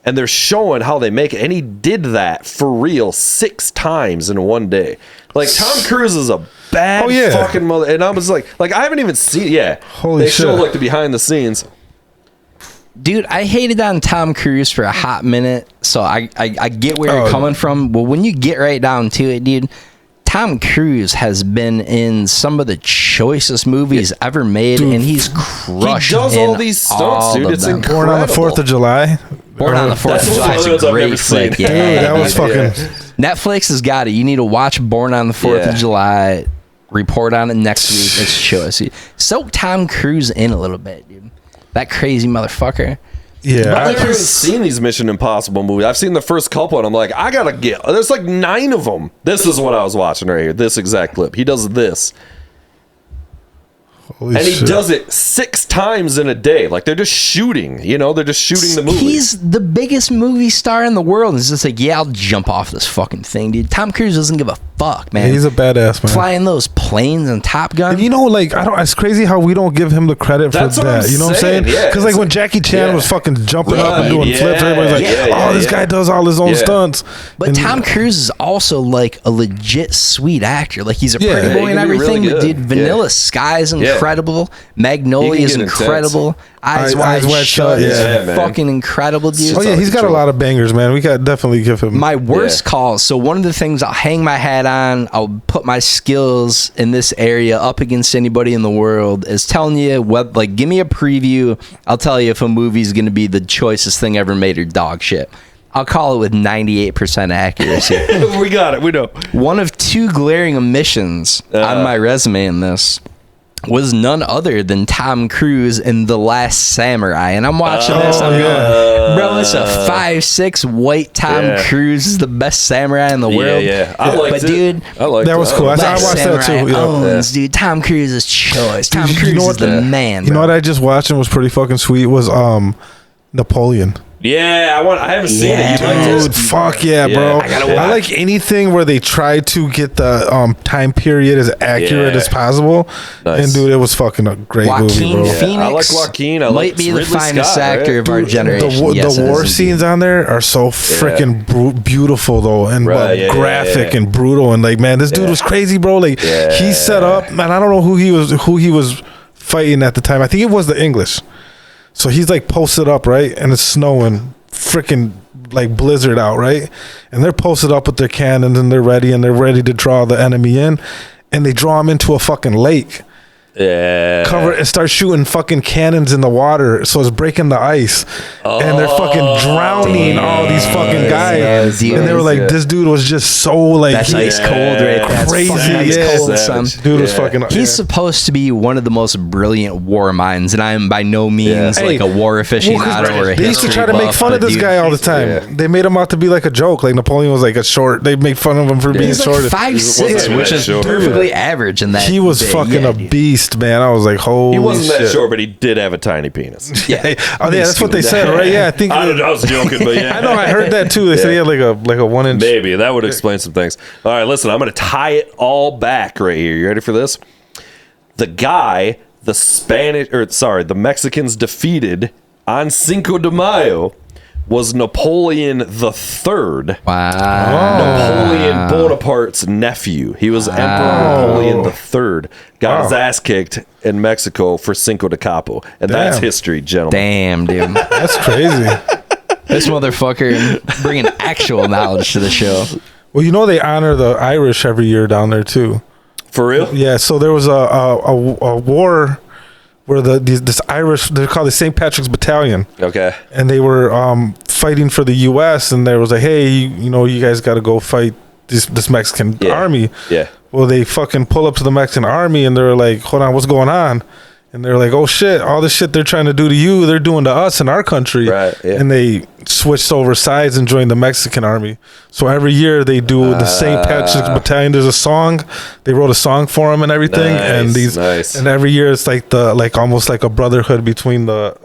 And they're showing how they make it. And he did that for real 6 times in one day. Like, Tom Cruise is a bad fucking mother. And I was like I haven't even seen
Holy
they
shit.
show like the behind the scenes.
Dude, I hated on Tom Cruise for a hot minute, so I get where you're coming from. But when you get right down to it, dude, Tom Cruise has been in some of the choicest movies ever made, and he's crushed.
He does
in
all these stunts, dude.
of
It's
them.
incredible.
Born on the 4th of July.
Born on the 4th of July is
one of
a
those I've
great
never
flick.
seen.
Yeah,
Dude, that was fucking.
Netflix has got it. You need to watch Born on the 4th of July. Report on it next week. It's choice. Soak Tom Cruise in a little bit, dude. That crazy motherfucker.
Yeah,
I've never even seen these Mission Impossible movies. I've seen the first couple, and I'm like, I gotta get. There's like 9 of them. This is what I was watching right here. This exact clip. He does this. And he does it 6 times in a day. Like, they're just shooting, they're just shooting the movie.
He's the biggest movie star in the world. And it's just like, yeah, I'll jump off this fucking thing, dude. Tom Cruise doesn't give a fuck, man.
Yeah, he's a badass, man.
Flying those planes and Top Gun.
And like, it's crazy how we don't give him the credit for that. You know what I'm saying? Because like when Jackie Chan was fucking jumping up and doing flips, everybody's like, this guy does all his own stunts.
But Tom Cruise is also like a legit sweet actor. Like, he's a pretty boy and everything.
Really
but dude, Vanilla Sky is incredible. Magnolia is incredible. Eyes Wide Shut is fucking incredible, dude.
Oh yeah, he's got a lot of bangers, man. We got definitely give him
my worst calls. So one of the things I'll hang my hat on, I'll put my skills in this area up against anybody in the world, is telling you what, like, give me a preview. I'll tell you if a movie's going to be the choicest thing ever made or dog shit. I'll call it with 98% accuracy.
We got it. We know.
One of 2 glaring omissions on my resume in this was none other than Tom Cruise in The Last Samurai. And I'm watching this, I'm going, bro, it's a 5'6" white Tom Cruise is the best samurai in the world.
I liked it.
Dude,
that was cool. I watched that too.
Owns, dude, Tom Cruise is choice. Tom Cruise is the man, bro.
You know what I just watched and was pretty fucking sweet was Napoleon.
Yeah, I haven't seen it. You like
Dude, fuck yeah, bro. I like anything where they try to get the time period as accurate as possible. Nice. And dude, it was fucking a great movie, bro.
Phoenix
I like Joaquin. I
might be the
Ridley
finest
Scott,
actor of our generation.
The war scenes on there are so freaking beautiful though, and graphic and brutal. And like, man, this dude was crazy, bro. Like, he set up, man. I don't know who he was fighting at the time. I think it was the English. So he's like posted up, right? And it's snowing, freaking like blizzard out, right? And they're posted up with their cannons and they're ready to draw the enemy in. And they draw him into a fucking lake. Cover and start shooting fucking cannons in the water, so it's breaking the ice, and they're fucking drowning all these fucking guys. And they were like, "This dude was just so like
that's ice cold, right? That's
crazy,
ice cold, son.
Dude was fucking.
He's supposed to be one of the most brilliant war minds, and I am by no means like a war aficionado or a
They used to try to make fun of this guy all the time. They made him out to be like a joke. Like Napoleon was like a short. They make fun of him for being short.
He's like 5'6", which is perfectly average in that.
He was fucking a beast. Man, I was like, holy
He wasn't
shit.
that short, but he did have a tiny penis.
Yeah, that's what they said, right? Yeah, I think
I was joking, but yeah,
I know, I heard that too. They said he had like a 1 inch.
Maybe that would explain some things. All right, listen, I'm going to tie it all back right here. You ready for this? The guy, the Mexicans defeated on Cinco de Mayo was Napoleon III.
Wow.
Napoleon Bonaparte's nephew. He was Emperor Napoleon III. Got his ass kicked in Mexico for Cinco de Kappo. And that's history, gentlemen.
Damn, dude.
That's crazy.
This motherfucker bringing actual knowledge to the show.
Well, they honor the Irish every year down there, too.
For real?
Yeah, so there was a war where this Irish, they're called the St. Patrick's Battalion.
Okay.
And they were fighting for the U.S. and there was like, hey, you guys got to go fight this Mexican army.
Yeah.
Well, they fucking pull up to the Mexican army and they're like, hold on, what's going on? And they're like, oh shit, all this shit they're trying to do to you, they're doing to us in our country.
Right. Yeah.
And they switched over sides and joined the Mexican army. So every year they do the St. Patrick's Battalion. There's a song. They wrote a song for them and everything. And every year it's like almost like a brotherhood between the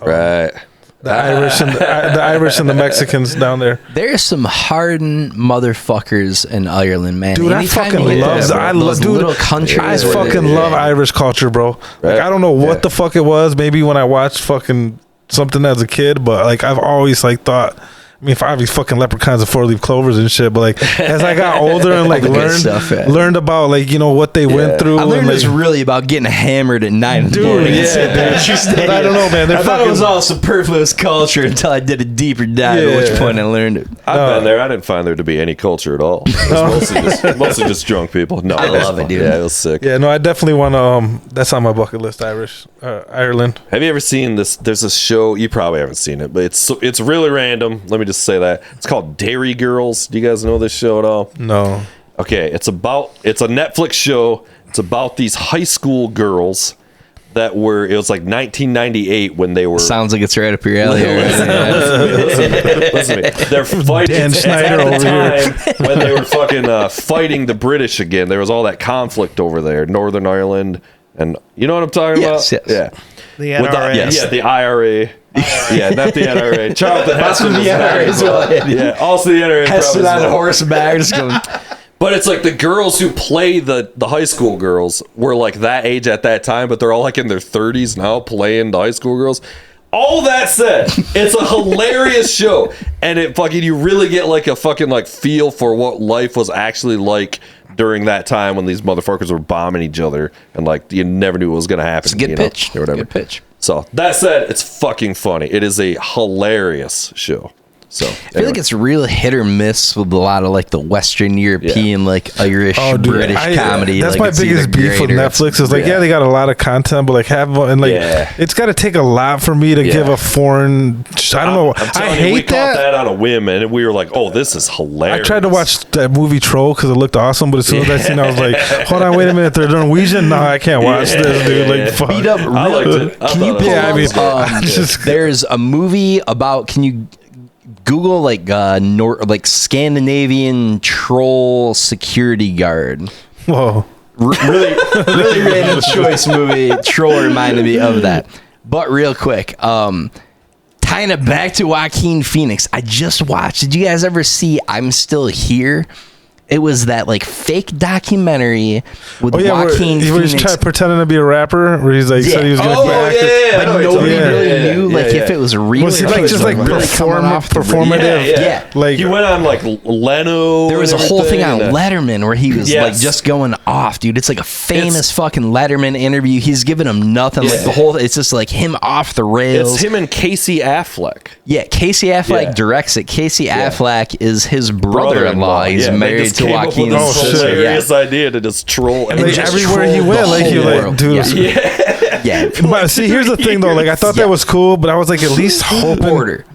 Irish and the Irish and the Mexicans down there.
There's some hardened motherfuckers in Ireland, man.
Dude,
Anytime
I fucking love
little countries.
I fucking love Irish culture, bro. Like, I don't know what the fuck it was. Maybe when I watched fucking something as a kid, but like I've always like thought. I mean, for these fucking leprechauns and 4-leaf clovers and shit, but like as I got older and like learned about like what they went through.
I learned
and,
it's really about getting hammered at 9 in the morning.
I don't know, man.
I thought it was all superfluous culture until I did a deeper dive. At which point I learned it.
I've been there. I didn't find there to be any culture at all. It was mostly just drunk people. No,
I love it, dude.
Yeah, it was sick.
Yeah, no, I definitely want to. That's on my bucket list. Ireland.
Have you ever seen this? There's a show. You probably haven't seen it, but it's really random. Let me just say that it's called Dairy Girls. Do you guys know this show at all?
No.
Okay, it's a Netflix show. It's about these high school girls it was like 1998 when they were.
Sounds like it's right up your alley.
Listen to me. They're fighting
Dan Schneider
at the time when they were fucking fighting the British again. There was all that conflict over there, Northern Ireland And you know what I'm talking
Yes,
about?
yes.
The
With
NRA.
Yeah, the IRA. Yeah, not the NRA. Charlton Heston.
the NRA as well.
Yeah, also the NRA.
Heston
probably as
on
well.
horseback, just going.
But it's like the girls who play the high school girls were like that age at that time, but they're all like in their 30s now playing the high school girls. All that said, it's a hilarious show, and it fucking you really get like a fucking like feel for what life was actually like during that time when these motherfuckers were bombing each other, and like you never knew what was gonna happen.
It's a good pitch.
Or whatever.
Good pitch.
So that said, it's fucking funny. It is a hilarious show. So
I feel like it's real hit or miss with a lot of like the Western European, like Irish, British comedy.
That's
like,
my
it's
biggest
either
beef with
great or it's-
Netflix. Is like, yeah, they got a lot of content, but like and like it's got to take a lot for me to give a foreign. I don't know.
I'm
I
telling you, we
hate
caught that on a whim, and we were like, "Oh, this is hilarious."
I tried to watch that movie Troll because it looked awesome, but as soon as I seen it, I was like, hold on, wait a minute, they're Norwegian? No, I can't watch this, dude. Like, fuck.
Beat up.
I liked it. I
Can you
thought
pull
it
Yeah, I mean,
up, there's a movie about. Can you Google like like Scandinavian troll security guard?
Whoa.
Really random choice movie. Troll reminded me of that. But real quick, tying it back to Joaquin Phoenix, I just watched. Did you guys ever see I'm Still Here? It was that like fake documentary with Joaquin
where he's
Phoenix.
pretending to be a rapper, where he's like said he was going to be an actor.
But nobody really knew if it was real.
Was he
or if
like
it
just like
really coming off the
performative?
Yeah.
Like
he went on like Leno.
There was a
and
whole thing
everything,
on
and,
Letterman where he was like just going off, dude. It's like a famous fucking Letterman interview. He's giving him nothing. Like the whole, it's just like him off the rails.
It's him and Casey Affleck.
Yeah, Casey Affleck directs it. Casey Affleck is his brother-in-law. He's married to Joaquin.
Hilarious idea to just troll.
And like everywhere he went, like he like, dude.
Yeah.
But see, here's the thing though. Like I thought that was cool, but I was like at least hoping.
Border.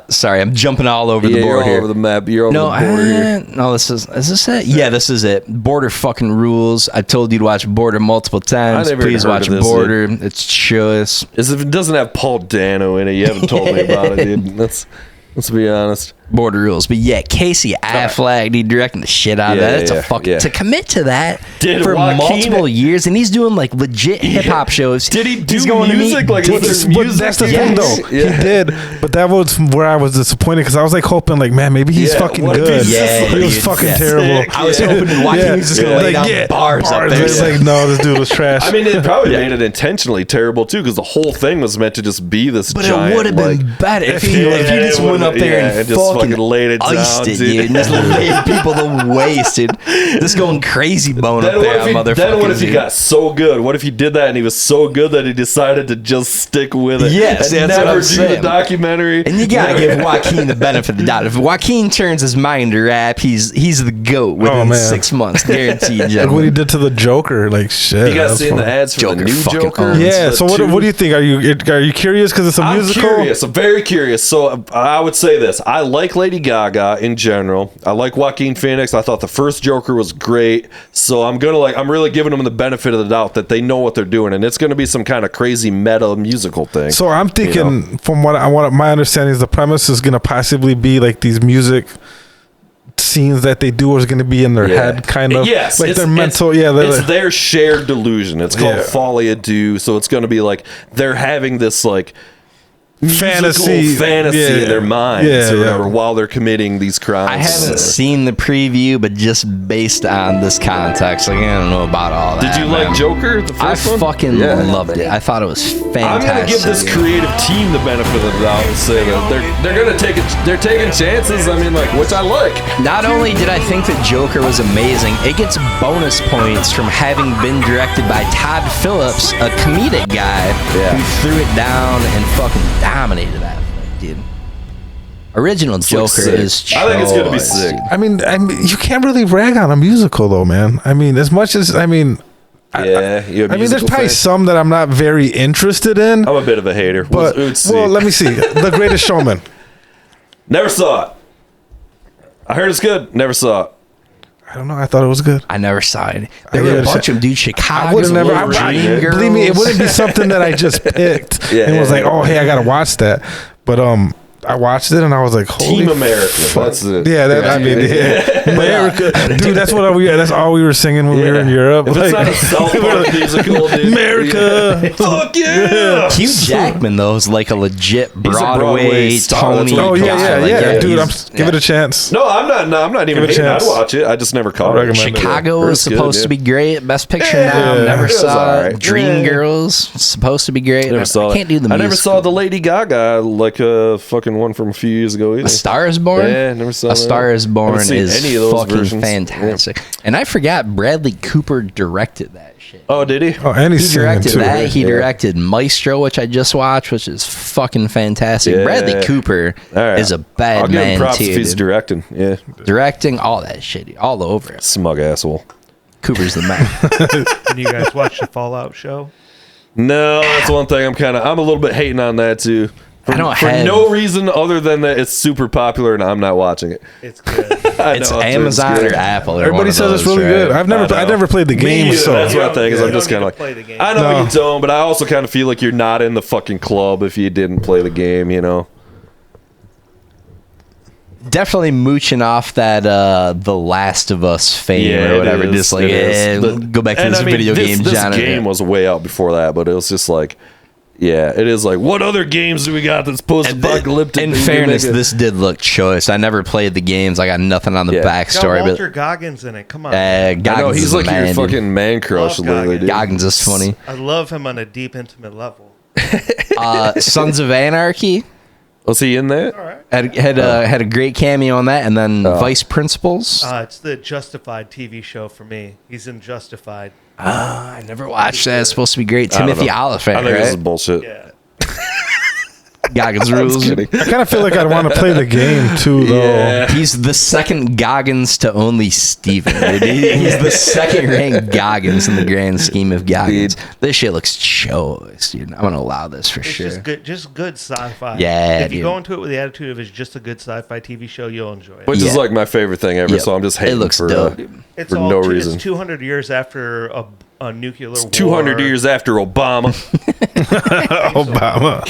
Sorry, I'm jumping all over the board
you're all
here.
over the map. You're over the border here.
No, is this it? Yeah, this is it. Border fucking rules. I told you to watch Border multiple times.
I never
Please
heard
watch
of this
Border. It's choice.
If it doesn't have Paul Dano in it, you haven't told me about it, dude. Let's be honest.
Border rules. But yeah, Casey Affleck, dude, directing the shit out of that. It's a fucking to commit to that for multiple years, and he's doing like legit hip hop shows.
Did he do
He's going
music?
To
Like,
meet,
was there music?
That's the thing though. He did, but that was where I was disappointed because I was like hoping, like, man, maybe he's fucking good.
He
was fucking terrible.
I was hoping Joaquin was just gonna lay down bars up there.
It's like, no, this dude was trash.
I mean, it probably made it intentionally terrible too, because the whole thing was meant to just be this.
But
giant,
it would have been better if he just went up there and
just fucking laid it down,
it,
dude.
and just laid people to waste, dude. Just going crazy bone up there, motherfucker.
Then what if he got so good? What if he did that and he was so good that he decided to just stick with it?
Yes,
and
that's what
never
I'm
do
saying.
the documentary.
And you gotta give Joaquin the benefit of the doubt. If Joaquin turns his mind to rap, he's the GOAT within 6 months, guaranteed.
Like what he did to the Joker, like shit.
You guys seen the ads for the new Joker?
Yeah. So what do you think? Are you curious because it's a musical?
I'm curious. I'm very curious. So I would say this: I like Lady Gaga in general. I like Joaquin Phoenix. I thought the first Joker was great. So I'm really giving them the benefit of the doubt that they know what they're doing, and it's gonna be some kind of crazy meta musical thing.
So I'm thinking, from what my understanding is, the premise is gonna possibly be like these music scenes that they do is going to be in their head, kind of.
Yes,
like their mental.
It's their shared delusion. It's called Folie à Deux. So it's going to be like they're having this like fantasy in their minds or whatever while they're committing these crimes.
I haven't seen the preview, but just based on this context, like I don't know about all that.
Did you like Joker? The first one?
I fucking loved it. I thought it was fantastic.
I'm gonna give this creative team the benefit of the doubt and say that they're gonna they're taking chances. I mean, like, which I like.
Not only did I think that Joker was amazing, it gets bonus points from having been directed by Todd Phillips, a comedic guy who threw it down and fucking dominated that, dude. Original Joker is.
I think it's gonna be sick.
I mean, you can't really rag on a musical though, man. I mean, as much as I mean, there's probably some that I'm not very interested in.
I'm a bit of a hater,
but let me see. The Greatest Showman.
Never saw it. I heard it's good. Never saw it.
I don't know. I thought it was good.
I never saw it. There were a bunch of them, dude. Chicago.
I would never. Believe me, it wouldn't be something that I just picked and was like, oh, hey, I gotta watch that. But I watched it and I was like, holy
Team America.
fuck.
That's it.
Yeah, America. Dude, that's what that's all we were singing when we were in Europe.
If it's not a South Park musical, dude.
America.
Fuck yeah.
Hugh Jackman though is like a legit
Broadway
Broadway
star, that's
Tony.
what he calls it.
Yeah, dude,
he's-
give it a chance.
No, I'm not even
Give it a
hating. I'd
chance.
watch it. I just never caught it.
recommend it.
Chicago is supposed to be great. Best Picture
Yeah,
now. Never
it was
saw
alright.
it. Dreamgirls supposed to be great.
Never saw
I
it.
can't do the
I never
musical.
saw the Lady Gaga like a fucking one from a few years ago either.
A Star is Born.
Yeah, never saw
A
that.
Star is Born
Haven't seen
is
any of those
fucking
versions.
fantastic. And I forgot Bradley Cooper directed that shit.
Oh, did he?
Oh, and
He
he's singing
directed
too.
that. He
Yeah.
directed Maestro, which I just watched, which is fucking fantastic.
Yeah.
Bradley Cooper
All right.
is a bad
I'll give him
man
props
too.
if he's
dude.
directing. Yeah,
Directing all that shit, all over it.
smug asshole.
Cooper's the man.
Did you guys watch the Fallout show?
No, that's one thing I'm a little bit hating on that too. For no reason other than that it's super popular and I'm not watching it.
It's good.
It's Amazon or Apple. Or
Everybody
one of
says it's
those,
really
right?
good. I never played the game,
Me,
so
that's what I think. Is
You
I'm just
don't
kind
need
of
to play the game.
I know
No.
you don't, but I also kind of feel like you're not in the fucking club if you didn't play the game. You know.
Definitely mooching off that The Last of Us fame or whatever.
it is.
Just like,
It is.
go back to
And
this
I mean,
video game
This
genre.
game was way out before that, but it was just like, yeah, it is like, what other games do we got that's post-apocalyptic?
In
that you
fairness,
make it-
this did look choice. I never played the games. I got nothing on the
Yeah.
Got
backstory.
Walter
But
Goggins in it. Come on.
I know
Goggins
he's
is
like
the
your
man, dude.
fucking man crush
Love
lately,
Goggins.
dude.
Goggins is funny.
I love him on a deep, intimate level.
Sons of Anarchy
Was he in that?
All right.
had a great cameo on that, and then Vice Principals.
It's the Justified TV show for me. He's in Justified.
I never watched that. It's supposed to be great.
I don't
Timothy
know.
Oliphant,
I think this is
right?
bullshit.
Yeah.
Goggins rules.
I kind of feel like I'd want to play the game too, though.
Yeah.
He's the second Goggins to only Steven. Dude. He's the second ranked Goggins in the grand scheme of Goggins. This shit looks choice, dude. I'm gonna allow this for
It's
sure.
just good sci-fi.
Yeah,
If you
dude.
go into it with the attitude of it's just a good sci-fi TV show, you'll enjoy it.
Which is
Yeah.
like my favorite thing ever.
Yep.
So I'm just hating
It looks
for,
dope, dude.
It's
for
all
no
two-
reason.
It's 200 years after a nuclear war.
200 years after Obama.
Obama.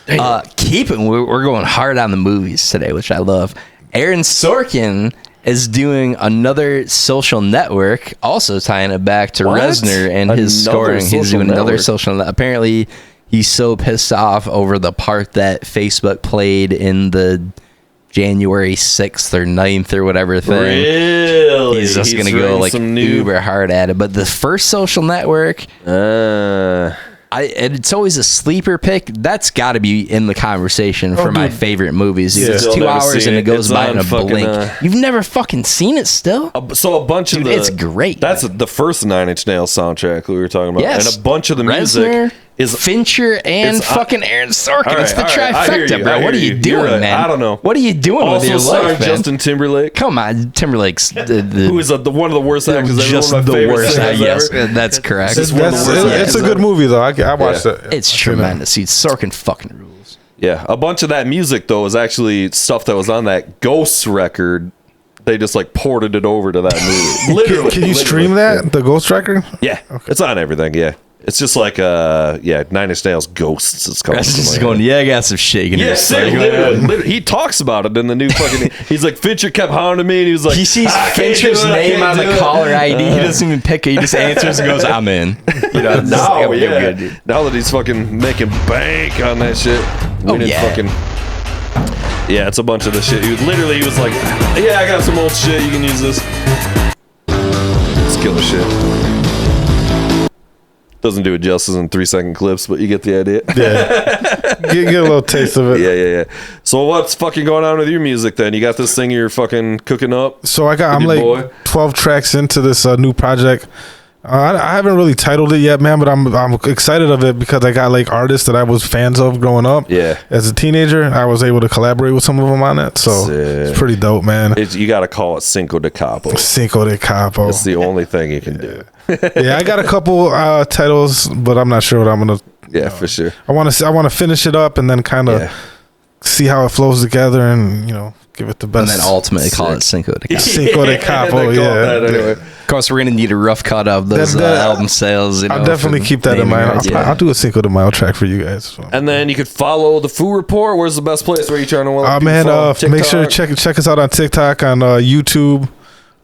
We're going hard on the movies today, which I love. Aaron Sorkin is doing another Social Network, also tying it back to
What?
Reznor and his
Another
scoring. He's
Social
doing another
Network?
social. Apparently, he's so pissed off over the part that Facebook played in the January 6th or 9th or whatever thing.
Really?
He's just gonna go
writing
like
some new.
uber hard at it. But the first Social Network, it's always a sleeper pick. That's got to be in the conversation for my favorite movies. Dude.
Yeah.
It's
Still
2
never
hours
seen
and it
it.
goes
It's
by
on
in a
fucking,
blink. You've never fucking seen it still?
So a bunch
Dude,
of the
it's great.
That's the first Nine Inch Nails soundtrack we were talking about,
Yes.
and a bunch of the
Reznor,
music is.
Fincher and
it's-
fucking Aaron Sorkin.
All right,
It's the
all right, I hear
trifecta,
you,
bro.
I
What are
hear
you
you.
doing,
You're right.
man?
I don't know.
What are you doing with
Also
your
starring
life, man?
Justin Timberlake,
Come on, Timberlake's
who is one of the worst actors ever.
just
One of my
the
favorite
worst.
singers
Yes,
ever.
that's correct.
It's one of the
That's,
worst
it's a
actors
good
ever.
movie though. I watched it.
It's
I've seen it.
tremendous. Dude, Sorkin fucking rules.
Yeah, a bunch of that music though is actually stuff that was on that Ghosts record. They just like ported it over to that movie. Literally,
Can you stream
literally.
that? The Ghost record?
Yeah, it's on everything. Yeah, it's just like Nine Inch Nails Ghosts. It's called.
That's
something
just
like
going,
that.
yeah, I got some shaking.
Yeah, literally, he talks about it in the new fucking. He's like, Fincher kept hounding me, and he was like,
He sees
"I can't
Fincher's
do it, I
name
can't
on
do
the
it."
caller ID. He doesn't even pick it. He just answers and goes, "I'm in." You know, it's just
Now,
like,
yeah.
good, dude.
Now that he's fucking making bank on that shit, we didn't
yeah.
fucking. Yeah, it's a bunch of the shit. He was like, "Yeah, I got some old shit. You can use this." It's killer shit. Doesn't do it justice in 3-second clips, but you get the idea.
Yeah. get a little taste of it.
Yeah. So what's fucking going on with your music then? You got this thing you're fucking cooking up?
So I'm
Your
like
boy.
12 tracks into this new project. I haven't really titled it yet, man, but I'm excited of it because I got like artists that I was fans of growing up.
Yeah.
As a teenager, I was able to collaborate with some of them on it, so
Sick.
it's pretty dope, man.
You got to call it Cinco de Cappo.
Cinco de Kappo.
It's the only thing you can do.
Yeah, I got a couple titles, but I'm not sure what I'm gonna.
Yeah, for sure.
I want to finish it up and then kind of
Yeah.
see how it flows together and give it the
And
best.
then ultimately call it Cinco de Capo.
Cinco de Capo, yeah.
Of course, we're gonna need a rough cut of those album sales. You know,
I'll definitely keep that in mind. I'll do a Cinco de Mayo track for you guys. So.
And then you could follow the Foo Report. Where's the best place? Where you trying to?
Make sure to check us out on TikTok, on YouTube.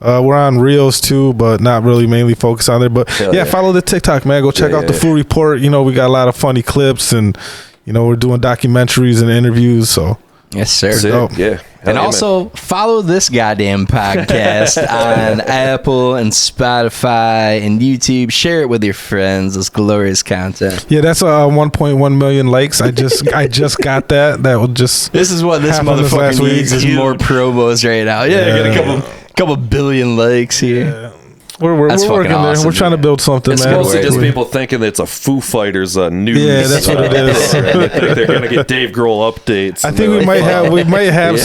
We're on Reels too, but not really mainly focused on there. But follow the TikTok, man. Go check out the Foo Report. You know, we got a lot of funny clips, and you know, we're doing documentaries and interviews. So
yes, sir.
Yeah.
And also follow this goddamn podcast on Apple and Spotify and YouTube. Share it with your friends. It's glorious content.
Yeah, that's 1.1 million likes. I just got that. That will just.
This is what this motherfucker needs is more promos right now. Yeah, I got a couple billion likes here. Yeah.
We're working awesome, there. We're trying to build something,
it's
man.
It's mostly just people thinking that it's a Foo Fighters news.
Yeah, that's what it is.
They're gonna get Dave Grohl updates.
I think we might have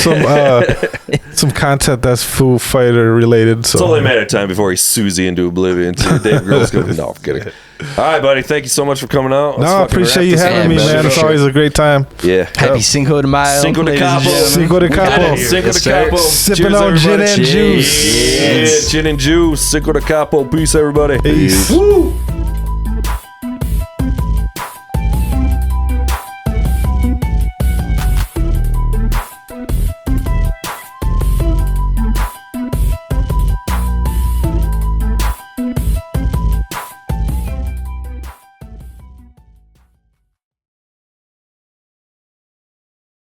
some content that's Foo Fighter related. So
it's only a matter of time before he sues you into oblivion. Too. Dave Grohl's gonna no, I'm kidding. All right, buddy. Thank you so much for coming out.
I appreciate you having me, man. It's always a great time.
Yeah.
Happy Cinco de Mayo.
Cinco de Capo.
Cinco de Capo.
Cinco de Capo.
Sipping on gin and juice.
Yeah, gin and juice. Cinco de Capo. Peace, everybody.
Peace.
Woo.